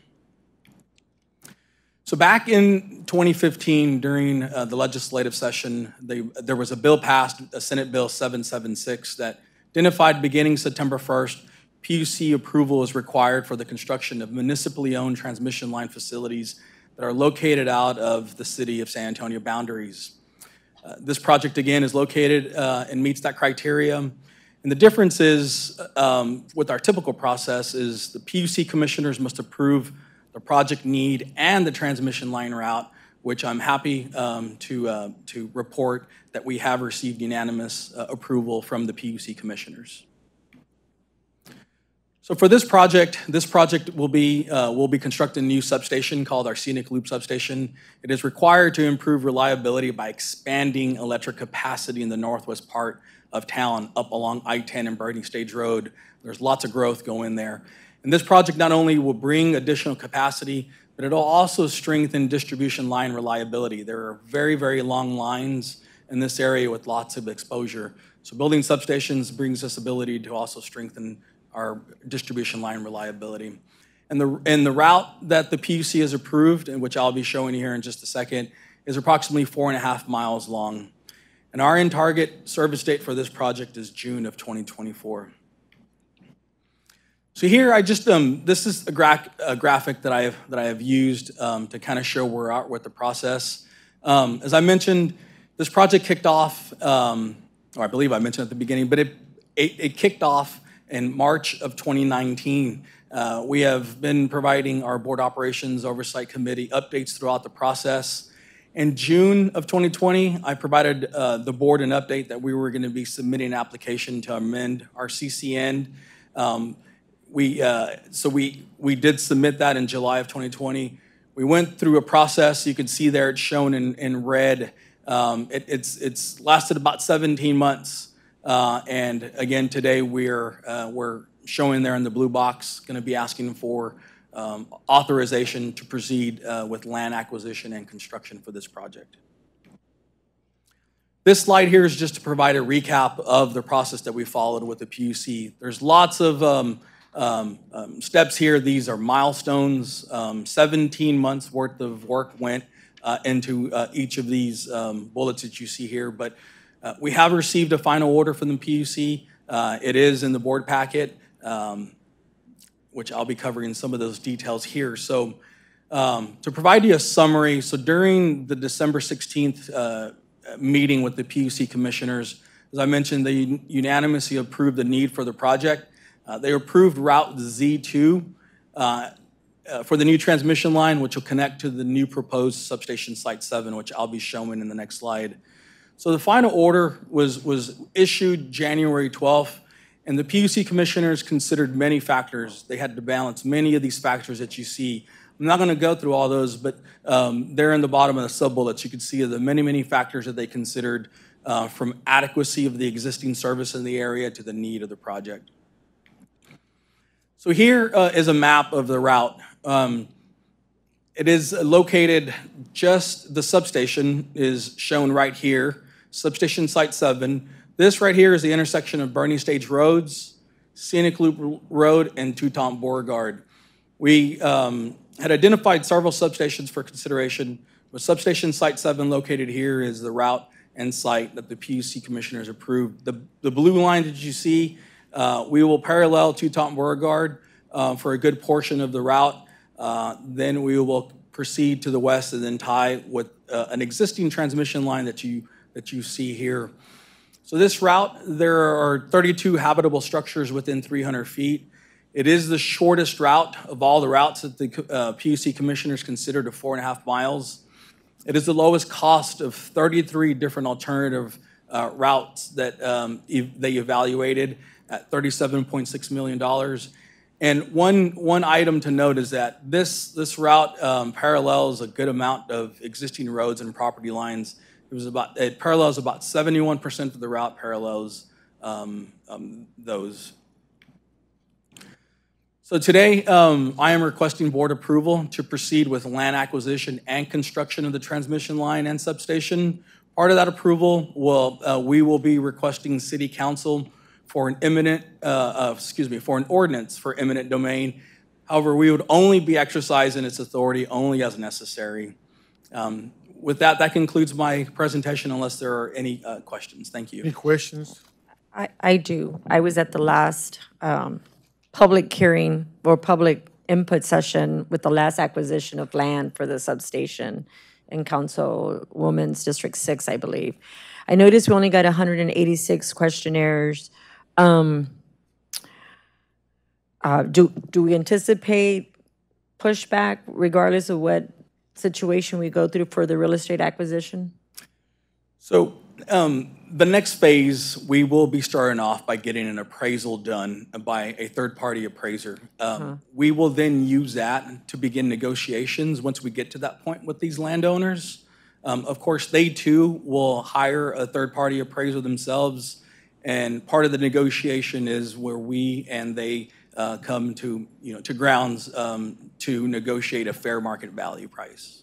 [SPEAKER 14] So back in 2015, during the legislative session, there was a bill passed, Senate Bill 776, that identified beginning September 1st, PUC approval is required for the construction of municipally-owned transmission line facilities that are located out of the city of San Antonio boundaries. This project, again, is located and meets that criteria. And the difference is, with our typical process, is the PUC commissioners must approve the project need and the transmission line route, which I'm happy to report that we have received unanimous approval from the PUC commissioners. So for this project will be constructing a new substation called our Scenic Loop Substation. It is required to improve reliability by expanding electric capacity in the northwest part of town up along I-10 and Burning Stage Road. There's lots of growth going there. And this project not only will bring additional capacity, but it'll also strengthen distribution line reliability. There are very, very long lines in this area with lots of exposure. So building substations brings us ability to also strengthen our distribution line reliability. And the route that the PUC has approved, and which I'll be showing you here in just a second, is approximately 4.5 miles long. And our in-target service date for this project is June of 2024. So here I just, this is a graphic that I have used to kind of show where we're at with the process. As I mentioned, this project kicked off, or I believe I mentioned at the beginning, but it kicked off in March of 2019. We have been providing our Board Operations Oversight Committee updates throughout the process. In June of 2020, I provided the board an update that we were going to be submitting an application to amend our CCN. So we did submit that in July of 2020. We went through a process. You can see there it's shown in red. It's lasted about 17 months. And again, today we're showing there in the blue box, going to be asking for authorization to proceed with land acquisition and construction for this project. This slide here is just to provide a recap of the process that we followed with the PUC. There's lots of steps here. These are milestones. 17 months worth of work went into each of these bullets that you see here. But we have received a final order from the PUC. It is in the board packet, which I'll be covering some of those details here. So to provide you a summary, so during the December 16th meeting with the PUC commissioners, as I mentioned, they unanimously approved the need for the project. They approved Route Z2 for the new transmission line, which will connect to the new proposed substation Site 7, which I'll be showing in the next slide. So the final order was issued January 12th, and the PUC commissioners considered many factors. They had to balance many of these factors that you see. I'm not going to go through all those, but they're in the bottom of the sub-bullets. You can see the many, many factors that they considered, from adequacy of the existing service in the area to the need of the project. So here is a map of the route. It is located just, the substation is shown right here, substation Site 7. This right here is the intersection of Burning Stage Roads, Scenic Loop Road, and Toutant Beauregard. We had identified several substations for consideration, but substation Site 7 located here is the route and site that the PUC commissioners approved. The blue line that you see, we will parallel Toutant Beauregard for a good portion of the route. Then we will proceed to the west and then tie with an existing transmission line that you see here. So this route, there are 32 habitable structures within 300 feet. It is the shortest route of all the routes that the PUC commissioners considered of 4.5 miles. It is the lowest cost of 33 different alternative routes that they evaluated at $37.6 million. And one item to note is that this route parallels a good amount of existing roads and property lines. It parallels about 71% of the route parallels those. So today, I am requesting board approval to proceed with land acquisition and construction of the transmission line and substation. Part of that approval we will be requesting City Council for an ordinance for eminent domain. However, we would only be exercising its authority only as necessary. With that concludes my presentation unless there are any questions. Thank you.
[SPEAKER 1] Any questions?
[SPEAKER 5] I do. I was at the last public hearing or public input session with the last acquisition of land for the substation in Councilwoman's District 6, I believe. I noticed we only got 186 questionnaires. Do we anticipate pushback regardless of what situation we go through for the real estate acquisition?
[SPEAKER 14] So the next phase, we will be starting off by getting an appraisal done by a third-party appraiser. We will then use that to begin negotiations once we get to that point with these landowners. Of course, they too will hire a third-party appraiser themselves, and part of the negotiation is where we and they come to grounds to negotiate a fair market value price.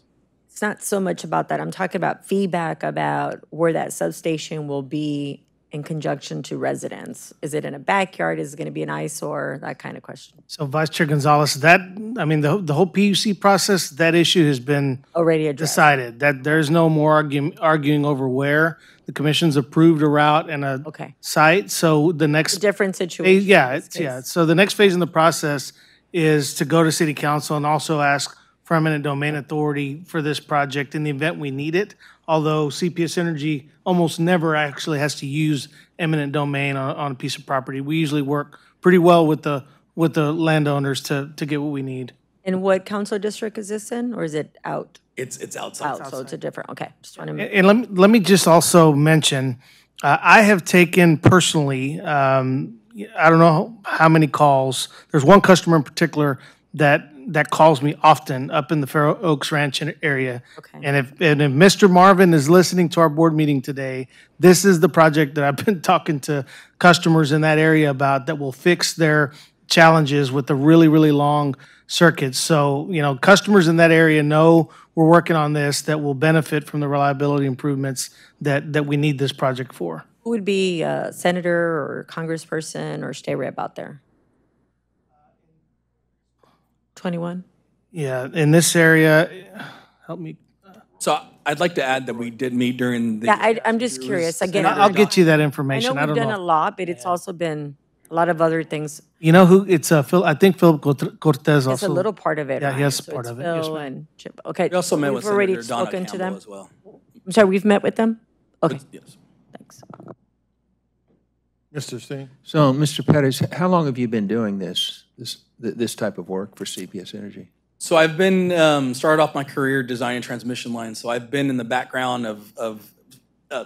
[SPEAKER 5] It's not so much about that. I'm talking about feedback about where that substation will be in conjunction to residents. Is it in a backyard? Is it going to be an eyesore? That kind of question.
[SPEAKER 9] So Vice Chair Gonzalez, the whole PUC process, that issue has been
[SPEAKER 5] already addressed.
[SPEAKER 9] Decided. That there's no more arguing over where. The commission's approved a route and a site. So the next
[SPEAKER 5] different situation.
[SPEAKER 9] So the next phase in the process is to go to City Council and also ask for eminent domain authority for this project in the event we need it. Although CPS Energy almost never actually has to use eminent domain on a piece of property. We usually work pretty well with the landowners to get what we need.
[SPEAKER 5] And what council district is this in, or is it out?
[SPEAKER 14] It's outside.
[SPEAKER 5] So it's a different. Okay, just want to.
[SPEAKER 9] And let me just also mention, I have taken personally, I don't know how many calls. There's one customer in particular that calls me often up in the Fair Oaks Ranch area.
[SPEAKER 5] Okay.
[SPEAKER 9] And if Mr. Marvin is listening to our board meeting today, this is the project that I've been talking to customers in that area about that will fix their challenges with the really, really long circuits. So, customers in that area know we're working on this that will benefit from the reliability improvements that we need this project for.
[SPEAKER 5] Who would be a senator or congressperson or state rep out there? 21?
[SPEAKER 9] Yeah, in this area, help me.
[SPEAKER 14] So I'd like to add that we did meet during the.
[SPEAKER 5] Yeah, I'm just curious. Again,
[SPEAKER 9] I'll get you that information.
[SPEAKER 5] I know we've done a lot, but it's also been a lot of other things.
[SPEAKER 9] You know who? It's Phil. I think Philip Cortez also.
[SPEAKER 5] It's a little part of it.
[SPEAKER 9] Yeah,
[SPEAKER 5] right?
[SPEAKER 9] he has
[SPEAKER 5] So
[SPEAKER 9] part
[SPEAKER 5] it's
[SPEAKER 9] of it.
[SPEAKER 5] Phil
[SPEAKER 9] Yes, ma'am.
[SPEAKER 5] and Chip. Okay.
[SPEAKER 14] We also met with
[SPEAKER 5] We've already
[SPEAKER 14] Senator Donna
[SPEAKER 5] spoken to
[SPEAKER 14] Campbell
[SPEAKER 5] them
[SPEAKER 14] as well.
[SPEAKER 5] I'm sorry, we've met with them. Okay.
[SPEAKER 14] Yes.
[SPEAKER 5] Thanks.
[SPEAKER 1] Mr. Steen?
[SPEAKER 4] So, Mr. Pettis, how long have you been doing this type of work for CPS Energy?
[SPEAKER 14] So I've been started off my career designing transmission lines. So I've been in the background of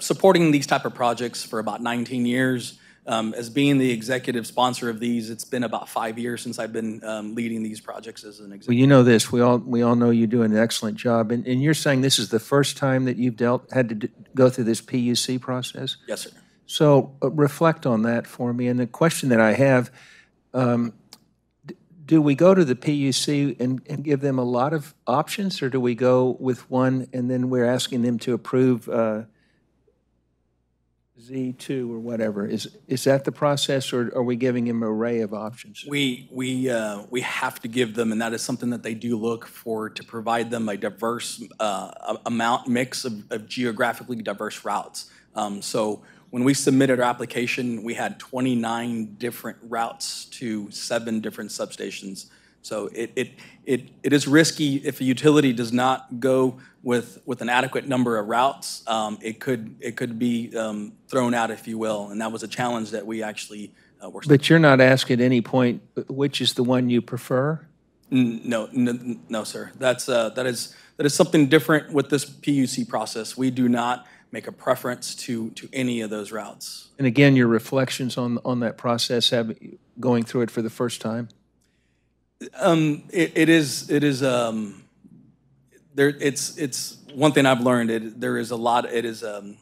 [SPEAKER 14] supporting these type of projects for about 19 years. As being the executive sponsor of these, it's been about 5 years since I've been leading these projects as an executive.
[SPEAKER 4] Well, you know this. We all know you do an excellent job, and you're saying this is the first time that you've had to go through this PUC process?
[SPEAKER 14] Yes, sir.
[SPEAKER 4] So reflect on that for me. And the question that I have. Do we go to the PUC and give them a lot of options, or do we go with one and then we're asking them to approve Z2 or whatever? Is that the process, or are we giving them an array of options?
[SPEAKER 14] We have to give them, and that is something that they do look for, to provide them a diverse mix of geographically diverse routes. So when we submitted our application, we had 29 different routes to 7 different substations. So it is risky if a utility does not go with an adequate number of routes. It could be thrown out, if you will, and that was a challenge that we actually we're.
[SPEAKER 4] But you're not asked at any point, which is the one you prefer?
[SPEAKER 14] No, sir. That is something different with this PUC process. We do not make a preference to any of those routes.
[SPEAKER 4] And again, your reflections on that process, going through it for the first time?
[SPEAKER 14] It's one thing I've learned. There is a lot. It is a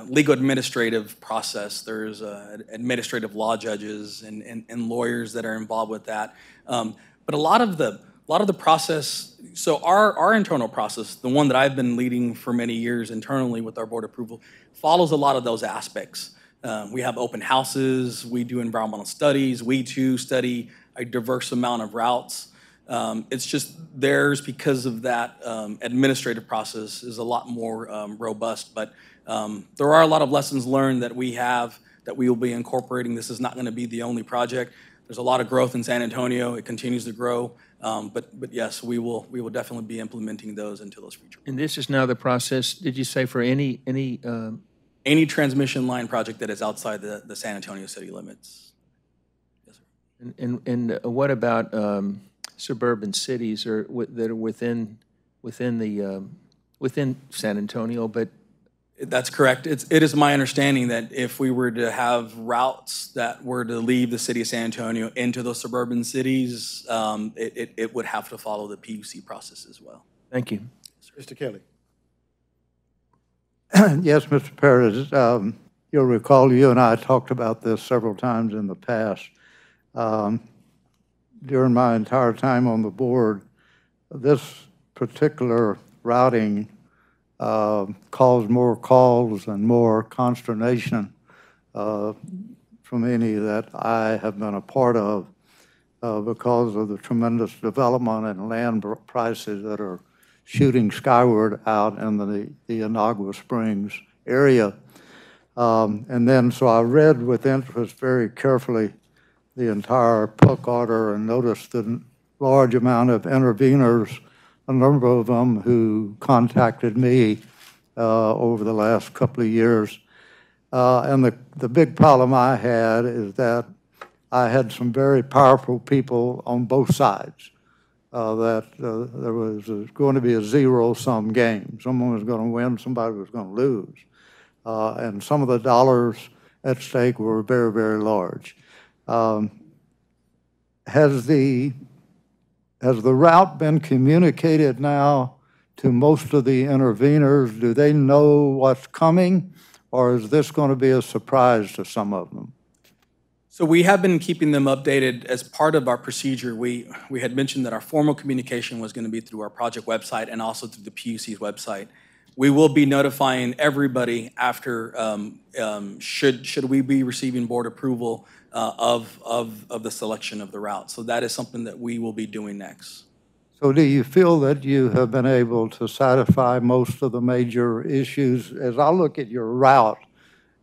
[SPEAKER 14] legal administrative process. There's administrative law judges and lawyers that are involved with that. But a lot of the process. So our internal process, the one that I've been leading for many years internally with our board approval, follows a lot of those aspects. We have open houses. We do environmental studies. We too study a diverse amount of routes. It's just theirs, because of that administrative process, is a lot more robust. But there are a lot of lessons learned that we have that we will be incorporating. This is not going to be the only project. There's a lot of growth in San Antonio. It continues to grow. But yes, we will definitely be implementing those into those future.
[SPEAKER 4] And this is now the process, did you say, for any
[SPEAKER 14] transmission line project that is outside the San Antonio city limits? Yes, sir.
[SPEAKER 4] And what about suburban cities that are within San Antonio, but?
[SPEAKER 14] That's correct. It is my understanding that if we were to have routes that were to leave the city of San Antonio into those suburban cities, it would have to follow the PUC process as well.
[SPEAKER 4] Thank you.
[SPEAKER 1] Mr. Kelly.
[SPEAKER 10] Yes, Mr. Perez, you'll recall you and I talked about this several times in the past. During my entire time on the board, this particular routing caused more calls and more consternation from any that I have been a part of because of the tremendous development and land prices that are shooting skyward out in the Inagua Springs area. And then, so I read with interest very carefully the entire PUC order and noticed the large amount of interveners, a number of them who contacted me over the last couple of years. And the big problem I had is that I had some very powerful people on both sides, that there was going to be a zero-sum game. Someone was going to win, somebody was going to lose. And some of the dollars at stake were very, very large. Has the route been communicated now to most of the interveners? Do they know what's coming, or is this going to be a surprise to some of them?
[SPEAKER 14] So we have been keeping them updated as part of our procedure. We had mentioned that our formal communication was going to be through our project website and also through the PUC's website. We will be notifying everybody after, should we be receiving board approval of the selection of the route. So that is something that we will be doing next.
[SPEAKER 10] So do you feel that you have been able to satisfy most of the major issues? As I look at your route,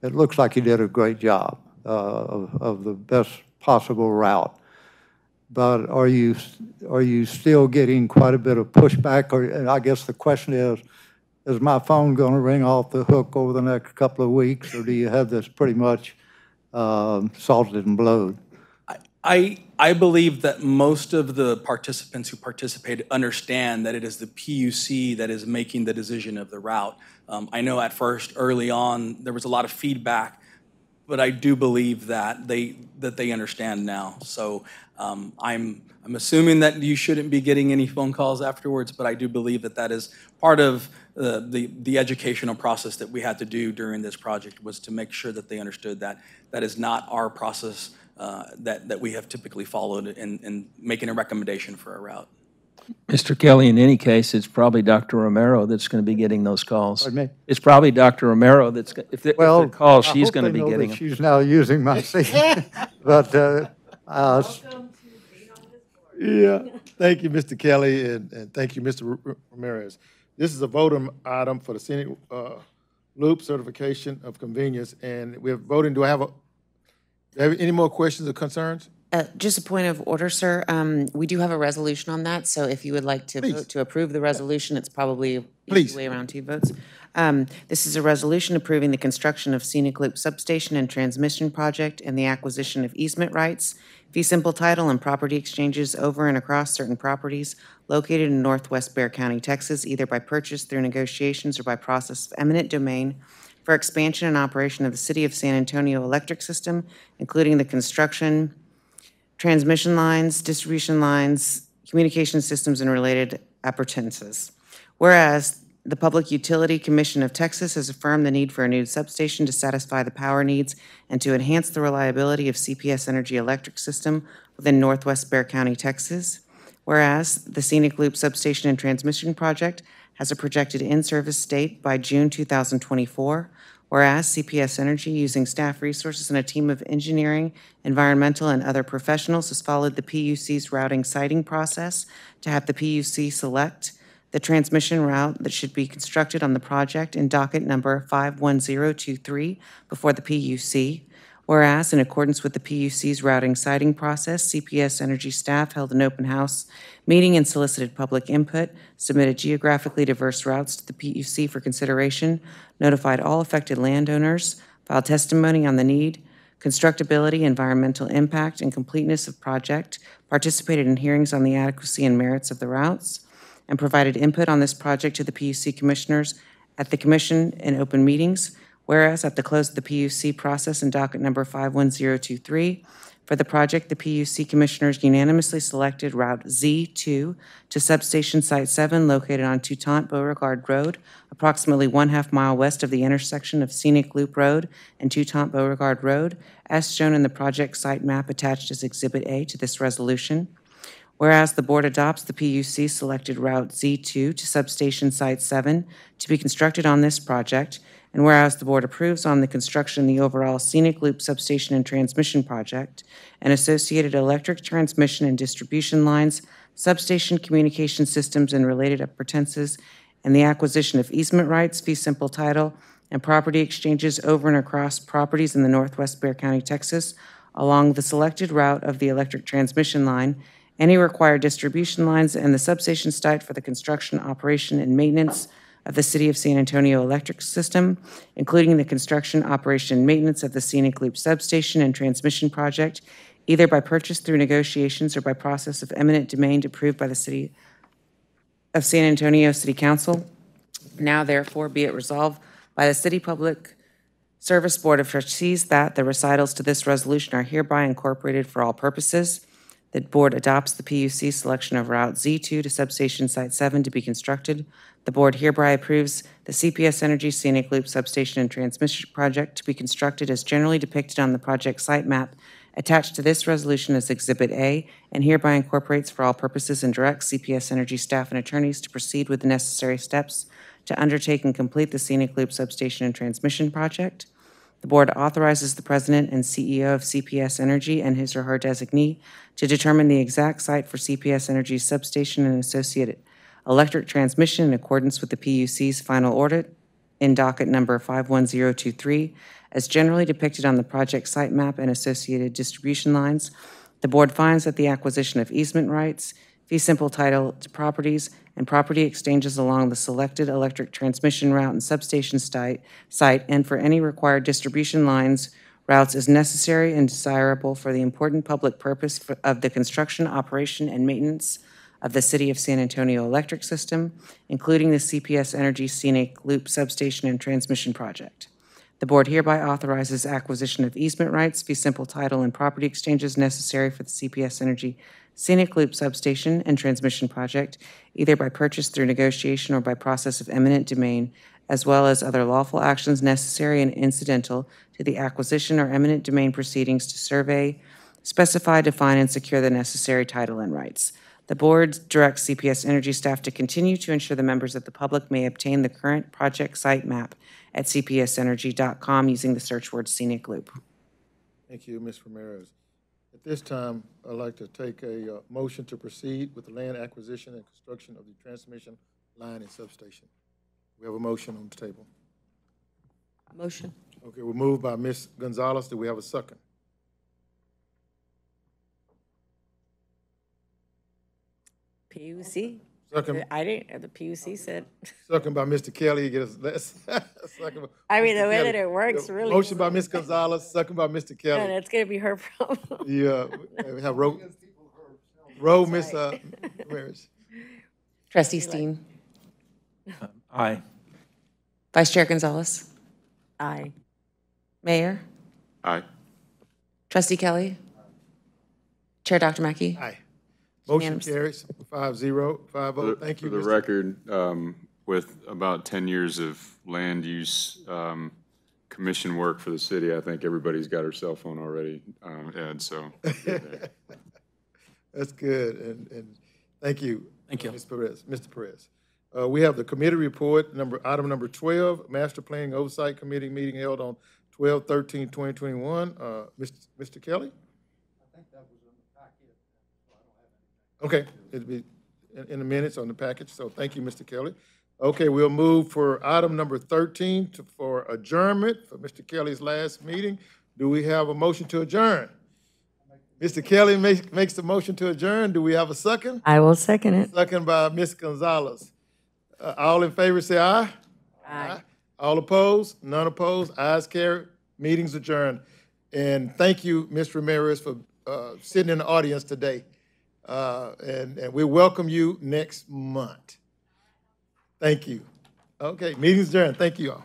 [SPEAKER 10] it looks like you did a great job of the best possible route. But are you still getting quite a bit of pushback? And I guess the question is my phone going to ring off the hook over the next couple of weeks, or do you have this pretty much salted and blowed?
[SPEAKER 14] I believe that most of the participants who participated understand that it is the PUC that is making the decision of the route. I know at first, early on, there was a lot of feedback, but I do believe that they understand now. So I'm assuming that you shouldn't be getting any phone calls afterwards, but I do believe that that is part of the educational process that we had to do during this project, was to make sure that they understood that that is not our process that we have typically followed in making a recommendation for a route.
[SPEAKER 4] Mr. Kelly, in any case, it's probably Dr. Romero that's going to be getting those calls.
[SPEAKER 10] Pardon me?
[SPEAKER 4] It's probably Dr. Romero that's, if they're calls, she's going to be getting them.
[SPEAKER 10] She's now using my seat. But,
[SPEAKER 1] yeah, thank you, Mr. Kelly, and thank you, Mr. Ramirez. This is a voting item for the scenic loop certification of convenience, and we're voting. Do I have any more questions or concerns?
[SPEAKER 2] Just a point of order, sir. We do have a resolution on that, so if you would like to
[SPEAKER 1] Please.
[SPEAKER 2] vote to approve the resolution, it's probably an
[SPEAKER 1] Please.
[SPEAKER 2] easy way around 2 votes. This is a resolution approving the construction of Scenic Loop Substation and Transmission Project and the acquisition of easement rights, fee simple title, and property exchanges over and across certain properties located in northwest Bexar County, Texas, either by purchase through negotiations or by process of eminent domain for expansion and operation of the City of San Antonio electric system, including the construction, transmission lines, distribution lines, communication systems, and related appurtenances. Whereas the Public Utility Commission of Texas has affirmed the need for a new substation to satisfy the power needs and to enhance the reliability of CPS Energy electric system within northwest Bexar County, Texas. Whereas the Scenic Loop Substation and Transmission Project has a projected in-service date by June 2024. Whereas CPS Energy, using staff resources and a team of engineering, environmental, and other professionals, has followed the PUC's routing siting process to have the PUC select the transmission route that should be constructed on the project in docket number 51023 before the PUC. Whereas, in accordance with the PUC's routing siting process, CPS Energy staff held an open house meeting and solicited public input, submitted geographically diverse routes to the PUC for consideration, notified all affected landowners, filed testimony on the need, constructability, environmental impact, and completeness of project, participated in hearings on the adequacy and merits of the routes, and provided input on this project to the PUC commissioners at the commission in open meetings. Whereas at the close of the PUC process in docket number 51023, for the project, the PUC commissioners unanimously selected Route Z2 to Substation Site 7 located on Toutant-Beauregard Road, approximately 1/2 mile west of the intersection of Scenic Loop Road and Toutant-Beauregard Road, as shown in the project site map attached as Exhibit A to this resolution. Whereas the board adopts the PUC selected Route Z2 to Substation Site 7 to be constructed on this project, and whereas the board approves on the construction of the overall Scenic Loop Substation and Transmission Project and associated electric transmission and distribution lines, substation communication systems, and related appurtenances, and the acquisition of easement rights, fee simple title, and property exchanges over and across properties in the northwest Bexar County, Texas, along the selected route of the electric transmission line, any required distribution lines, and the substation site for the construction, operation, and maintenance of the City of San Antonio electric system, including the construction, operation, and maintenance of the Scenic Loop Substation and Transmission Project, either by purchase through negotiations or by process of eminent domain approved by the City of San Antonio City Council. Now therefore be it resolved by the City Public Service Board of Trustees that the recitals to this resolution are hereby incorporated for all purposes. The board adopts the PUC selection of Route Z2 to Substation Site 7 to be constructed. The board hereby approves the CPS Energy Scenic Loop Substation and Transmission Project to be constructed as generally depicted on the project site map attached to this resolution as Exhibit A, and hereby incorporates for all purposes and directs CPS Energy staff and attorneys to proceed with the necessary steps to undertake and complete the Scenic Loop Substation and Transmission Project. The board authorizes the president and CEO of CPS Energy and his or her designee to determine the exact site for CPS Energy's substation and associated electric transmission in accordance with the PUC's final audit in docket number 51023, as generally depicted on the project site map and associated distribution lines. The board finds that the acquisition of easement rights, fee simple title to properties, and property exchanges along the selected electric transmission route and substation site, and for any required distribution lines, routes is necessary and desirable for the important public purpose of the construction, operation, and maintenance of the City of San Antonio electric system, including the CPS Energy Scenic Loop Substation and Transmission Project. The board hereby authorizes acquisition of easement rights, fee simple title, and property exchanges necessary for the CPS Energy Scenic Loop Substation and Transmission Project, either by purchase through negotiation or by process of eminent domain, as well as other lawful actions necessary and incidental to the acquisition or eminent domain proceedings to survey, specify, define, and secure the necessary title and rights. The board directs CPS Energy staff to continue to ensure the members of the public may obtain the current project site map at cpsenergy.com using the search word Scenic Loop.
[SPEAKER 1] Thank you, Ms. Ramirez. At this time, I'd like to take a motion to proceed with the land acquisition and construction of the transmission line and substation. We have a motion on the table.
[SPEAKER 2] Motion.
[SPEAKER 1] Okay, we're moved by Ms. Gonzalez. Do we have a second?
[SPEAKER 5] PUC.
[SPEAKER 1] Second,
[SPEAKER 5] I didn't, the PUC said.
[SPEAKER 1] second by Mr. Kelly. Get us, second by
[SPEAKER 5] I mean,
[SPEAKER 1] Mr.
[SPEAKER 5] the way
[SPEAKER 1] Kelly.
[SPEAKER 5] that it works, really.
[SPEAKER 1] Motion by Ms. Gonzalez, second by Mr.
[SPEAKER 5] And
[SPEAKER 1] Kelly.
[SPEAKER 5] it's gonna be her problem.
[SPEAKER 1] Yeah, we have roll, Ms. Ramirez.
[SPEAKER 2] Trustee Steen.
[SPEAKER 4] Aye.
[SPEAKER 2] Vice Chair Gonzalez.
[SPEAKER 5] Aye.
[SPEAKER 2] Mayor.
[SPEAKER 8] Aye.
[SPEAKER 2] Trustee Kelly. Chair Dr. Mackey.
[SPEAKER 1] Aye. Motion
[SPEAKER 2] Unanimous.
[SPEAKER 1] carries 5-0, 5-0. Thank you,
[SPEAKER 8] For the
[SPEAKER 1] Mr.
[SPEAKER 8] record, with about 10 years of land use commission work for the city, I think everybody's got her cell phone already, Ed, so.
[SPEAKER 1] That's good, and thank you.
[SPEAKER 14] Thank you.
[SPEAKER 1] Ms. Perez, Mr. Perez. We have the committee report, item number 12, Master Planning Oversight Committee meeting held on 12/13/2021. Mr. Kelly? I think that was in the packet, so I don't have anything. Okay, it'll be in the minutes on the package, so thank you, Mr. Kelly. Okay, we'll move for item number 13 for adjournment for Mr. Kelly's last meeting. Do we have a motion to adjourn? Mr. Kelly makes the motion to adjourn. Do we have a second?
[SPEAKER 5] I will second it.
[SPEAKER 1] Second by Ms. Gonzalez. All in favor, say aye.
[SPEAKER 5] Aye.
[SPEAKER 1] All opposed? None opposed? Ayes carried. Meeting's adjourned. And thank you, Ms. Ramirez, for sitting in the audience today. And we welcome you next month. Thank you. Okay, meeting's adjourned. Thank you all.